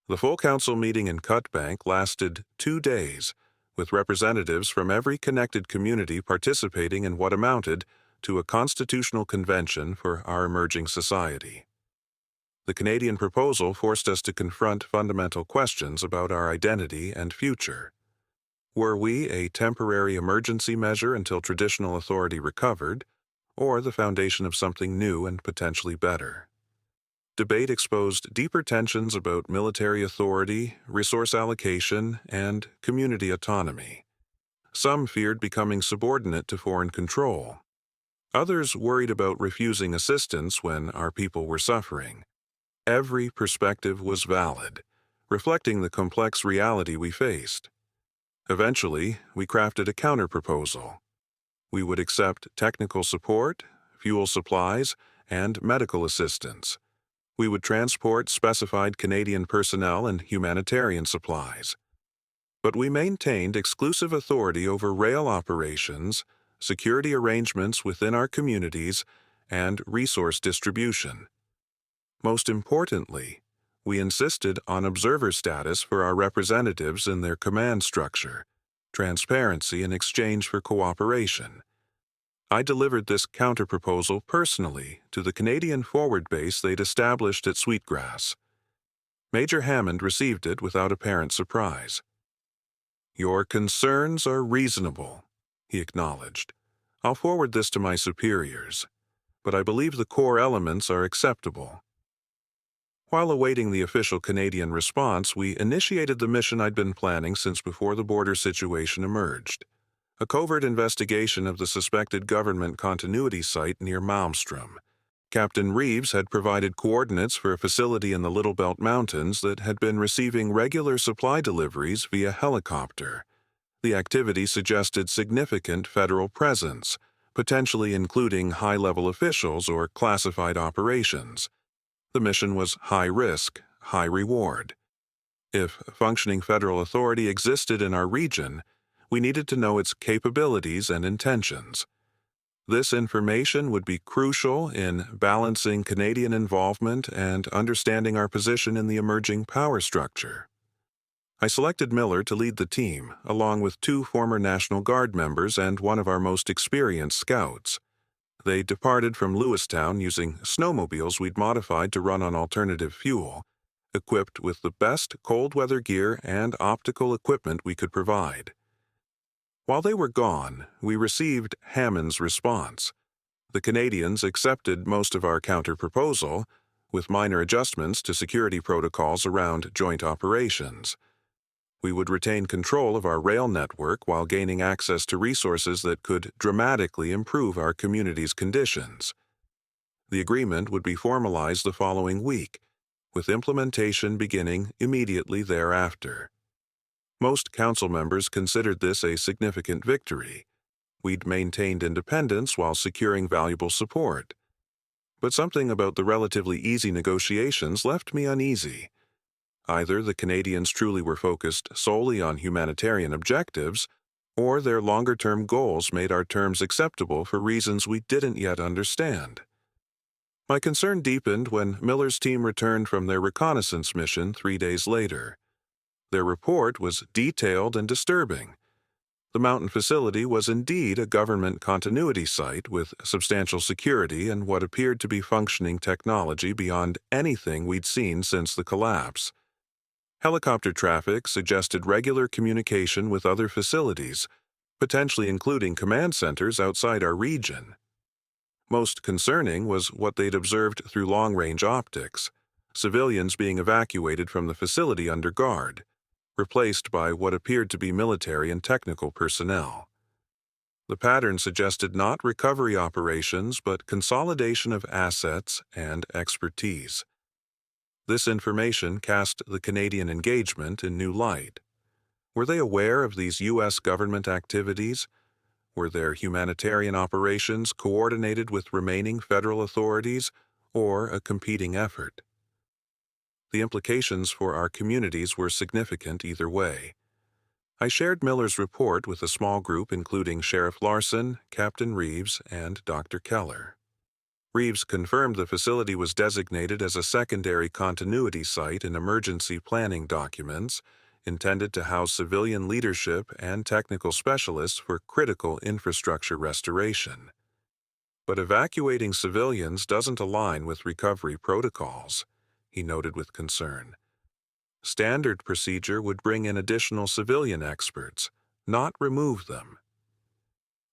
S1: The full council meeting in Cut Bank lasted 2 days, with representatives from every connected community participating in what amounted to a constitutional convention for our emerging society. The Canadian proposal forced us to confront fundamental questions about our identity and future. Were we a temporary emergency measure until traditional authority recovered, or the foundation of something new and potentially better? Debate exposed deeper tensions about military authority, resource allocation, and community autonomy. Some feared becoming subordinate to foreign control. Others worried about refusing assistance when our people were suffering. Every perspective was valid, reflecting the complex reality we faced. Eventually, we crafted a counterproposal. We would accept technical support, fuel supplies, and medical assistance. We would transport specified Canadian personnel and humanitarian supplies. But we maintained exclusive authority over rail operations, security arrangements within our communities, and resource distribution. Most importantly, we insisted on observer status for our representatives in their command structure, transparency in exchange for cooperation. I delivered this counterproposal personally to the Canadian forward base they'd established at Sweetgrass. Major Hammond received it without apparent surprise. "Your concerns are reasonable," he acknowledged. "I'll forward this to my superiors, but I believe the core elements are acceptable." While awaiting the official Canadian response, we initiated the mission I'd been planning since before the border situation emerged. A covert investigation of the suspected government continuity site near Malmstrom. Captain Reeves had provided coordinates for a facility in the Little Belt Mountains that had been receiving regular supply deliveries via helicopter. The activity suggested significant federal presence, potentially including high-level officials or classified operations. The mission was high risk, high reward. If functioning federal authority existed in our region, we needed to know its capabilities and intentions. This information would be crucial in balancing Canadian involvement and understanding our position in the emerging power structure. I selected Miller to lead the team, along with 2 former National Guard members and one of our most experienced scouts. They departed from Lewistown using snowmobiles we'd modified to run on alternative fuel, equipped with the best cold weather gear and optical equipment we could provide. While they were gone, we received Hammond's response. The Canadians accepted most of our counter-proposal, with minor adjustments to security protocols around joint operations. We would retain control of our rail network while gaining access to resources that could dramatically improve our community's conditions. The agreement would be formalized the following week, with implementation beginning immediately thereafter. Most council members considered this a significant victory. We'd maintained independence while securing valuable support. But something about the relatively easy negotiations left me uneasy. Either the Canadians truly were focused solely on humanitarian objectives, or their longer-term goals made our terms acceptable for reasons we didn't yet understand. My concern deepened when Miller's team returned from their reconnaissance mission 3 days later. Their report was detailed and disturbing. The mountain facility was indeed a government continuity site with substantial security and what appeared to be functioning technology beyond anything we'd seen since the collapse. Helicopter traffic suggested regular communication with other facilities, potentially including command centers outside our region. Most concerning was what they'd observed through long-range optics, civilians being evacuated from the facility under guard, replaced by what appeared to be military and technical personnel. The pattern suggested not recovery operations but consolidation of assets and expertise. This information cast the Canadian engagement in new light. Were they aware of these U.S. government activities? Were their humanitarian operations coordinated with remaining federal authorities, or a competing effort? The implications for our communities were significant either way. I shared Miller's report with a small group including Sheriff Larson, Captain Reeves, and Dr. Keller. Reeves confirmed the facility was designated as a secondary continuity site in emergency planning documents, intended to house civilian leadership and technical specialists for critical infrastructure restoration. But evacuating civilians doesn't align with recovery protocols, he noted with concern. Standard procedure would bring in additional civilian experts, not remove them.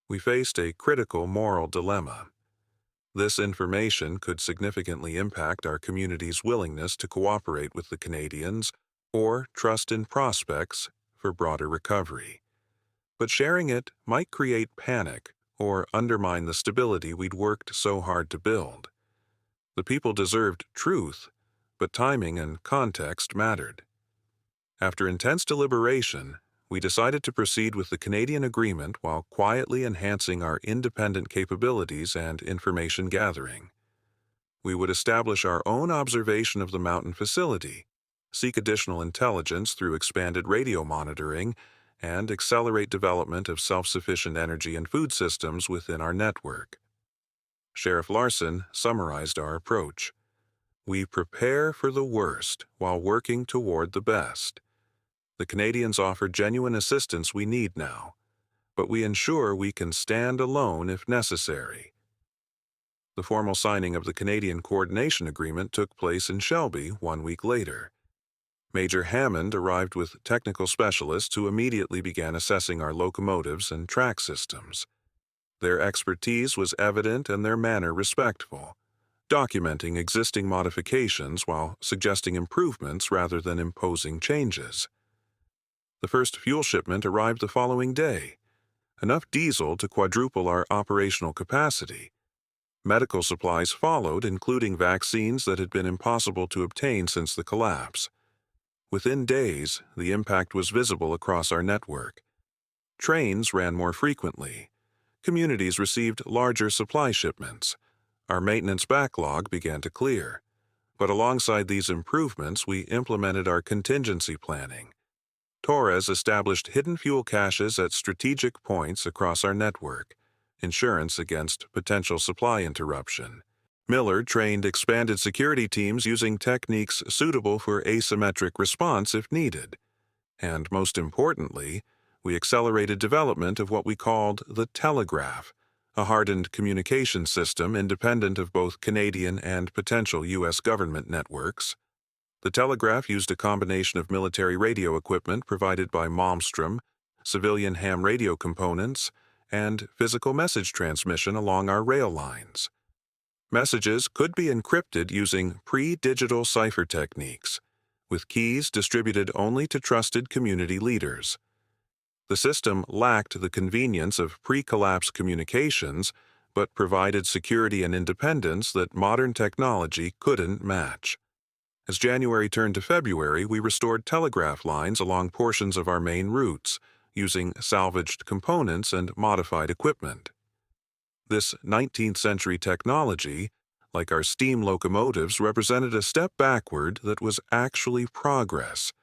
S1: We faced a critical moral dilemma. This information could significantly impact our community's willingness to cooperate with the Canadians or trust in prospects for broader recovery. But sharing it might create panic or undermine the stability we'd worked so hard to build. The people deserved truth, but timing and context mattered. After intense deliberation, we decided to proceed with the Canadian agreement while quietly enhancing our independent capabilities and information gathering. We would establish our own observation of the mountain facility, seek additional intelligence through expanded radio monitoring, and accelerate development of self-sufficient energy and food systems within our network. Sheriff Larson summarized our approach. We prepare for the worst while working toward the best. The Canadians offer genuine assistance we need now, but we ensure we can stand alone if necessary. The formal signing of the Canadian Coordination Agreement took place in Shelby 1 week later. Major Hammond arrived with technical specialists who immediately began assessing our locomotives and track systems. Their expertise was evident and their manner respectful, documenting existing modifications while suggesting improvements rather than imposing changes. The first fuel shipment arrived the following day, enough diesel to quadruple our operational capacity. Medical supplies followed, including vaccines that had been impossible to obtain since the collapse. Within days, the impact was visible across our network. Trains ran more frequently. Communities received larger supply shipments. Our maintenance backlog began to clear. But alongside these improvements, we implemented our contingency planning. Torres established hidden fuel caches at strategic points across our network, insurance against potential supply interruption. Miller trained expanded security teams using techniques suitable for asymmetric response if needed. And most importantly, we accelerated development of what we called the Telegraph, a hardened communication system independent of both Canadian and potential U.S. government networks. The Telegraph used a combination of military radio equipment provided by Malmstrom, civilian ham radio components, and physical message transmission along our rail lines. Messages could be encrypted using pre-digital cipher techniques, with keys distributed only to trusted community leaders. The system lacked the convenience of pre-collapse communications, but provided security and independence that modern technology couldn't match. As January turned to February, we restored telegraph lines along portions of our main routes, using salvaged components and modified equipment. This 19th-century technology, like our steam locomotives, represented a step backward that was actually progress,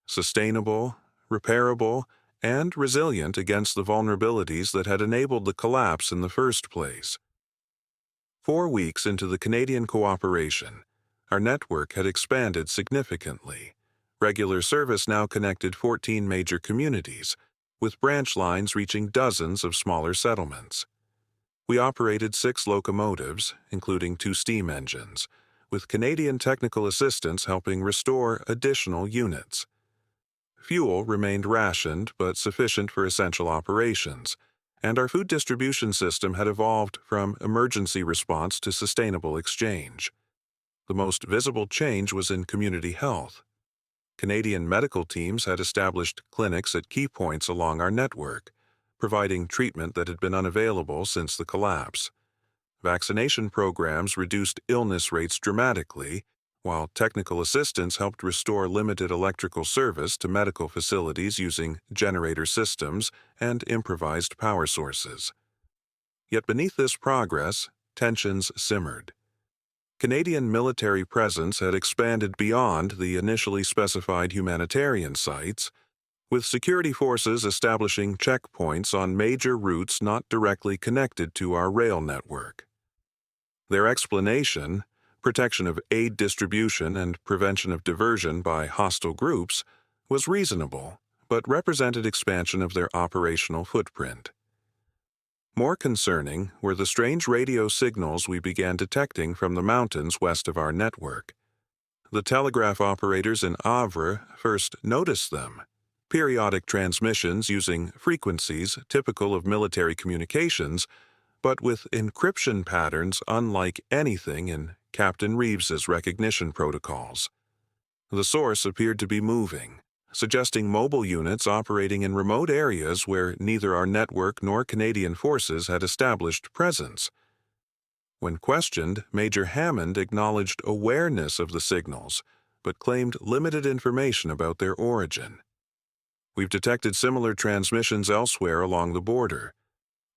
S1: sustainable, repairable, and resilient against the vulnerabilities that had enabled the collapse in the first place. 4 weeks into the Canadian cooperation, our network had expanded significantly. Regular service now connected 14 major communities, with branch lines reaching dozens of smaller settlements. We operated 6 locomotives, including 2 steam engines, with Canadian technical assistance helping restore additional units. Fuel remained rationed but sufficient for essential operations, and our food distribution system had evolved from emergency response to sustainable exchange. The most visible change was in community health. Canadian medical teams had established clinics at key points along our network, providing treatment that had been unavailable since the collapse. Vaccination programs reduced illness rates dramatically, while technical assistance helped restore limited electrical service to medical facilities using generator systems and improvised power sources. Yet beneath this progress, tensions simmered. Canadian military presence had expanded beyond the initially specified humanitarian sites, with security forces establishing checkpoints on major routes not directly connected to our rail network. Their explanation, protection of aid distribution and prevention of diversion by hostile groups, was reasonable, but represented expansion of their operational footprint. More concerning were the strange radio signals we began detecting from the mountains west of our network. The telegraph operators in Havre first noticed them, periodic transmissions using frequencies typical of military communications, but with encryption patterns unlike anything in Captain Reeves's recognition protocols. The source appeared to be moving, suggesting mobile units operating in remote areas where neither our network nor Canadian forces had established presence. When questioned, Major Hammond acknowledged awareness of the signals, but claimed limited information about their origin. We've detected similar transmissions elsewhere along the border.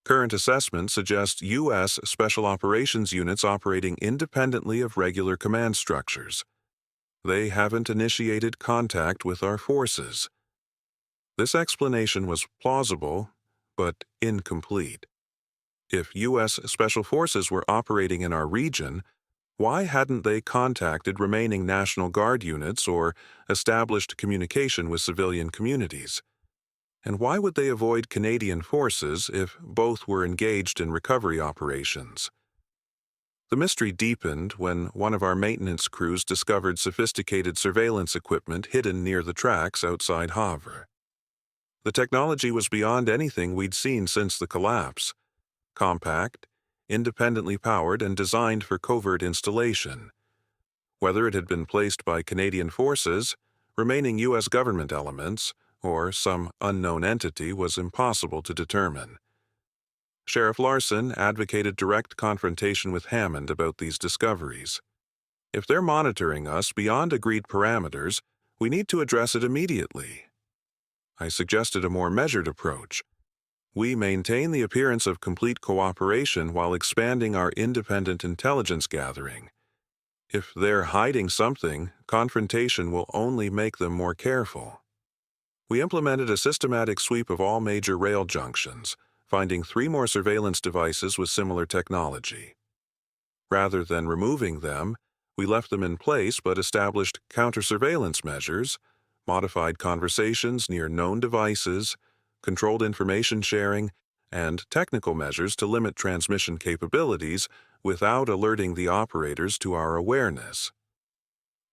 S1: Current assessment suggests U.S. Special Operations units operating independently of regular command structures. They haven't initiated contact with our forces. This explanation was plausible, but incomplete. If U.S. Special Forces were operating in our region, why hadn't they contacted remaining National Guard units or established communication with civilian communities? And why would they avoid Canadian forces if both were engaged in recovery operations? The mystery deepened when one of our maintenance crews discovered sophisticated surveillance equipment hidden near the tracks outside Havre. The technology was beyond anything we'd seen since the collapse. Compact, independently powered, and designed for covert installation. Whether it had been placed by Canadian forces, remaining U.S. government elements, or some unknown entity was impossible to determine. Sheriff Larson advocated direct confrontation with Hammond about these discoveries. If they're monitoring us beyond agreed parameters, we need to address it immediately. I suggested a more measured approach. We maintain the appearance of complete cooperation while expanding our independent intelligence gathering. If they're hiding something, confrontation will only make them more careful. We implemented a systematic sweep of all major rail junctions, finding 3 more surveillance devices with similar technology. Rather than removing them, we left them in place but established counter-surveillance measures, modified conversations near known devices, controlled information sharing, and technical measures to limit transmission capabilities without alerting the operators to our awareness.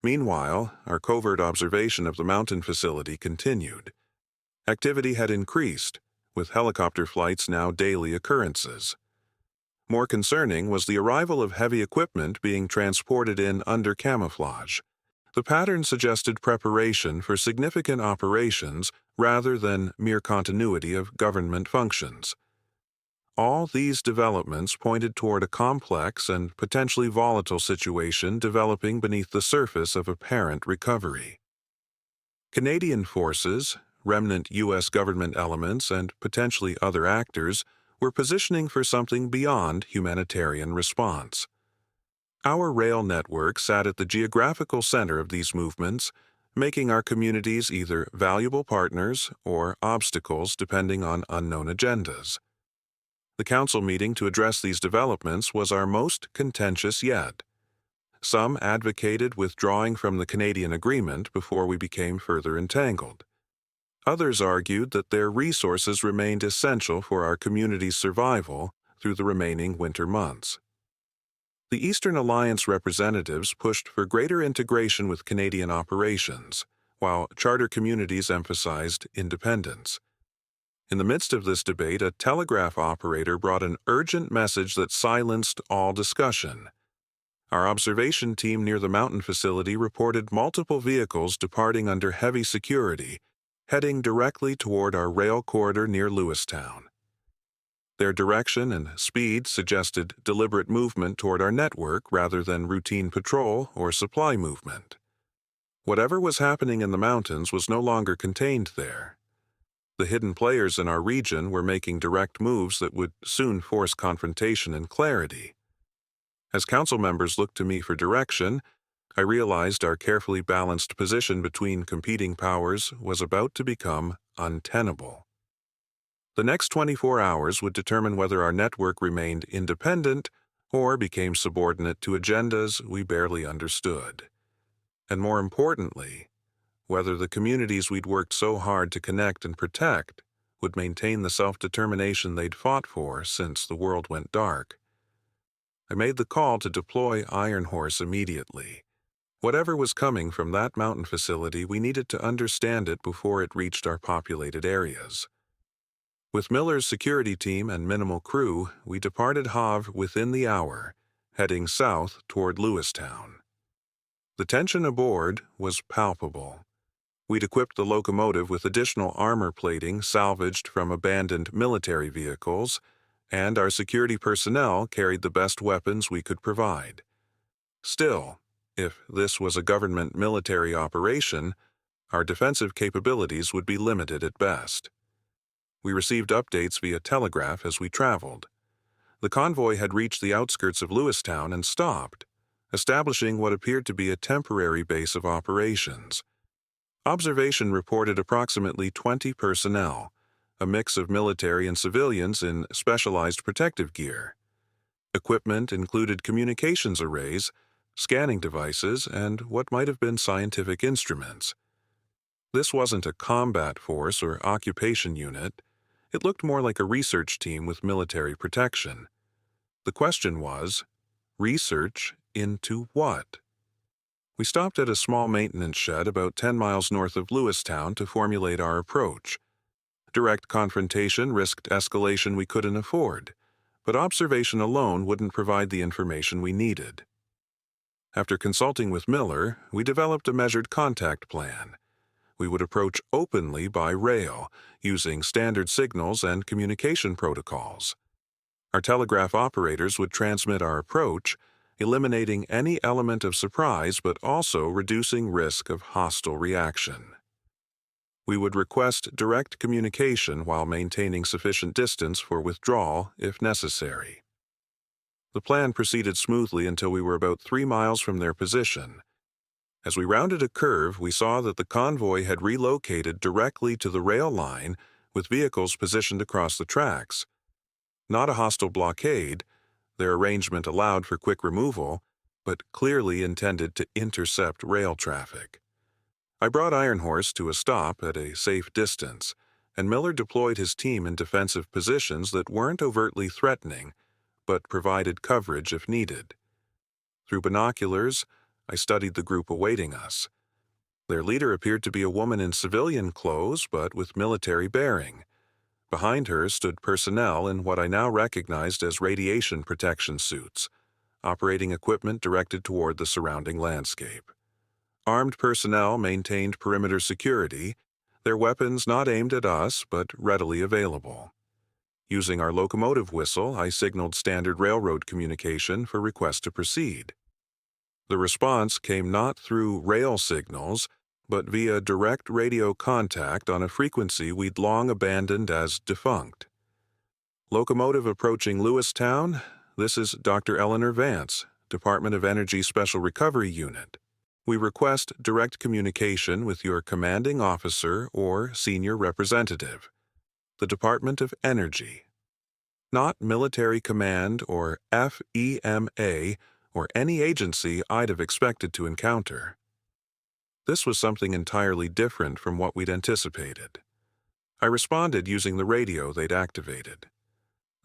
S1: Meanwhile, our covert observation of the mountain facility continued. Activity had increased, with helicopter flights now daily occurrences. More concerning was the arrival of heavy equipment being transported in under camouflage. The pattern suggested preparation for significant operations rather than mere continuity of government functions. All these developments pointed toward a complex and potentially volatile situation developing beneath the surface of apparent recovery. Canadian forces, remnant U.S. government elements, and potentially other actors were positioning for something beyond humanitarian response. Our rail network sat at the geographical center of these movements, making our communities either valuable partners or obstacles depending on unknown agendas. The council meeting to address these developments was our most contentious yet. Some advocated withdrawing from the Canadian agreement before we became further entangled. Others argued that their resources remained essential for our community's survival through the remaining winter months. The Eastern Alliance representatives pushed for greater integration with Canadian operations, while charter communities emphasized independence. In the midst of this debate, a telegraph operator brought an urgent message that silenced all discussion. Our observation team near the mountain facility reported multiple vehicles departing under heavy security, heading directly toward our rail corridor near Lewistown. Their direction and speed suggested deliberate movement toward our network rather than routine patrol or supply movement. Whatever was happening in the mountains was no longer contained there. The hidden players in our region were making direct moves that would soon force confrontation and clarity. As council members looked to me for direction, I realized our carefully balanced position between competing powers was about to become untenable. The next 24 hours would determine whether our network remained independent or became subordinate to agendas we barely understood. And more importantly, whether the communities we'd worked so hard to connect and protect would maintain the self-determination they'd fought for since the world went dark. I made the call to deploy Iron Horse immediately. Whatever was coming from that mountain facility, we needed to understand it before it reached our populated areas. With Miller's security team and minimal crew, we departed Havre within the hour, heading south toward Lewistown. The tension aboard was palpable. We'd equipped the locomotive with additional armor plating salvaged from abandoned military vehicles, and our security personnel carried the best weapons we could provide. Still, if this was a government military operation, our defensive capabilities would be limited at best. We received updates via telegraph as we traveled. The convoy had reached the outskirts of Lewistown and stopped, establishing what appeared to be a temporary base of operations. Observation reported approximately 20 personnel, a mix of military and civilians in specialized protective gear. Equipment included communications arrays, scanning devices, and what might have been scientific instruments. This wasn't a combat force or occupation unit. It looked more like a research team with military protection. The question was, Research into what? We stopped at a small maintenance shed about 10 miles north of Lewistown to formulate our approach. Direct confrontation risked escalation we couldn't afford, but observation alone wouldn't provide the information we needed. After consulting with Miller, we developed a measured contact plan. We would approach openly by rail, using standard signals and communication protocols. Our telegraph operators would transmit our approach, eliminating any element of surprise but also reducing risk of hostile reaction. We would request direct communication while maintaining sufficient distance for withdrawal if necessary. The plan proceeded smoothly until we were about 3 miles from their position. As we rounded a curve, we saw that the convoy had relocated directly to the rail line with vehicles positioned across the tracks. Not a hostile blockade, their arrangement allowed for quick removal, but clearly intended to intercept rail traffic. I brought Iron Horse to a stop at a safe distance, and Miller deployed his team in defensive positions that weren't overtly threatening, but provided coverage if needed. Through binoculars, I studied the group awaiting us. Their leader appeared to be a woman in civilian clothes, but with military bearing. Behind her stood personnel in what I now recognized as radiation protection suits, operating equipment directed toward the surrounding landscape. Armed personnel maintained perimeter security, their weapons not aimed at us but readily available. Using our locomotive whistle, I signaled standard railroad communication for request to proceed. The response came not through rail signals, but via direct radio contact on a frequency we'd long abandoned as defunct. Locomotive approaching Lewistown, this is Dr. Eleanor Vance, Department of Energy Special Recovery Unit. We request direct communication with your commanding officer or senior representative. The Department of Energy. Not Military Command or FEMA or any agency I'd have expected to encounter. This was something entirely different from what we'd anticipated. I responded using the radio they'd activated.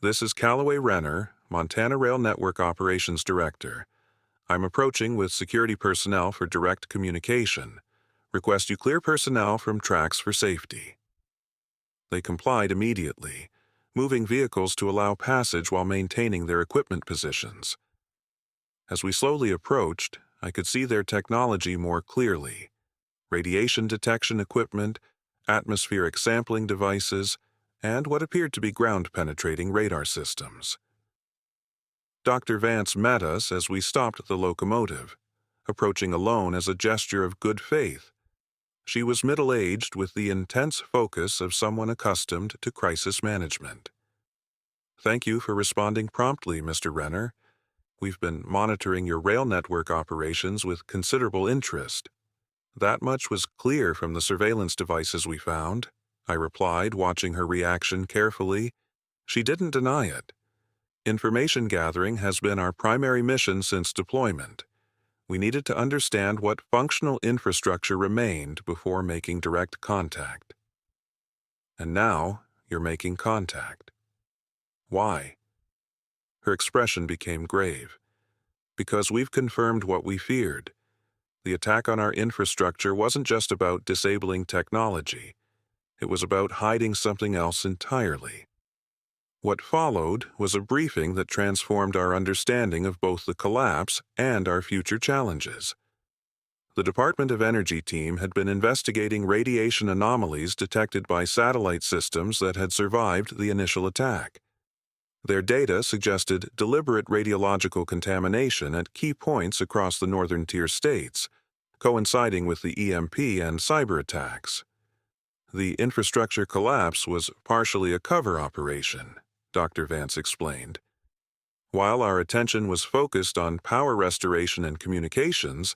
S1: This is Callaway Renner, Montana Rail Network Operations Director. I'm approaching with security personnel for direct communication. Request you clear personnel from tracks for safety. They complied immediately, moving vehicles to allow passage while maintaining their equipment positions. As we slowly approached, I could see their technology more clearly. Radiation detection equipment, atmospheric sampling devices, and what appeared to be ground-penetrating radar systems. Dr. Vance met us as we stopped the locomotive, approaching alone as a gesture of good faith. She was middle-aged with the intense focus of someone accustomed to crisis management. Thank you for responding promptly, Mr. Renner. We've been monitoring your rail network operations with considerable interest. That much was clear from the surveillance devices we found, I replied, watching her reaction carefully. She didn't deny it. Information gathering has been our primary mission since deployment. We needed to understand what functional infrastructure remained before making direct contact. And now you're making contact. Why? Her expression became grave. Because we've confirmed what we feared. The attack on our infrastructure wasn't just about disabling technology. It was about hiding something else entirely. What followed was a briefing that transformed our understanding of both the collapse and our future challenges. The Department of Energy team had been investigating radiation anomalies detected by satellite systems that had survived the initial attack. Their data suggested deliberate radiological contamination at key points across the northern tier states, coinciding with the EMP and cyber attacks. The infrastructure collapse was partially a cover operation, Dr. Vance explained. While our attention was focused on power restoration and communications,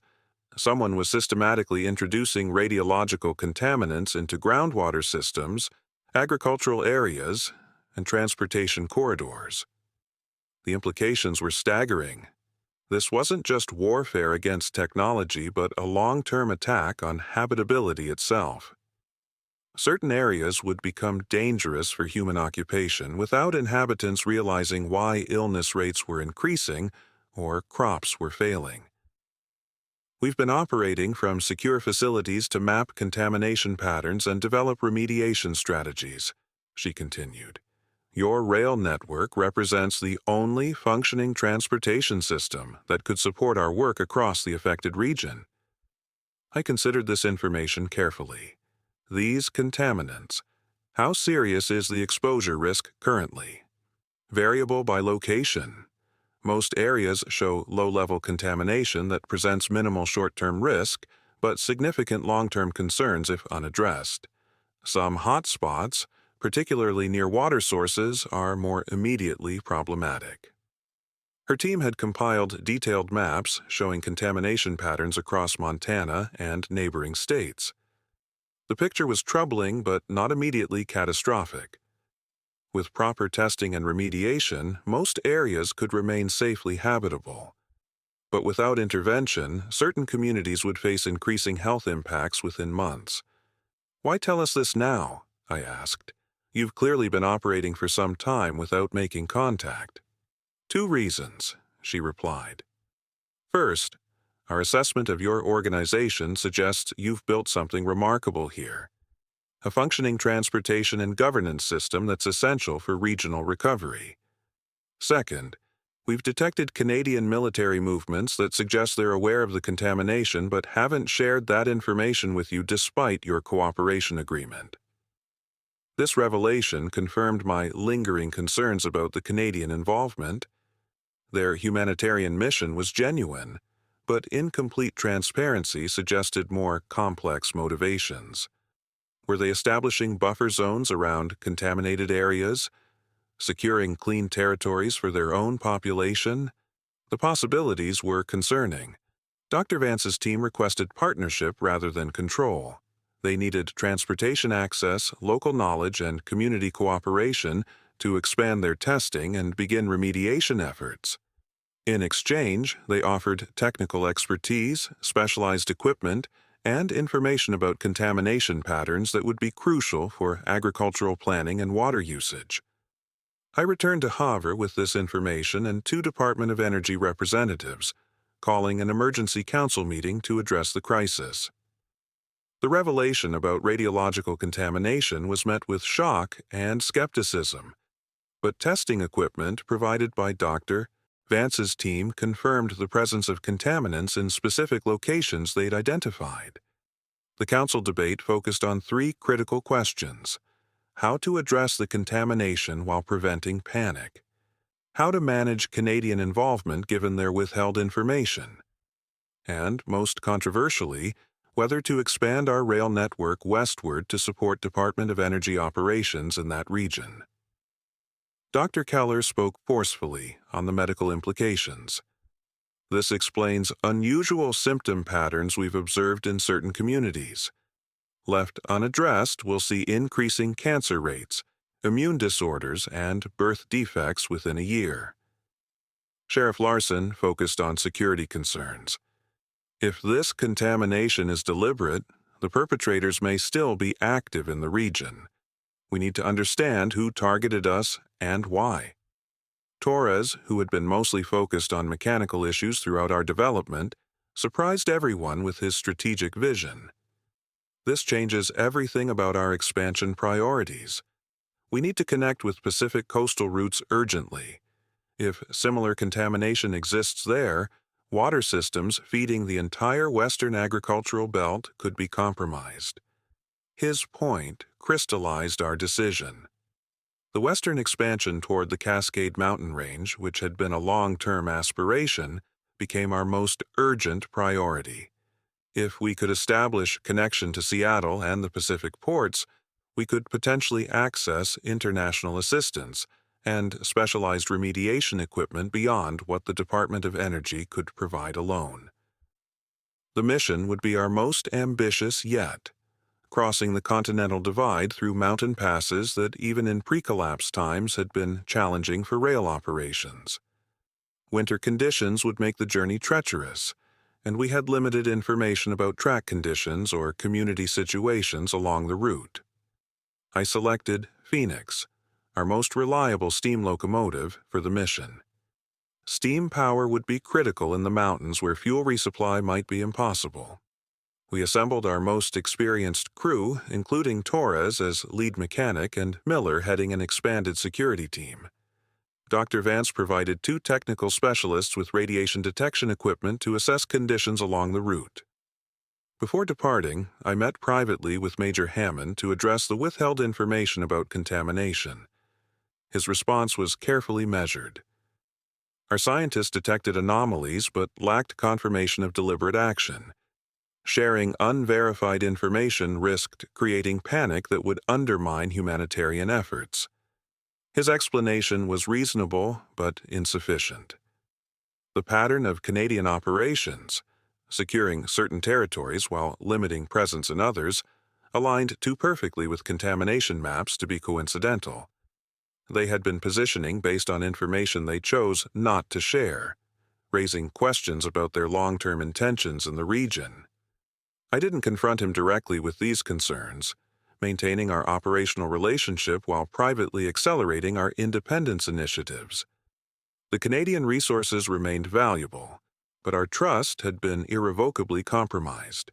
S1: someone was systematically introducing radiological contaminants into groundwater systems, agricultural areas, and transportation corridors. The implications were staggering. This wasn't just warfare against technology, but a long-term attack on habitability itself. Certain areas would become dangerous for human occupation without inhabitants realizing why illness rates were increasing or crops were failing. We've been operating from secure facilities to map contamination patterns and develop remediation strategies, she continued. Your rail network represents the only functioning transportation system that could support our work across the affected region. I considered this information carefully. These contaminants. How serious is the exposure risk currently? Variable by location. Most areas show low-level contamination that presents minimal short-term risk, but significant long-term concerns if unaddressed. Some hotspots, particularly near water sources, are more immediately problematic. Her team had compiled detailed maps showing contamination patterns across Montana and neighboring states. The picture was troubling but not immediately catastrophic. With proper testing and remediation, most areas could remain safely habitable. But without intervention, certain communities would face increasing health impacts within months. Why tell us this now? I asked. You've clearly been operating for some time without making contact. 2 reasons, she replied. First, our assessment of your organization suggests you've built something remarkable here. A functioning transportation and governance system that's essential for regional recovery. Second, we've detected Canadian military movements that suggest they're aware of the contamination but haven't shared that information with you despite your cooperation agreement. This revelation confirmed my lingering concerns about the Canadian involvement. Their humanitarian mission was genuine, but incomplete transparency suggested more complex motivations. Were they establishing buffer zones around contaminated areas, securing clean territories for their own population? The possibilities were concerning. Dr. Vance's team requested partnership rather than control. They needed transportation access, local knowledge, and community cooperation to expand their testing and begin remediation efforts. In exchange, they offered technical expertise, specialized equipment, and information about contamination patterns that would be crucial for agricultural planning and water usage. I returned to Havre with this information and 2 Department of Energy representatives, calling an emergency council meeting to address the crisis. The revelation about radiological contamination was met with shock and skepticism, but testing equipment provided by Dr. Vance's team confirmed the presence of contaminants in specific locations they'd identified. The council debate focused on 3 critical questions: how to address the contamination while preventing panic, how to manage Canadian involvement given their withheld information, and, most controversially, whether to expand our rail network westward to support Department of Energy operations in that region. Dr. Keller spoke forcefully on the medical implications. This explains unusual symptom patterns we've observed in certain communities. Left unaddressed, we'll see increasing cancer rates, immune disorders, and birth defects within a year. Sheriff Larson focused on security concerns. If this contamination is deliberate, the perpetrators may still be active in the region. We need to understand who targeted us and why. Torres, who had been mostly focused on mechanical issues throughout our development, surprised everyone with his strategic vision. This changes everything about our expansion priorities. We need to connect with Pacific coastal routes urgently. If similar contamination exists there, water systems feeding the entire western agricultural belt could be compromised. His point crystallized our decision. The western expansion toward the Cascade Mountain Range, which had been a long-term aspiration, became our most urgent priority. If we could establish connection to Seattle and the Pacific ports, we could potentially access international assistance and specialized remediation equipment beyond what the Department of Energy could provide alone. The mission would be our most ambitious yet, crossing the Continental Divide through mountain passes that even in pre-collapse times had been challenging for rail operations. Winter conditions would make the journey treacherous, and we had limited information about track conditions or community situations along the route. I selected Phoenix, our most reliable steam locomotive, for the mission. Steam power would be critical in the mountains where fuel resupply might be impossible. We assembled our most experienced crew, including Torres as lead mechanic and Miller heading an expanded security team. Dr. Vance provided 2 technical specialists with radiation detection equipment to assess conditions along the route. Before departing, I met privately with Major Hammond to address the withheld information about contamination. His response was carefully measured. Our scientists detected anomalies but lacked confirmation of deliberate action. Sharing unverified information risked creating panic that would undermine humanitarian efforts. His explanation was reasonable but insufficient. The pattern of Canadian operations, securing certain territories while limiting presence in others, aligned too perfectly with contamination maps to be coincidental. They had been positioning based on information they chose not to share, raising questions about their long-term intentions in the region. I didn't confront him directly with these concerns, maintaining our operational relationship while privately accelerating our independence initiatives. The Canadian resources remained valuable, but our trust had been irrevocably compromised.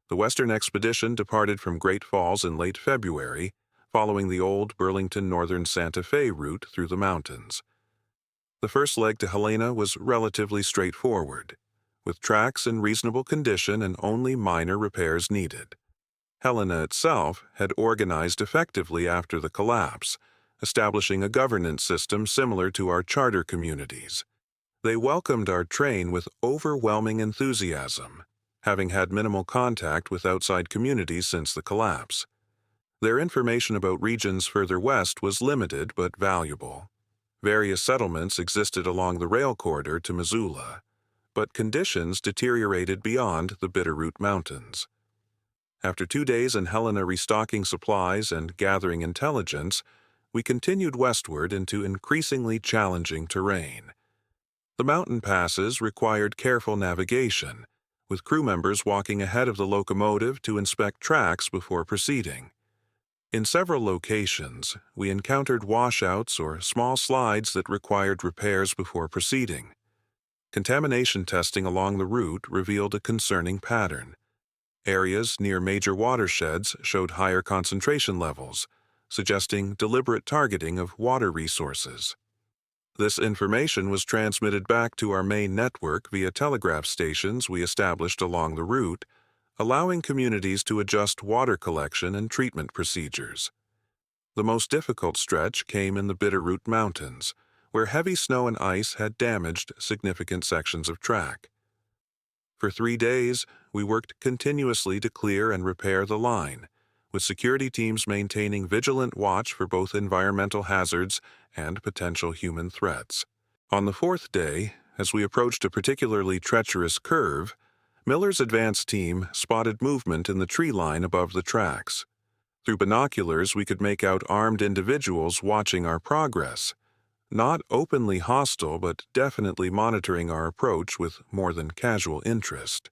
S1: The Western Expedition departed from Great Falls in late February, following the old Burlington Northern Santa Fe route through the mountains. The first leg to Helena was relatively straightforward, with tracks in reasonable condition and only minor repairs needed. Helena itself had organized effectively after the collapse, establishing a governance system similar to our charter communities. They welcomed our train with overwhelming enthusiasm, having had minimal contact with outside communities since the collapse. Their information about regions further west was limited but valuable. Various settlements existed along the rail corridor to Missoula, but conditions deteriorated beyond the Bitterroot Mountains. After 2 days in Helena restocking supplies and gathering intelligence, we continued westward into increasingly challenging terrain. The mountain passes required careful navigation, with crew members walking ahead of the locomotive to inspect tracks before proceeding. In several locations, we encountered washouts or small slides that required repairs before proceeding. Contamination testing along the route revealed a concerning pattern. Areas near major watersheds showed higher concentration levels, suggesting deliberate targeting of water resources. This information was transmitted back to our main network via telegraph stations we established along the route, allowing communities to adjust water collection and treatment procedures. The most difficult stretch came in the Bitterroot Mountains, where heavy snow and ice had damaged significant sections of track. For 3 days, we worked continuously to clear and repair the line, with security teams maintaining vigilant watch for both environmental hazards and potential human threats. On the 4th day, as we approached a particularly treacherous curve, Miller's advance team spotted movement in the tree line above the tracks. Through binoculars, we could make out armed individuals watching our progress, not openly hostile but definitely monitoring our approach with more than casual interest.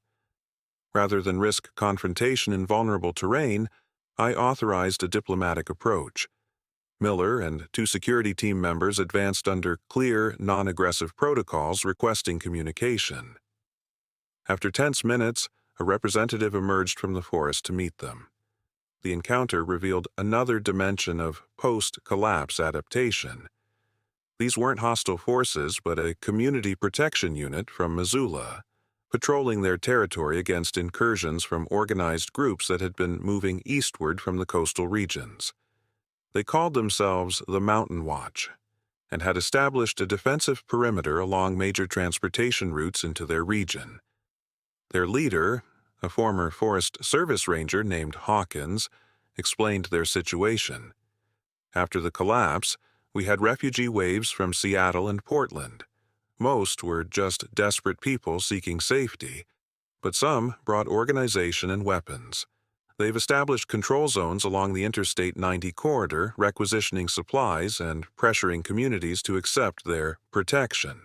S1: Rather than risk confrontation in vulnerable terrain, I authorized a diplomatic approach. Miller and 2 security team members advanced under clear, non-aggressive protocols requesting communication. After tense minutes, a representative emerged from the forest to meet them. The encounter revealed another dimension of post-collapse adaptation. These weren't hostile forces, but a community protection unit from Missoula, patrolling their territory against incursions from organized groups that had been moving eastward from the coastal regions. They called themselves the Mountain Watch, and had established a defensive perimeter along major transportation routes into their region. Their leader, a former Forest Service ranger named Hawkins, explained their situation. After the collapse, we had refugee waves from Seattle and Portland. Most were just desperate people seeking safety, but some brought organization and weapons. They've established control zones along the Interstate 90 corridor, requisitioning supplies and pressuring communities to accept their protection.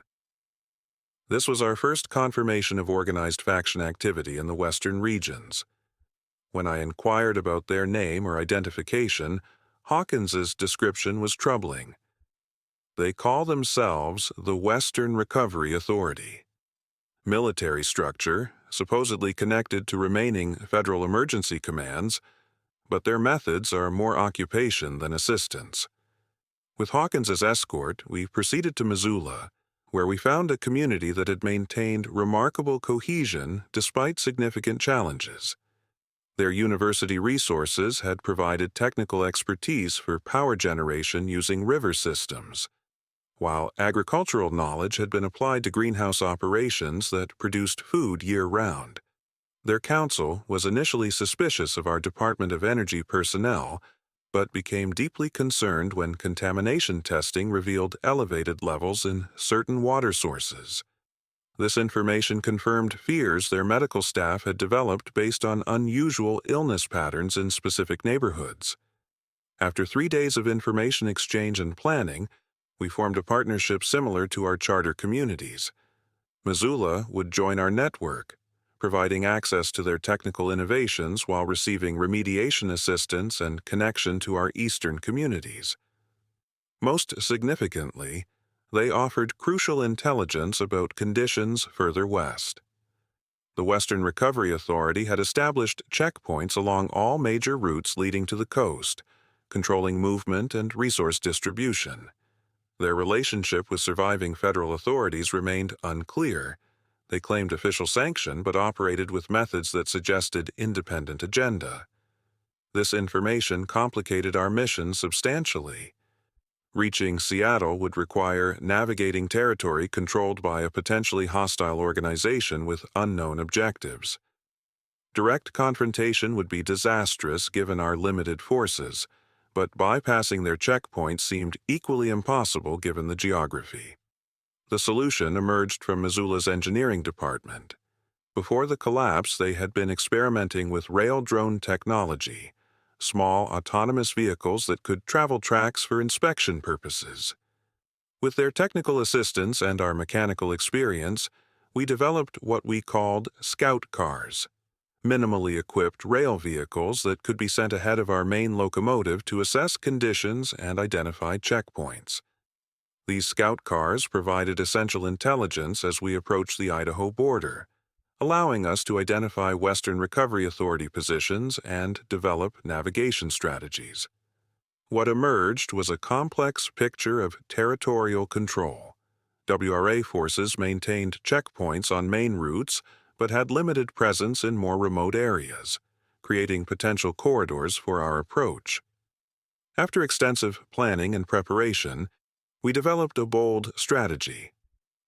S1: This was our first confirmation of organized faction activity in the western regions. When I inquired about their name or identification, Hawkins's description was troubling. They call themselves the Western Recovery Authority. Military structure, supposedly connected to remaining federal emergency commands, but their methods are more occupation than assistance. With Hawkins as escort, we proceeded to Missoula, where we found a community that had maintained remarkable cohesion despite significant challenges. Their university resources had provided technical expertise for power generation using river systems, while agricultural knowledge had been applied to greenhouse operations that produced food year-round. Their council was initially suspicious of our Department of Energy personnel, but became deeply concerned when contamination testing revealed elevated levels in certain water sources. This information confirmed fears their medical staff had developed based on unusual illness patterns in specific neighborhoods. After 3 days of information exchange and planning, we formed a partnership similar to our charter communities. Missoula would join our network, providing access to their technical innovations while receiving remediation assistance and connection to our eastern communities. Most significantly, they offered crucial intelligence about conditions further west. The Western Recovery Authority had established checkpoints along all major routes leading to the coast, controlling movement and resource distribution. Their relationship with surviving federal authorities remained unclear. They claimed official sanction but operated with methods that suggested independent agenda. This information complicated our mission substantially. Reaching Seattle would require navigating territory controlled by a potentially hostile organization with unknown objectives. Direct confrontation would be disastrous given our limited forces, but bypassing their checkpoints seemed equally impossible given the geography. The solution emerged from Missoula's engineering department. Before the collapse, they had been experimenting with rail drone technology, small autonomous vehicles that could travel tracks for inspection purposes. With their technical assistance and our mechanical experience, we developed what we called scout cars, minimally equipped rail vehicles that could be sent ahead of our main locomotive to assess conditions and identify checkpoints. These scout cars provided essential intelligence as we approached the Idaho border, allowing us to identify Western Recovery Authority positions and develop navigation strategies. What emerged was a complex picture of territorial control. WRA forces maintained checkpoints on main routes but had limited presence in more remote areas, creating potential corridors for our approach. After extensive planning and preparation, we developed a bold strategy.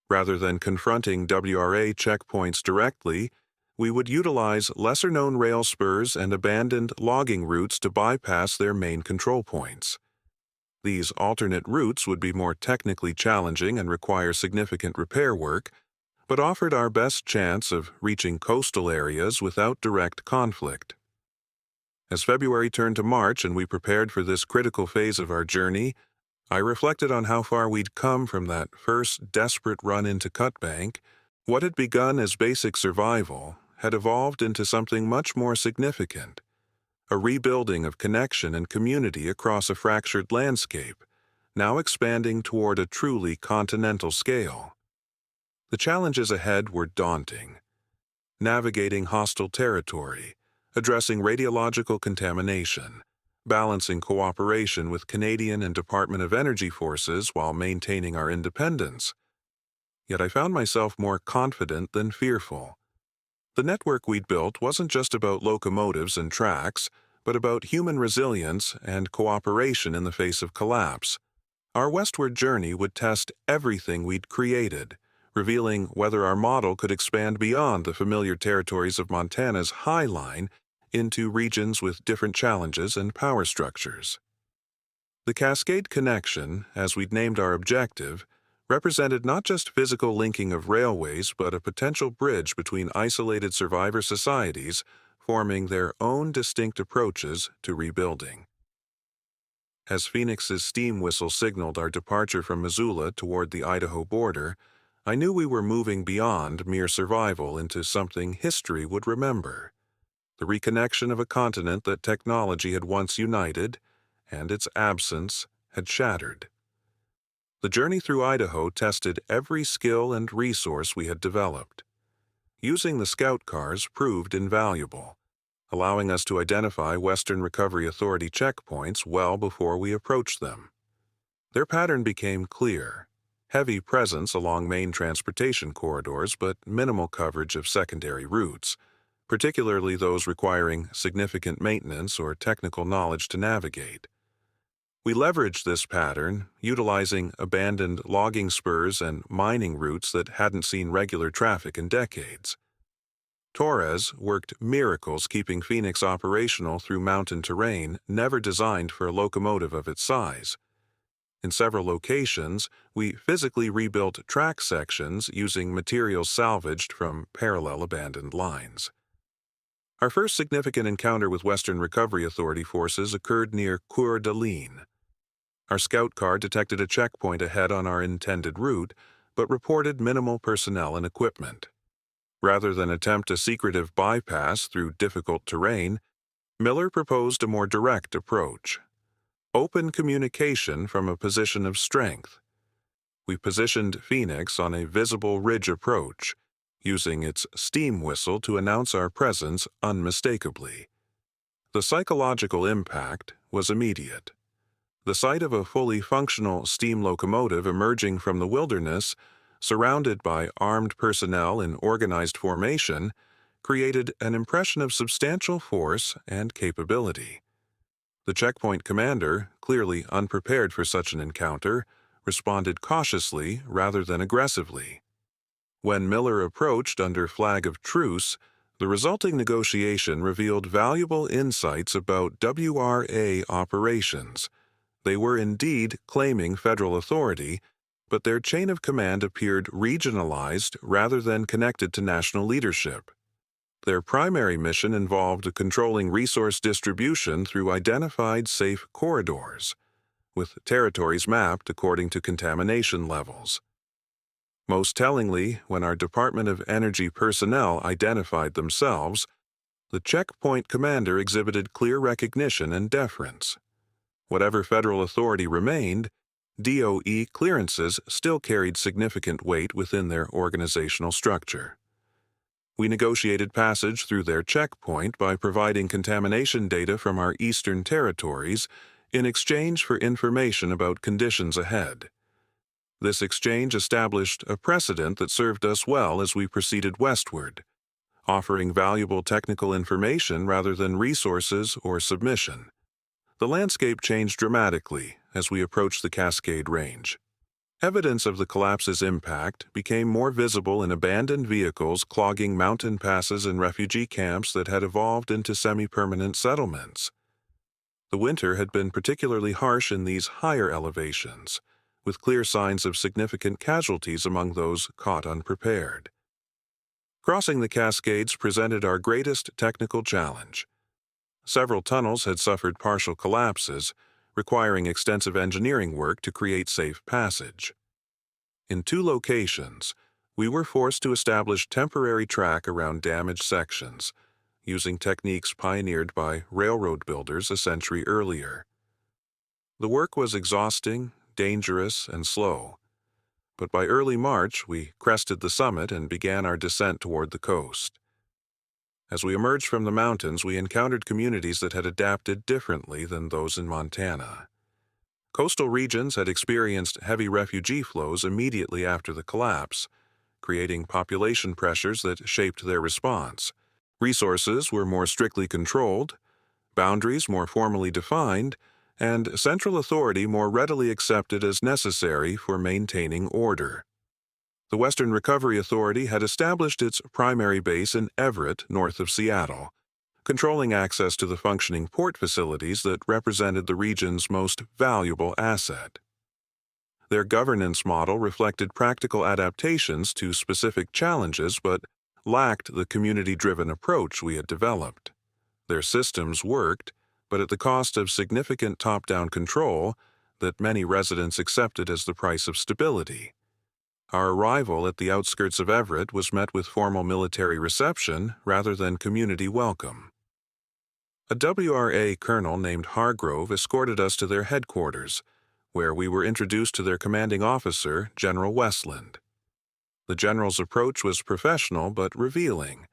S1: Rather than confronting WRA checkpoints directly, we would utilize lesser-known rail spurs and abandoned logging routes to bypass their main control points. These alternate routes would be more technically challenging and require significant repair work, but offered our best chance of reaching coastal areas without direct conflict. As February turned to March and we prepared for this critical phase of our journey, I reflected on how far we'd come from that first desperate run into Cutbank. What had begun as basic survival had evolved into something much more significant, a rebuilding of connection and community across a fractured landscape, now expanding toward a truly continental scale. The challenges ahead were daunting. Navigating hostile territory, addressing radiological contamination, balancing cooperation with Canadian and Department of Energy forces while maintaining our independence. Yet I found myself more confident than fearful. The network we'd built wasn't just about locomotives and tracks, but about human resilience and cooperation in the face of collapse. Our westward journey would test everything we'd created, revealing whether our model could expand beyond the familiar territories of Montana's High Line into regions with different challenges and power structures. The Cascade Connection, as we'd named our objective, represented not just physical linking of railways but a potential bridge between isolated survivor societies forming their own distinct approaches to rebuilding. As Phoenix's steam whistle signaled our departure from Missoula toward the Idaho border, I knew we were moving beyond mere survival into something history would remember. The reconnection of a continent that technology had once united, and its absence had shattered. The journey through Idaho tested every skill and resource we had developed. Using the scout cars proved invaluable, allowing us to identify Western Recovery Authority checkpoints well before we approached them. Their pattern became clear: heavy presence along main transportation corridors, but minimal coverage of secondary routes, particularly those requiring significant maintenance or technical knowledge to navigate. We leveraged this pattern, utilizing abandoned logging spurs and mining routes that hadn't seen regular traffic in decades. Torres worked miracles keeping Phoenix operational through mountain terrain never designed for a locomotive of its size. In several locations, we physically rebuilt track sections using materials salvaged from parallel abandoned lines. Our first significant encounter with Western Recovery Authority forces occurred near Coeur d'Alene. Our scout car detected a checkpoint ahead on our intended route, but reported minimal personnel and equipment. Rather than attempt a secretive bypass through difficult terrain, Miller proposed a more direct approach: open communication from a position of strength. We positioned Phoenix on a visible ridge approach, using its steam whistle to announce our presence unmistakably. The psychological impact was immediate. The sight of a fully functional steam locomotive emerging from the wilderness, surrounded by armed personnel in organized formation, created an impression of substantial force and capability. The checkpoint commander, clearly unprepared for such an encounter, responded cautiously rather than aggressively. When Miller approached under flag of truce, the resulting negotiation revealed valuable insights about WRA operations. They were indeed claiming federal authority, but their chain of command appeared regionalized rather than connected to national leadership. Their primary mission involved controlling resource distribution through identified safe corridors, with territories mapped according to contamination levels. Most tellingly, when our Department of Energy personnel identified themselves, the checkpoint commander exhibited clear recognition and deference. Whatever federal authority remained, DOE clearances still carried significant weight within their organizational structure. We negotiated passage through their checkpoint by providing contamination data from our eastern territories in exchange for information about conditions ahead. This exchange established a precedent that served us well as we proceeded westward, offering valuable technical information rather than resources or submission. The landscape changed dramatically as we approached the Cascade Range. Evidence of the collapse's impact became more visible in abandoned vehicles clogging mountain passes and refugee camps that had evolved into semi-permanent settlements. The winter had been particularly harsh in these higher elevations, with clear signs of significant casualties among those caught unprepared. Crossing the Cascades presented our greatest technical challenge. Several tunnels had suffered partial collapses, requiring extensive engineering work to create safe passage. In 2 locations, we were forced to establish temporary track around damaged sections, using techniques pioneered by railroad builders a century earlier. The work was exhausting, dangerous, and slow, but by early March we crested the summit and began our descent toward the coast. As we emerged from the mountains, we encountered communities that had adapted differently than those in Montana. Coastal regions had experienced heavy refugee flows immediately after the collapse, creating population pressures that shaped their response. Resources were more strictly controlled, boundaries more formally defined, and central authority more readily accepted as necessary for maintaining order. The Western Recovery Authority had established its primary base in Everett, north of Seattle, controlling access to the functioning port facilities that represented the region's most valuable asset. Their governance model reflected practical adaptations to specific challenges but lacked the community-driven approach we had developed. Their systems worked, but at the cost of significant top-down control that many residents accepted as the price of stability. Our arrival at the outskirts of Everett was met with formal military reception rather than community welcome. A WRA colonel named Hargrove escorted us to their headquarters, where we were introduced to their commanding officer, General Westland. The general's approach was professional but revealing.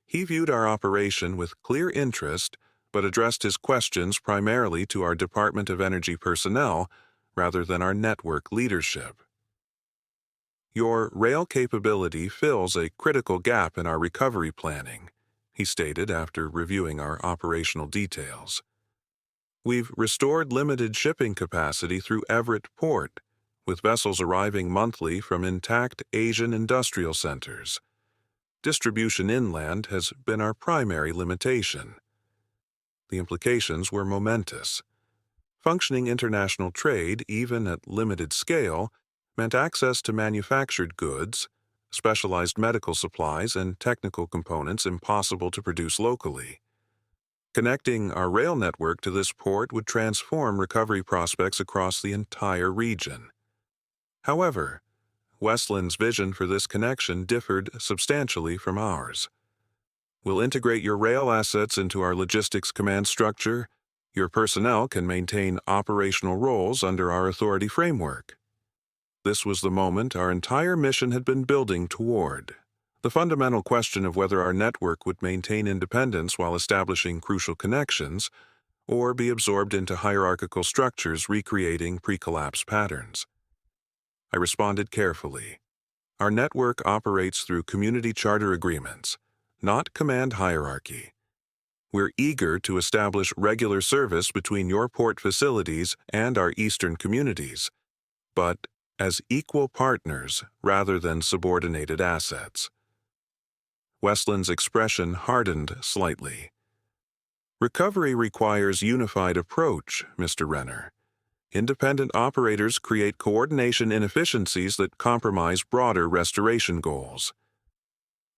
S1: He viewed our operation with clear interest, but addressed his questions primarily to our Department of Energy personnel rather than our network leadership. "Your rail capability fills a critical gap in our recovery planning," he stated after reviewing our operational details. "We've restored limited shipping capacity through Everett Port, with vessels arriving monthly from intact Asian industrial centers. Distribution inland has been our primary limitation." The implications were momentous. Functioning international trade, even at limited scale, meant access to manufactured goods, specialized medical supplies, and technical components impossible to produce locally. Connecting our rail network to this port would transform recovery prospects across the entire region. However, Westland's vision for this connection differed substantially from ours. "We'll integrate your rail assets into our logistics command structure. Your personnel can maintain operational roles under our authority framework." This was the moment our entire mission had been building toward. The fundamental question of whether our network would maintain independence while establishing crucial connections, or be absorbed into hierarchical structures recreating pre-collapse patterns. I responded carefully. "Our network operates through community charter agreements, not command hierarchy. We're eager to establish regular service between your port facilities and our eastern communities, but as equal partners rather than subordinated assets." Westland's expression hardened slightly. "Recovery requires unified approach, Mr. Renner. Independent operators create coordination inefficiencies that compromise broader restoration goals."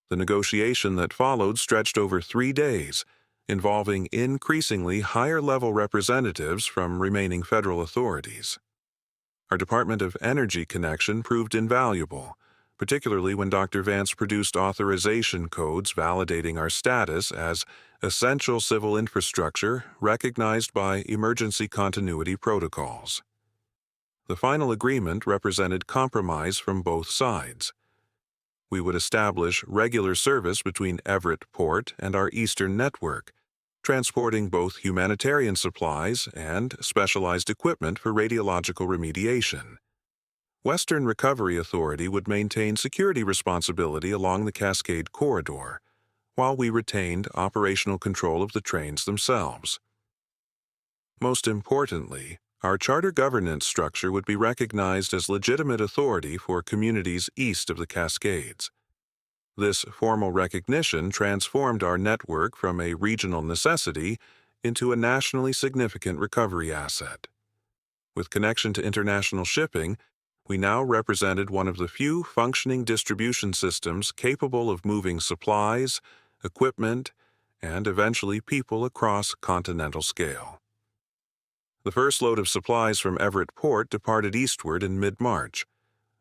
S1: The negotiation that followed stretched over 3 days, involving increasingly higher-level representatives from remaining federal authorities. Our Department of Energy connection proved invaluable, particularly when Dr. Vance produced authorization codes validating our status as essential civil infrastructure recognized by emergency continuity protocols. The final agreement represented compromise from both sides. We would establish regular service between Everett Port and our eastern network, transporting both humanitarian supplies and specialized equipment for radiological remediation. Western Recovery Authority would maintain security responsibility along the Cascade Corridor, while we retained operational control of the trains themselves. Most importantly, our charter governance structure would be recognized as legitimate authority for communities east of the Cascades. This formal recognition transformed our network from a regional necessity into a nationally significant recovery asset. With connection to international shipping, we now represented one of the few functioning distribution systems capable of moving supplies, equipment, and eventually people across continental scale. The first load of supplies from Everett Port departed eastward in mid-March.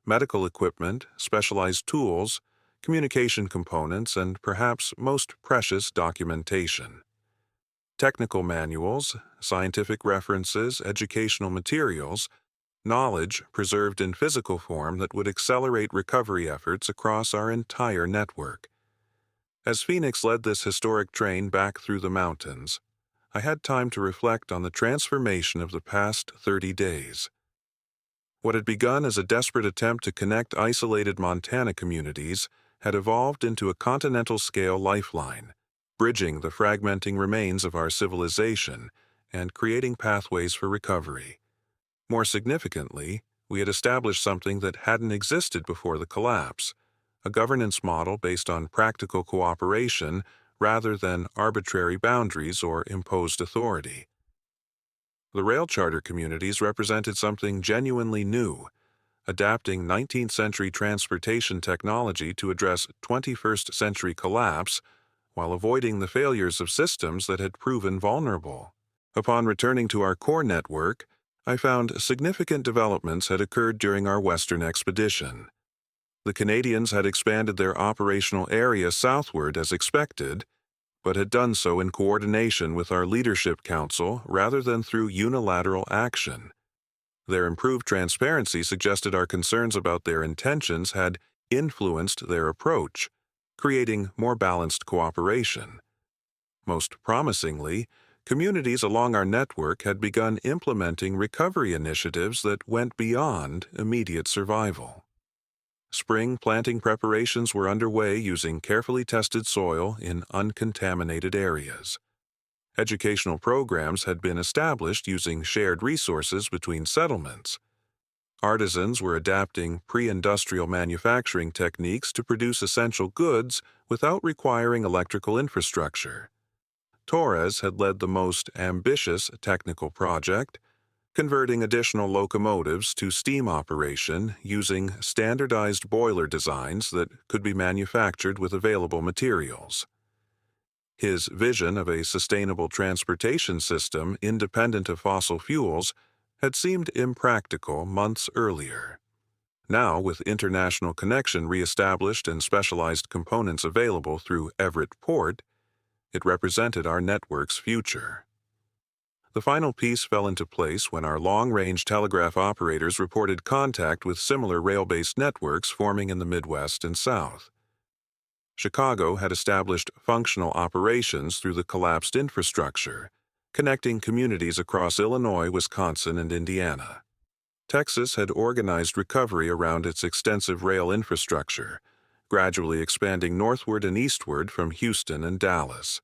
S1: Medical equipment, specialized tools, communication components, and perhaps most precious documentation. Technical manuals, scientific references, educational materials, knowledge preserved in physical form that would accelerate recovery efforts across our entire network. As Phoenix led this historic train back through the mountains, I had time to reflect on the transformation of the past 30 days. What had begun as a desperate attempt to connect isolated Montana communities had evolved into a continental-scale lifeline, bridging the fragmenting remains of our civilization and creating pathways for recovery. More significantly, we had established something that hadn't existed before the collapse, a governance model based on practical cooperation rather than arbitrary boundaries or imposed authority. The rail charter communities represented something genuinely new, adapting 19th-century transportation technology to address 21st-century collapse while avoiding the failures of systems that had proven vulnerable. Upon returning to our core network, I found significant developments had occurred during our Western expedition. The Canadians had expanded their operational area southward as expected, but had done so in coordination with our Leadership Council rather than through unilateral action. Their improved transparency suggested our concerns about their intentions had influenced their approach, creating more balanced cooperation. Most promisingly, communities along our network had begun implementing recovery initiatives that went beyond immediate survival. Spring planting preparations were underway using carefully tested soil in uncontaminated areas. Educational programs had been established using shared resources between settlements. Artisans were adapting pre-industrial manufacturing techniques to produce essential goods without requiring electrical infrastructure. Torres had led the most ambitious technical project, converting additional locomotives to steam operation using standardized boiler designs that could be manufactured with available materials. His vision of a sustainable transportation system independent of fossil fuels had seemed impractical months earlier. Now, with international connection reestablished and specialized components available through Everett Port, it represented our network's future. The final piece fell into place when our long-range telegraph operators reported contact with similar rail-based networks forming in the Midwest and South. Chicago had established functional operations through the collapsed infrastructure, connecting communities across Illinois, Wisconsin, and Indiana. Texas had organized recovery around its extensive rail infrastructure, gradually expanding northward and eastward from Houston and Dallas.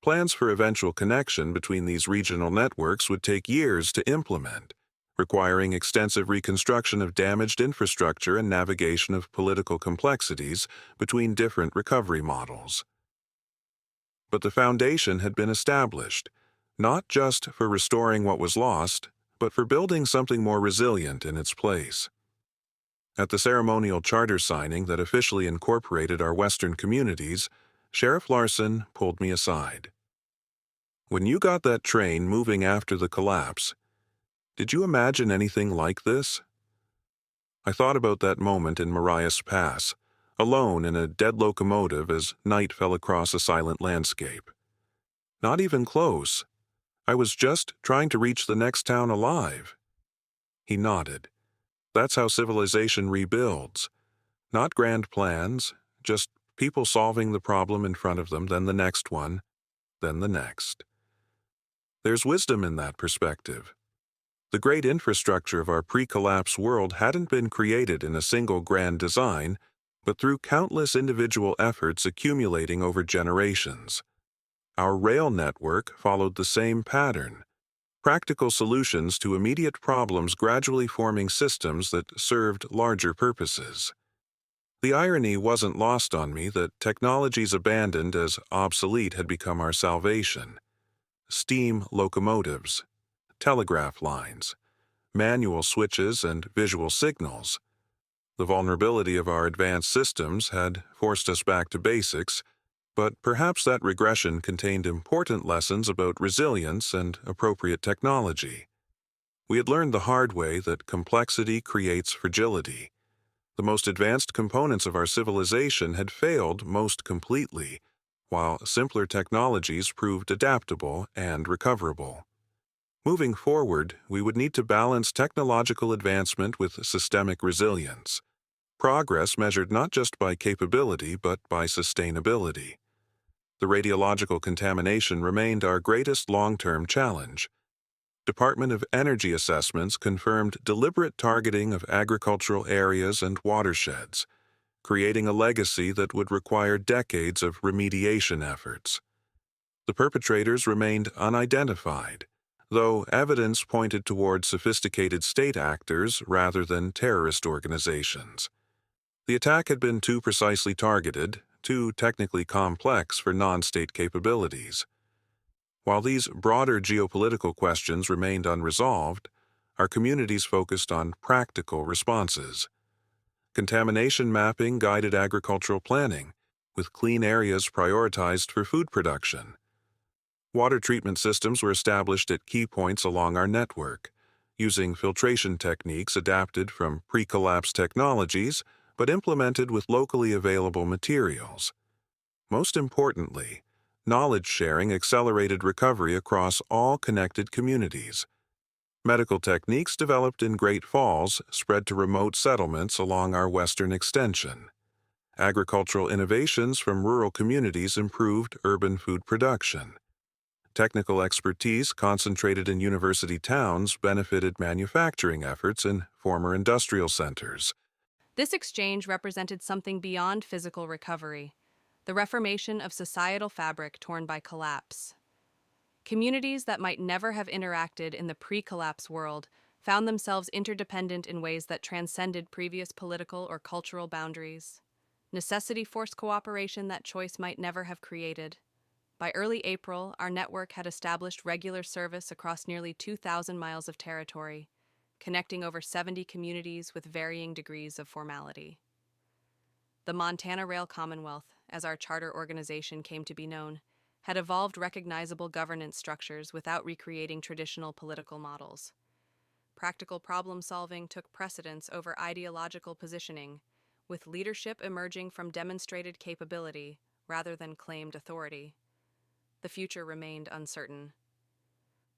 S1: Plans for eventual connection between these regional networks would take years to implement, requiring extensive reconstruction of damaged infrastructure and navigation of political complexities between different recovery models. But the foundation had been established, not just for restoring what was lost, but for building something more resilient in its place. At the ceremonial charter signing that officially incorporated our Western communities, Sheriff Larson pulled me aside. "When you got that train moving after the collapse, did you imagine anything like this?" I thought about that moment in Marias Pass, alone in a dead locomotive as night fell across a silent landscape. Not even close. I was just trying to reach the next town alive. He nodded. That's how civilization rebuilds. Not grand plans, just people solving the problem in front of them, then the next one, then the next. There's wisdom in that perspective. The great infrastructure of our pre-collapse world hadn't been created in a single grand design, but through countless individual efforts accumulating over generations. Our rail network followed the same pattern. Practical solutions to immediate problems gradually forming systems that served larger purposes. The irony wasn't lost on me that technologies abandoned as obsolete had become our salvation. Steam locomotives, telegraph lines, manual switches, and visual signals. The vulnerability of our advanced systems had forced us back to basics, but perhaps that regression contained important lessons about resilience and appropriate technology. We had learned the hard way that complexity creates fragility. The most advanced components of our civilization had failed most completely, while simpler technologies proved adaptable and recoverable. Moving forward, we would need to balance technological advancement with systemic resilience. Progress measured not just by capability, but by sustainability. The radiological contamination remained our greatest long-term challenge. Department of Energy assessments confirmed deliberate targeting of agricultural areas and watersheds, creating a legacy that would require decades of remediation efforts. The perpetrators remained unidentified, though evidence pointed toward sophisticated state actors rather than terrorist organizations. The attack had been too precisely targeted, too technically complex for non-state capabilities. While these broader geopolitical questions remained unresolved, our communities focused on practical responses. Contamination mapping guided agricultural planning, with clean areas prioritized for food production. Water treatment systems were established at key points along our network, using filtration techniques adapted from pre-collapse technologies but implemented with locally available materials. Most importantly, knowledge sharing accelerated recovery across all connected communities. Medical techniques developed in Great Falls spread to remote settlements along our western extension. Agricultural innovations from rural communities improved urban food production. Technical expertise concentrated in university towns benefited manufacturing efforts in former industrial centers.
S2: This exchange represented something beyond physical recovery, the reformation of societal fabric torn by collapse. Communities that might never have interacted in the pre-collapse world found themselves interdependent in ways that transcended previous political or cultural boundaries. Necessity forced cooperation that choice might never have created. By early April, our network had established regular service across nearly 2,000 miles of territory, connecting over 70 communities with varying degrees of formality. The Montana Rail Commonwealth, as our charter organization came to be known, had evolved recognizable governance structures without recreating traditional political models. Practical problem solving took precedence over ideological positioning, with leadership emerging from demonstrated capability rather than claimed authority. The future remained uncertain.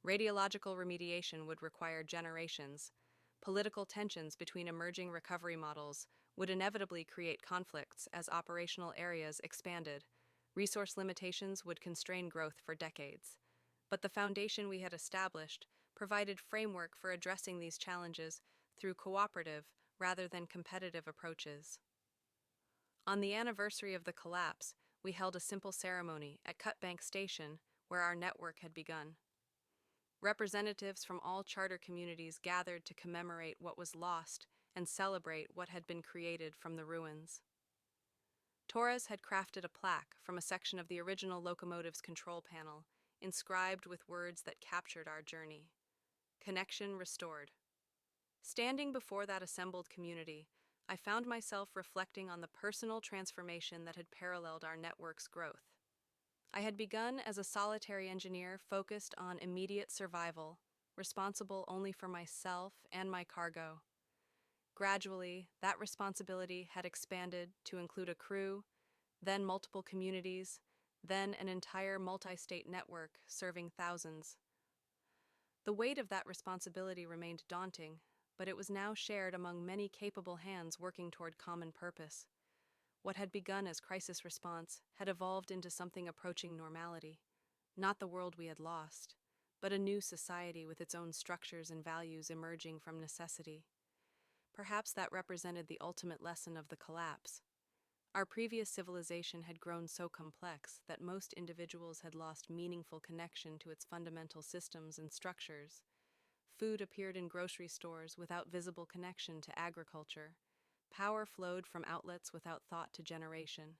S2: Radiological remediation would require generations. Political tensions between emerging recovery models would inevitably create conflicts as operational areas expanded. Resource limitations would constrain growth for decades. But the foundation we had established provided framework for addressing these challenges through cooperative rather than competitive approaches. On the anniversary of the collapse, we held a simple ceremony at Cutbank Station where our network had begun. Representatives from all charter communities gathered to commemorate what was lost and celebrate what had been created from the ruins. Torres had crafted a plaque from a section of the original locomotive's control panel, inscribed with words that captured our journey. Connection restored. Standing before that assembled community, I found myself reflecting on the personal transformation that had paralleled our network's growth. I had begun as a solitary engineer focused on immediate survival, responsible only for myself and my cargo. Gradually, that responsibility had expanded to include a crew, then multiple communities, then an entire multi-state network serving thousands. The weight of that responsibility remained daunting, but it was now shared among many capable hands working toward common purpose. What had begun as crisis response had evolved into something approaching normality, not the world we had lost, but a new society with its own structures and values emerging from necessity. Perhaps that represented the ultimate lesson of the collapse. Our previous civilization had grown so complex that most individuals had lost meaningful connection to its fundamental systems and structures. Food appeared in grocery stores without visible connection to agriculture. Power flowed from outlets without thought to generation.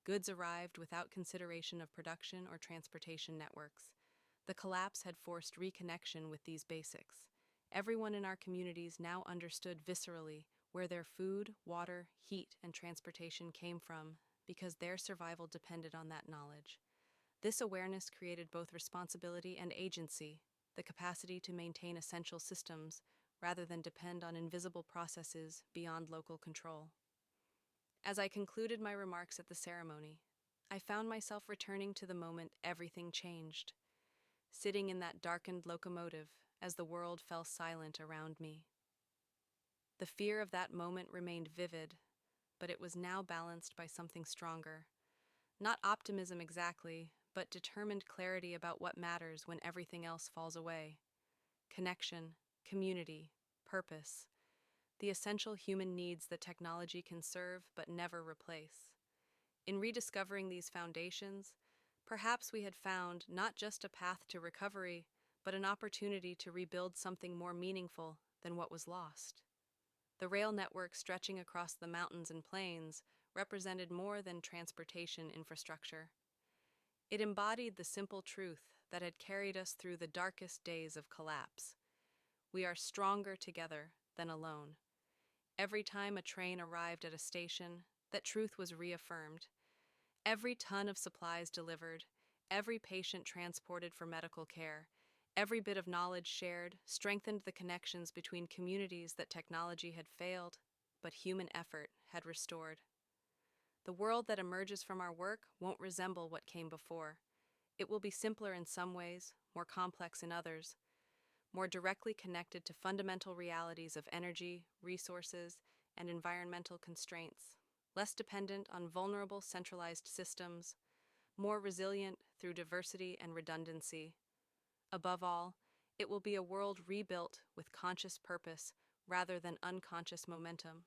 S2: Goods arrived without consideration of production or transportation networks. The collapse had forced reconnection with these basics. Everyone in our communities now understood viscerally where their food, water, heat, and transportation came from because their survival depended on that knowledge. This awareness created both responsibility and agency, the capacity to maintain essential systems rather than depend on invisible processes beyond local control. As I concluded my remarks at the ceremony, I found myself returning to the moment everything changed, sitting in that darkened locomotive as the world fell silent around me. The fear of that moment remained vivid, but it was now balanced by something stronger. Not optimism exactly, but determined clarity about what matters when everything else falls away. Connection, community, purpose, the essential human needs that technology can serve but never replace. In rediscovering these foundations, perhaps we had found not just a path to recovery, but an opportunity to rebuild something more meaningful than what was lost. The rail network stretching across the mountains and plains represented more than transportation infrastructure. It embodied the simple truth that had carried us through the darkest days of collapse. We are stronger together than alone. Every time a train arrived at a station, that truth was reaffirmed. Every ton of supplies delivered, every patient transported for medical care, every bit of knowledge shared strengthened the connections between communities that technology had failed, but human effort had restored. The world that emerges from our work won't resemble what came before. It will be simpler in some ways, more complex in others, more directly connected to fundamental realities of energy, resources, and environmental constraints, less dependent on vulnerable centralized systems, more resilient through diversity and redundancy. Above all, it will be a world rebuilt with conscious purpose rather than unconscious momentum.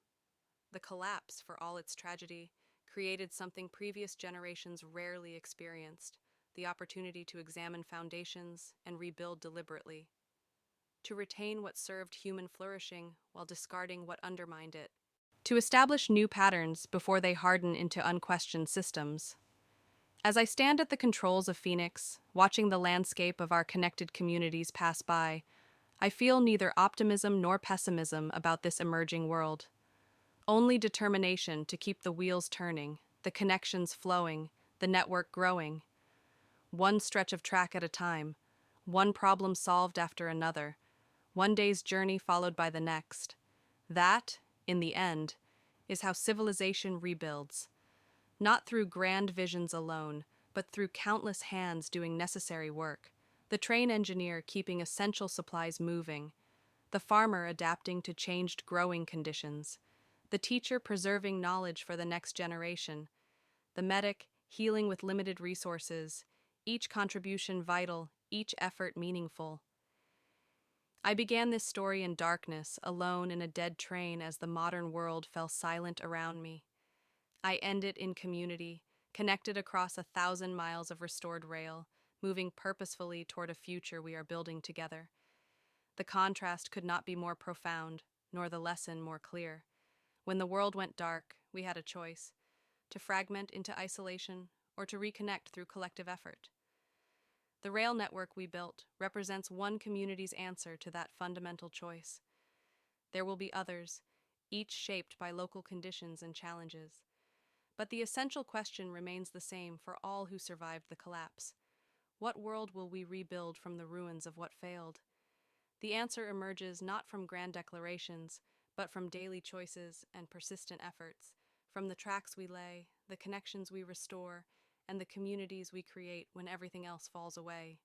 S2: The collapse, for all its tragedy, created something previous generations rarely experienced: the opportunity to examine foundations and rebuild deliberately, to retain what served human flourishing while discarding what undermined it, to establish new patterns before they harden into unquestioned systems. As I stand at the controls of Phoenix, watching the landscape of our connected communities pass by, I feel neither optimism nor pessimism about this emerging world. Only determination to keep the wheels turning, the connections flowing, the network growing. One stretch of track at a time, one problem solved after another, one day's journey followed by the next. That, in the end, is how civilization rebuilds. Not through grand visions alone, but through countless hands doing necessary work. The train engineer keeping essential supplies moving, the farmer adapting to changed growing conditions, the teacher preserving knowledge for the next generation, the medic healing with limited resources, each contribution vital, each effort meaningful. I began this story in darkness, alone in a dead train as the modern world fell silent around me. I end it in community, connected across 1,000 miles of restored rail, moving purposefully toward a future we are building together. The contrast could not be more profound, nor the lesson more clear. When the world went dark, we had a choice: to fragment into isolation or to reconnect through collective effort. The rail network we built represents one community's answer to that fundamental choice. There will be others, each shaped by local conditions and challenges. But the essential question remains the same for all who survived the collapse. What world will we rebuild from the ruins of what failed? The answer emerges not from grand declarations, but from daily choices and persistent efforts, from the tracks we lay, the connections we restore, and the communities we create when everything else falls away.